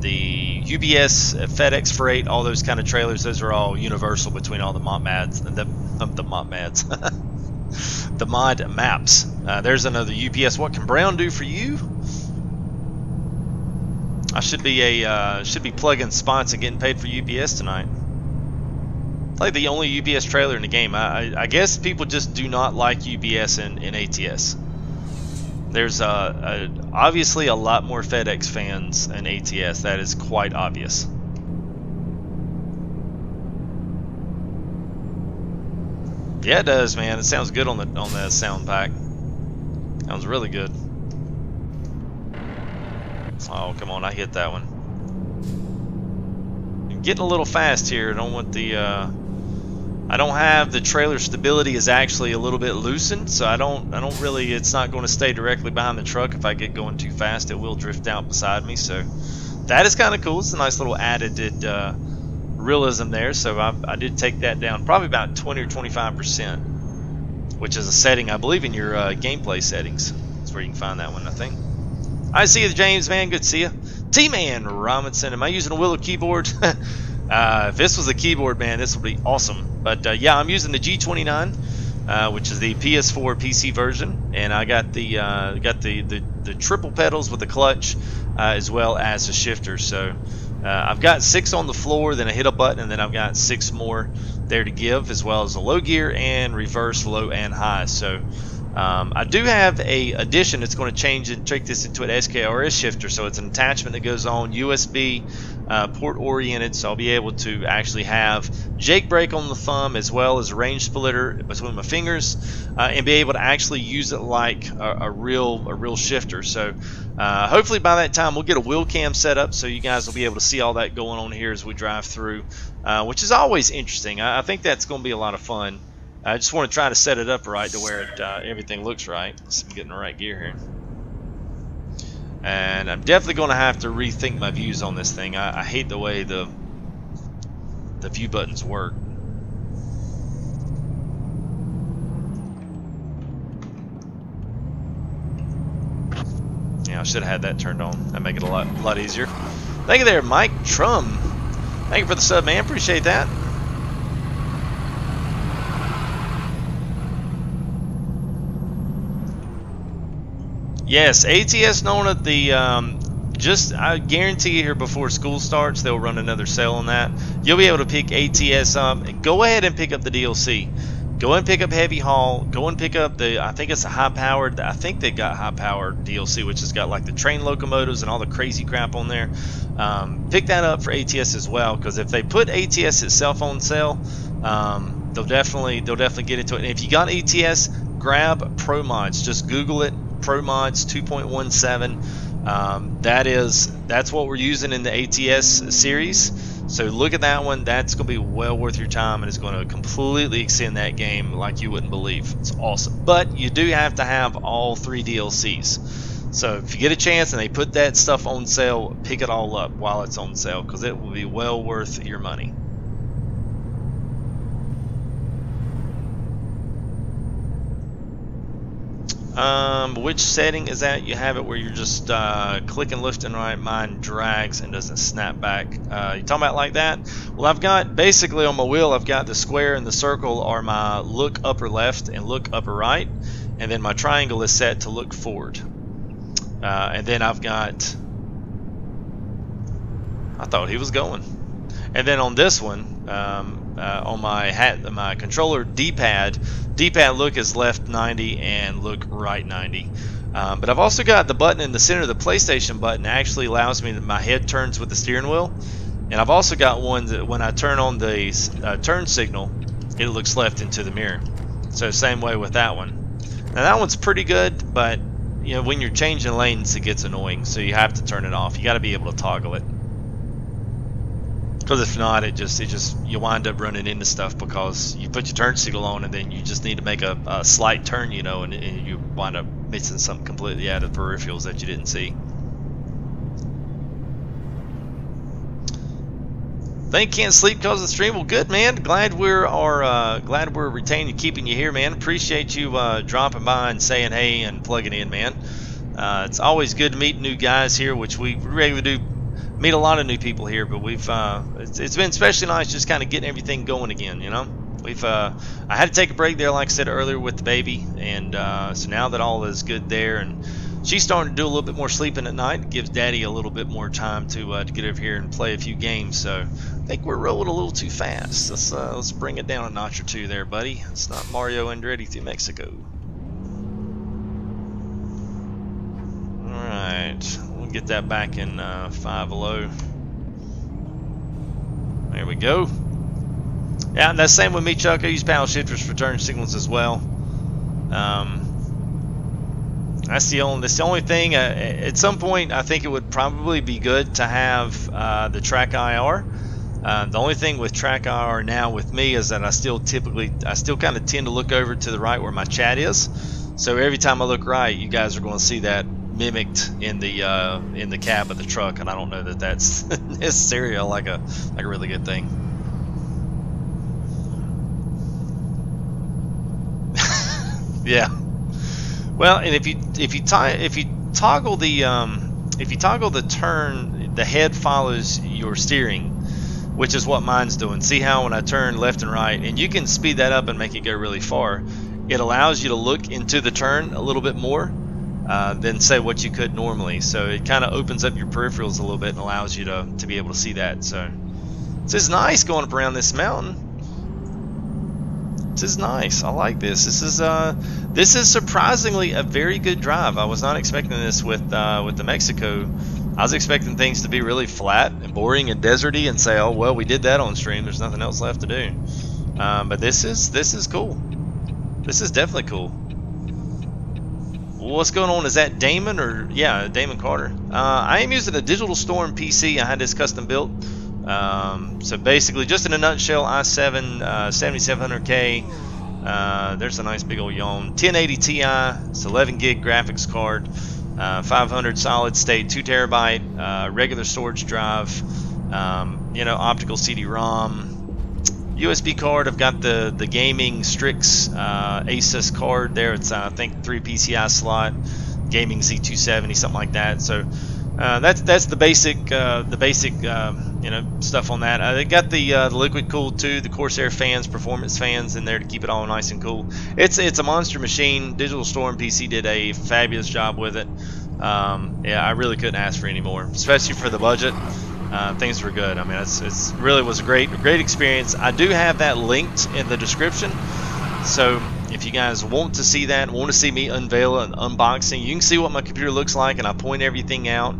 the UPS, FedEx Freight, all those kind of trailers. Those are all universal between all the mod maps. The mod maps. There's another UPS. What can Brown do for you? I should be plugging spots and getting paid for UPS tonight. Like the only UPS trailer in the game. I guess people just do not like UPS and ATS. There's obviously a lot more FedEx fans and ATS. That is quite obvious. Yeah, it does, man. It sounds good on the sound pack. Sounds really good. Oh, come on! I hit that one. I'm getting a little fast here. I don't want the. I don't have the trailer stability is actually a little bit loosened, so I don't really, it's not going to stay directly behind the truck. If I get going too fast, it will drift out beside me. So that is kind of cool. It's a nice little added realism there. So I did take that down probably about 20 or 25%, which is a setting I believe in your gameplay settings. That's where you can find that one, I think. I see you, James, man. Good to see you. T-Man Robinson. Am I using a Willow keyboard? If this was a keyboard, man, this would be awesome. But yeah, I'm using the G29, which is the PS4 PC version, and I got the triple pedals with the clutch, as well as a shifter. So I've got 6 on the floor, then I hit a button, and then I've got 6 more there to give, as well as a low gear and reverse, low and high. So I do have a addition that's going to change and take this into an SKRS shifter. So it's an attachment that goes on USB port oriented, so I'll be able to actually have Jake brake on the thumb as well as a range splitter between my fingers, and be able to actually use it like a real shifter. So hopefully by that time we'll get a wheel cam set up, so you guys will be able to see all that going on here as we drive through, which is always interesting. I think that's going to be a lot of fun. I just want to try to set it up right to where everything looks right. Let's get in the right gear here. And I'm definitely going to have to rethink my views on this thing. I hate the way the view buttons work. Yeah, I should have had that turned on. That'd make it a lot easier. Thank you there, Mike Trum. Thank you for the sub, man. Appreciate that. Yes, ATS known at the I guarantee you here before school starts they'll run another sale on that. You'll be able to pick ATS up. Go ahead and pick up the DLC. Go and pick up Heavy Haul. Go and pick up the, I think it's a high-powered, I think they got high-powered DLC, which has got like the train locomotives and all the crazy crap on there. Pick that up for ATS as well, because if they put ATS itself on sale, they'll definitely get into it. And if you got ATS, grab Pro Mods. Just Google it, Pro Mods 2.17. That's what we're using in the ATS series. So look at that one. That's going to be well worth your time, and it's going to completely extend that game like you wouldn't believe. It's awesome. But you do have to have all 3 DLCs. So if you get a chance and they put that stuff on sale, pick it all up while it's on sale, because it will be well worth your money. Which setting is that? You have it where you're just clicking left and right, mine drags and doesn't snap back. You talking about like that? Well, I've got basically on my wheel, I've got the square and the circle are my look upper left and look upper right, and then my triangle is set to look forward. And then I've got, I thought he was going. And then on this one, on my controller D-pad look is left 90 and look right 90. But I've also got the button in the center, the PlayStation button actually allows me my head turns with the steering wheel. And I've also got one that when I turn on the turn signal, it looks left into the mirror. So same way with that one. Now that one's pretty good, but you know, when you're changing lanes it gets annoying, so you have to turn it off. You got to be able to toggle it. Because if not, you wind up running into stuff because you put your turn signal on and then you just need to make a slight turn, you know, and you wind up missing something completely out of the peripherals that you didn't see. Think can't sleep because of the stream. Well, good, man. Glad we're retaining, keeping you here, man. Appreciate you dropping by and saying hey and plugging in, man. It's always good to meet new guys here, which we regularly do. Meet a lot of new people here, but it's been especially nice just kind of getting everything going again, you know. I had to take a break there, like I said earlier, with the baby, and so now that all is good there, and she's starting to do a little bit more sleeping at night, it gives Daddy a little bit more time to get over here and play a few games. So I think we're rolling a little too fast. Let's bring it down a notch or two there, buddy. It's not Mario Andretti through Mexico. All right. Get that back in 5-0. There we go. Yeah, and that's the same with me, Chuck. I use paddle shifters for turn signals as well. That's the only thing. At some point, I think it would probably be good to have the track IR. The only thing with track IR now with me is that I still kind of tend to look over to the right where my chat is. So every time I look right, you guys are going to see that mimicked in the cab of the truck, and I don't know that that's necessarily like a really good thing. Yeah. Well, and if you toggle the turn, the head follows your steering, which is what mine's doing. See how when I turn left and right, and you can speed that up and make it go really far. It allows you to look into the turn a little bit more than say what you could normally. So it kind of opens up your peripherals a little bit and allows you to be able to see that. So this is nice going up around this mountain. This is nice. I like this. This is surprisingly a very good drive. I was not expecting this with the Mexico. I was expecting things to be really flat and boring and deserty and say, oh well, we did that on stream. There's nothing else left to do. But this is cool. This is definitely cool. What's going on? Is that Damon or yeah, Damon Carter? I am using a Digital Storm PC. I had this custom built. So basically, just in a nutshell, i7 7700K. There's a nice big old yawn. 1080 Ti. It's 11 gig graphics card. 500 solid state, 2 terabyte regular storage drive, you know, optical CD-ROM, USB card. I've got the gaming Strix Asus card there. It's I think 3 PCI slot, gaming Z270, something like that. So that's the basic you know, stuff on that. They got the liquid cooled too, the Corsair fans, performance fans in there to keep it all nice and cool. It's a monster machine. Digital Storm PC did a fabulous job with it. Yeah, I really couldn't ask for any more, especially for the budget. Things were good. I mean, it's really was a great experience. I do have that linked in the description, so if you guys want to see that, want to see me unveil an unboxing, you can see what my computer looks like, and I point everything out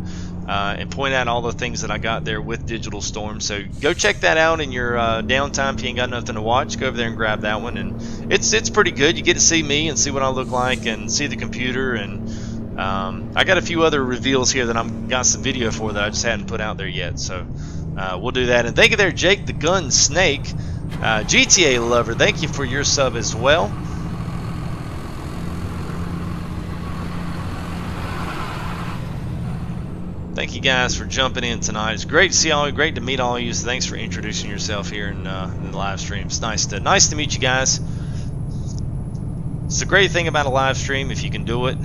and point out all the things that I got there with Digital Storm. So go check that out in your downtime. If you ain't got nothing to watch, go over there and grab that one. And it's pretty good. You get to see me and see what I look like and see the computer. And I got a few other reveals here that I've got some video for that I just hadn't put out there yet. So we'll do that. And thank you there, Jake the Gun Snake, GTA Lover. Thank you for your sub as well. Thank you guys for jumping in tonight. It's great to see all you, great to meet all of you. So thanks for introducing yourself here in the live stream. It's nice to meet you guys. It's the great thing about a live stream if you can do it.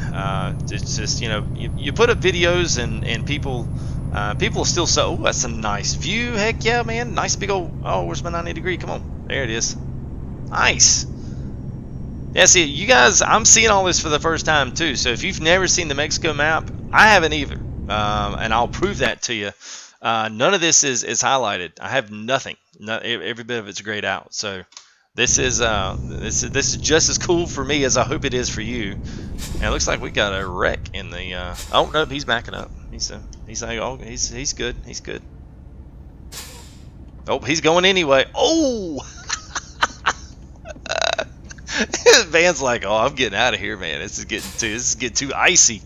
It's just, you know, you put up videos and people still say, oh, that's a nice view. Heck yeah, man. Nice big old, oh, where's my 90-degree? Come on. There it is. Nice. Yeah, see, you guys, I'm seeing all this for the first time too. So if you've never seen the Mexico map, I haven't either. And I'll prove that to you. None of this is highlighted. I have nothing. Every bit of it's grayed out. So this is just as cool for me as I hope it is for you. And it looks like we got a wreck in the. Oh no, he's backing up. He's like, oh, he's good. He's good. Oh, he's going anyway. Oh. Van's like, oh, I'm getting out of here, man. This is getting too icy.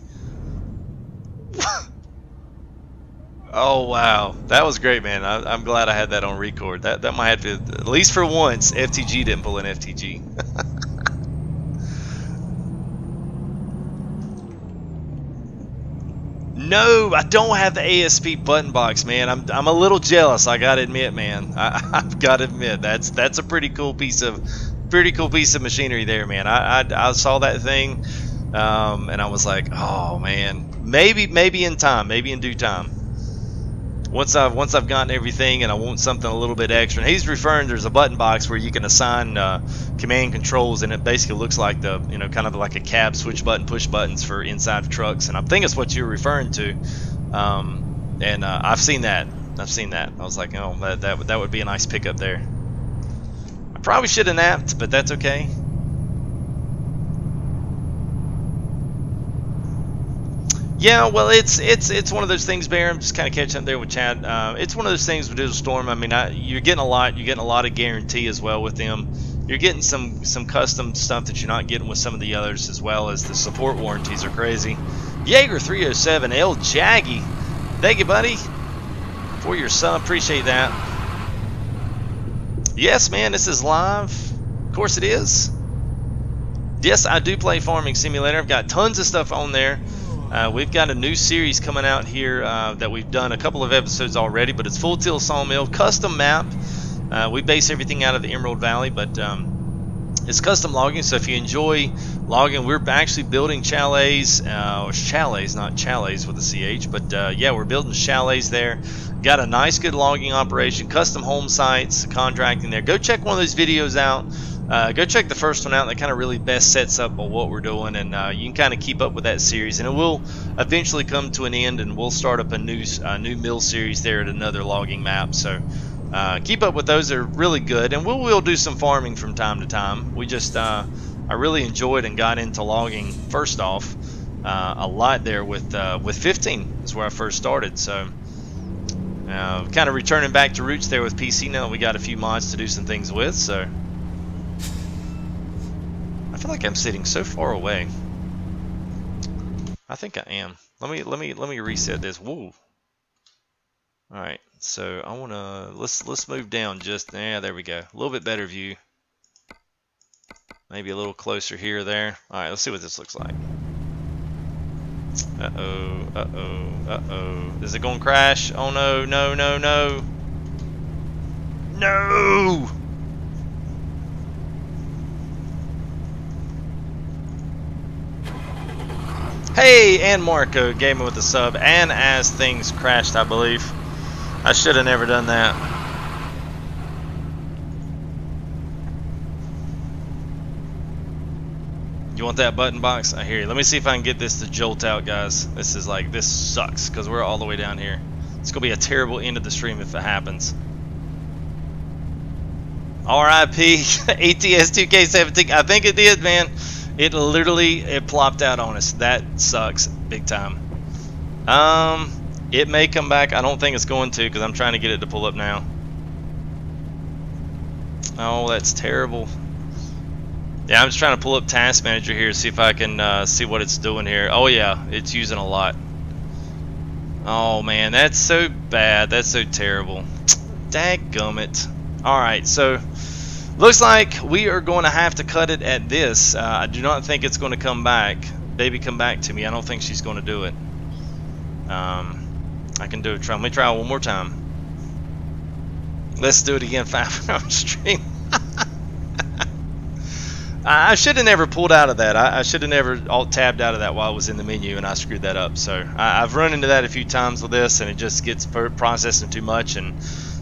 Oh wow, that was great, man. I'm glad I had that on record. That might have to, at least for once, FTG didn't pull an FTG. No, I don't have the ASP button box, man. I'm a little jealous. I gotta admit, man. I've got to admit that's a pretty cool piece of machinery there, man. I saw that thing, and I was like, oh man, maybe in time, maybe in due time. Once I've gotten everything and I want something a little bit extra. And he's referring, there's a button box where you can assign command controls, and it basically looks like the, you know, kind of like a cab switch button, push buttons for inside of trucks. And I think it's what you're referring to. And I've seen that. I was like, oh, that would be a nice pickup there. I probably should have napped, but that's okay. Yeah, well, it's one of those things, Bear. I'm just kind of catching up there with Chad. It's one of those things with Digital Storm. I mean, you're getting a lot of guarantee as well with them. You're getting some custom stuff that you're not getting with some of the others, as well as the support warranties are crazy. Jaeger 307 L Jaggy, thank you, buddy, for your sub. Appreciate that. Yes, man, this is live. Of course it is. Yes, I do play Farming Simulator. I've got tons of stuff on there. We've got a new series coming out here that we've done a couple of episodes already, but it's Full Tilt Sawmill, custom map. We base everything out of the Emerald Valley, but it's custom logging, so if you enjoy logging, we're actually building chalets, or chalets, not chalets with a CH, but yeah, we're building chalets there. Got a nice, good logging operation, custom home sites, contracting there. Go check one of those videos out. Go check the first one out. That kind of really best sets up on what we're doing, and you can kind of keep up with that series, and it will eventually come to an end, and we'll start up a new mill series there at another logging map. So keep up with those. They're really good, and we'll do some farming from time to time. We just I really enjoyed and got into logging first off a lot there with 15 is where I first started. So kind of returning back to roots there with PC now. We got a few mods to do some things with, so. I feel like I'm sitting so far away. I think I am. Let me reset this. Whoa. All right. So I wanna let's move down just there we go. A little bit better view. Maybe a little closer here or there. All right. Let's see what this looks like. Uh-oh, uh-oh, uh-oh. Is it gonna crash? Oh no, no, no, no. No! Hey, and Marco Gaming with the sub, and as things crashed, I believe. I should have never done that. You want that button box? I hear you. Let me see if I can get this to jolt out, guys. This is like, this sucks, because we're all the way down here. It's going to be a terrible end of the stream if it happens. RIP ATS 2K17. I think it did, man. It literally, it plopped out on us. That sucks big time. It may come back. I don't think it's going to, because I'm trying to get it to pull up now. Oh, that's terrible. Yeah, I'm just trying to pull up Task Manager here, see if I can see what it's doing here. Oh yeah, it's using a lot. Oh man, that's so bad. That's so terrible. Dadgummit. Alright, so looks like we are going to have to cut it at this. I do not think it's going to come back. Baby, come back to me. I don't think she's going to do it. I can do it. Let me try it one more time. Let's do it again. 5-hour stream. I should have never pulled out of that. I should have never alt-tabbed out of that while I was in the menu, and I screwed that up. So I've run into that a few times with this, and it just gets processing too much and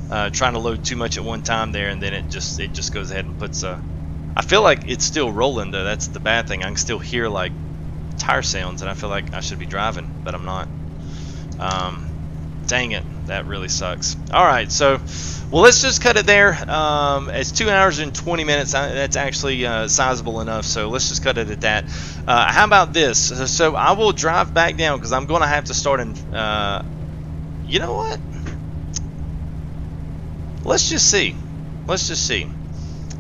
trying to load too much at one time there, and then it just goes ahead and puts a... I feel like it's still rolling though. That's the bad thing. I can still hear like tire sounds, and I feel like I should be driving, but I'm not. Dang it, that really sucks. Alright, so well, let's just cut it there. It's 2 hours and 20 minutes. That's actually sizable enough, so let's just cut it at that. How about this? So I will drive back down, because I'm going to have to start in... you know what? Let's just see. Let's just see.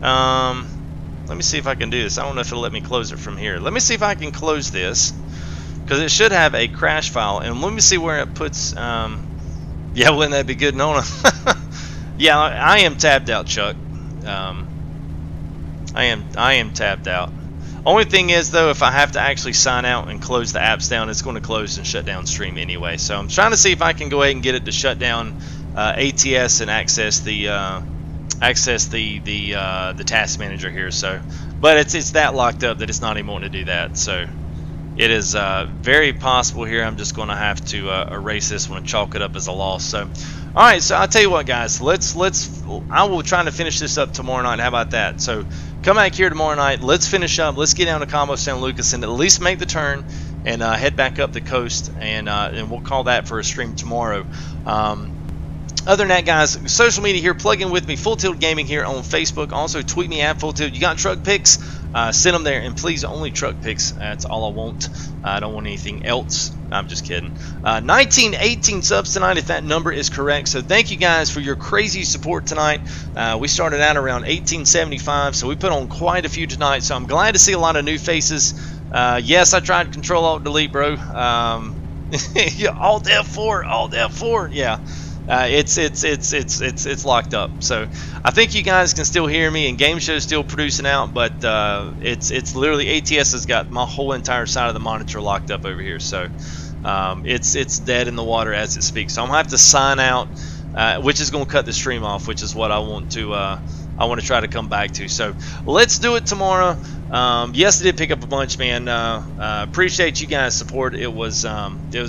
Let me see if I can do this. I don't know if it'll let me close it from here. Let me see if I can close this, because it should have a crash file. And let me see where it puts... yeah, wouldn't that be good, Nona? Yeah, I am tabbed out, Chuck. I am tabbed out. Only thing is, though, if I have to actually sign out and close the apps down, it's going to close and shut down stream anyway. So I'm trying to see if I can go ahead and get it to shut down ATS and access the task manager here. So, but it's that locked up that it's not even wanting to do that. So it is very possible here. I'm just going to have to erase this one and chalk it up as a loss. So. Alright, so I'll tell you what, guys, I will try to finish this up tomorrow night. How about that? So come back here tomorrow night, let's finish up, let's get down to Cabo San Lucas and at least make the turn and head back up the coast, and we'll call that for a stream tomorrow. Other than that, guys, social media here, plug in with me, Full Tilt Gaming here on Facebook. Also tweet me at Full Tilt. You got truck pics, send them there, and please only truck pics. That's all I want. I don't want anything else. I'm just kidding. 1918 subs tonight, if that number is correct. So thank you guys for your crazy support tonight. We started out around 1875, so we put on quite a few tonight. So I'm glad to see a lot of new faces. Yes, I tried Control Alt Delete, bro. Yeah, Alt F4, Alt F4. Yeah. It's locked up. So I think you guys can still hear me, and Game Show's still producing out, but it's literally ATS has got my whole entire side of the monitor locked up over here. So it's dead in the water as it speaks. So I'm gonna have to sign out, which is gonna cut the stream off, which is what I want to try to come back to. So let's do it tomorrow. Yes, I did pick up a bunch, man. Appreciate you guys' support. It was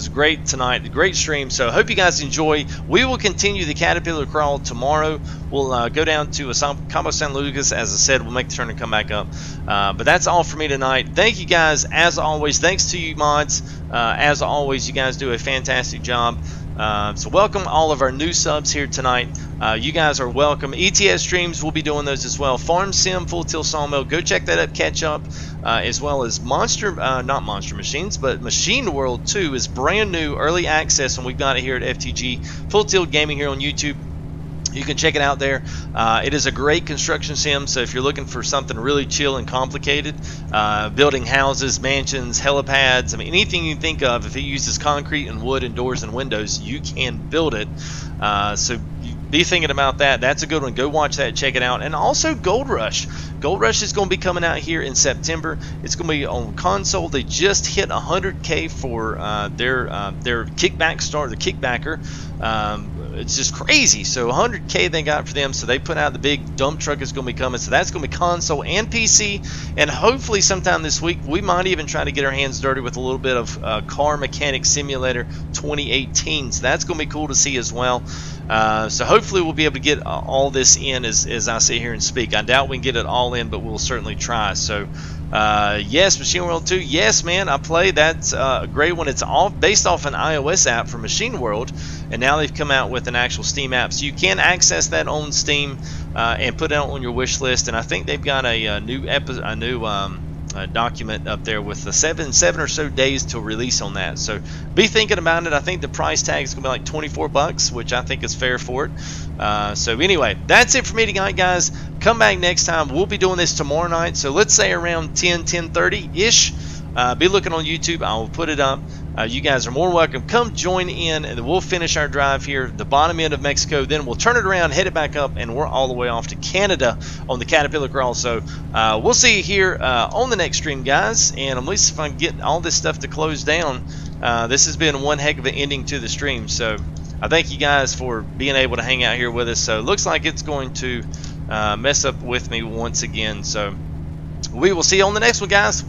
great tonight, a great stream. So I hope you guys enjoy. We will continue the Caterpillar Crawl tomorrow. We'll go down to Cabo San Lucas. As I said, we'll make the turn and come back up. But that's all for me tonight. Thank you guys, as always. Thanks to you mods. As always, you guys do a fantastic job. So welcome all of our new subs here tonight. You guys are welcome. ETS streams, we'll be doing those as well. Farm Sim, Full Tilt Sawmill, go check that up, catch up. As well as not Monster Machines, but Machine World 2 is brand new, early access, and we've got it here at FTG Full Tilt Gaming here on YouTube. You can check it out there. It is a great construction sim, so if you're looking for something really chill and complicated, building houses, mansions, helipads, I mean anything you think of, if it uses concrete and wood and doors and windows, you can build it. So be thinking about that. That's a good one. Go watch that, check it out. And also Gold Rush. Gold Rush is going to be coming out here in September. It's going to be on console. They just hit 100K for their kickback start, the kickbacker. It's just crazy. So 100K they got for them. So they put out the big dump truck is going to be coming. So that's going to be console and PC. And hopefully sometime this week we might even try to get our hands dirty with a little bit of Car Mechanic Simulator 2018. So that's going to be cool to see as well. So hopefully we'll be able to get all this in as I sit here and speak. I doubt we can get it all in, but we'll certainly try. So yes, Machine World 2, yes, man, I played. That's a great one. It's all based off an iOS app for Machine World, and now they've come out with an actual Steam app, so you can access that on Steam and put it out on your wish list. And I think they've got a new document up there with the seven or so days to release on that. So be thinking about it. I think the price tag is gonna be like 24 bucks, which I think is fair for it. So anyway, that's it for me tonight, guys. Come back next time. We'll be doing this tomorrow night, so let's say around 10:30 ish. Be looking on YouTube. I will put it up. You guys are more welcome. Come join in, and we'll finish our drive here, the bottom end of Mexico. Then we'll turn it around, head it back up, and we're all the way off to Canada on the Caterpillar Crawl. So we'll see you here on the next stream, guys. And at least if I can get all this stuff to close down, this has been one heck of an ending to the stream. So I thank you guys for being able to hang out here with us. So it looks like it's going to mess up with me once again. So we will see you on the next one, guys.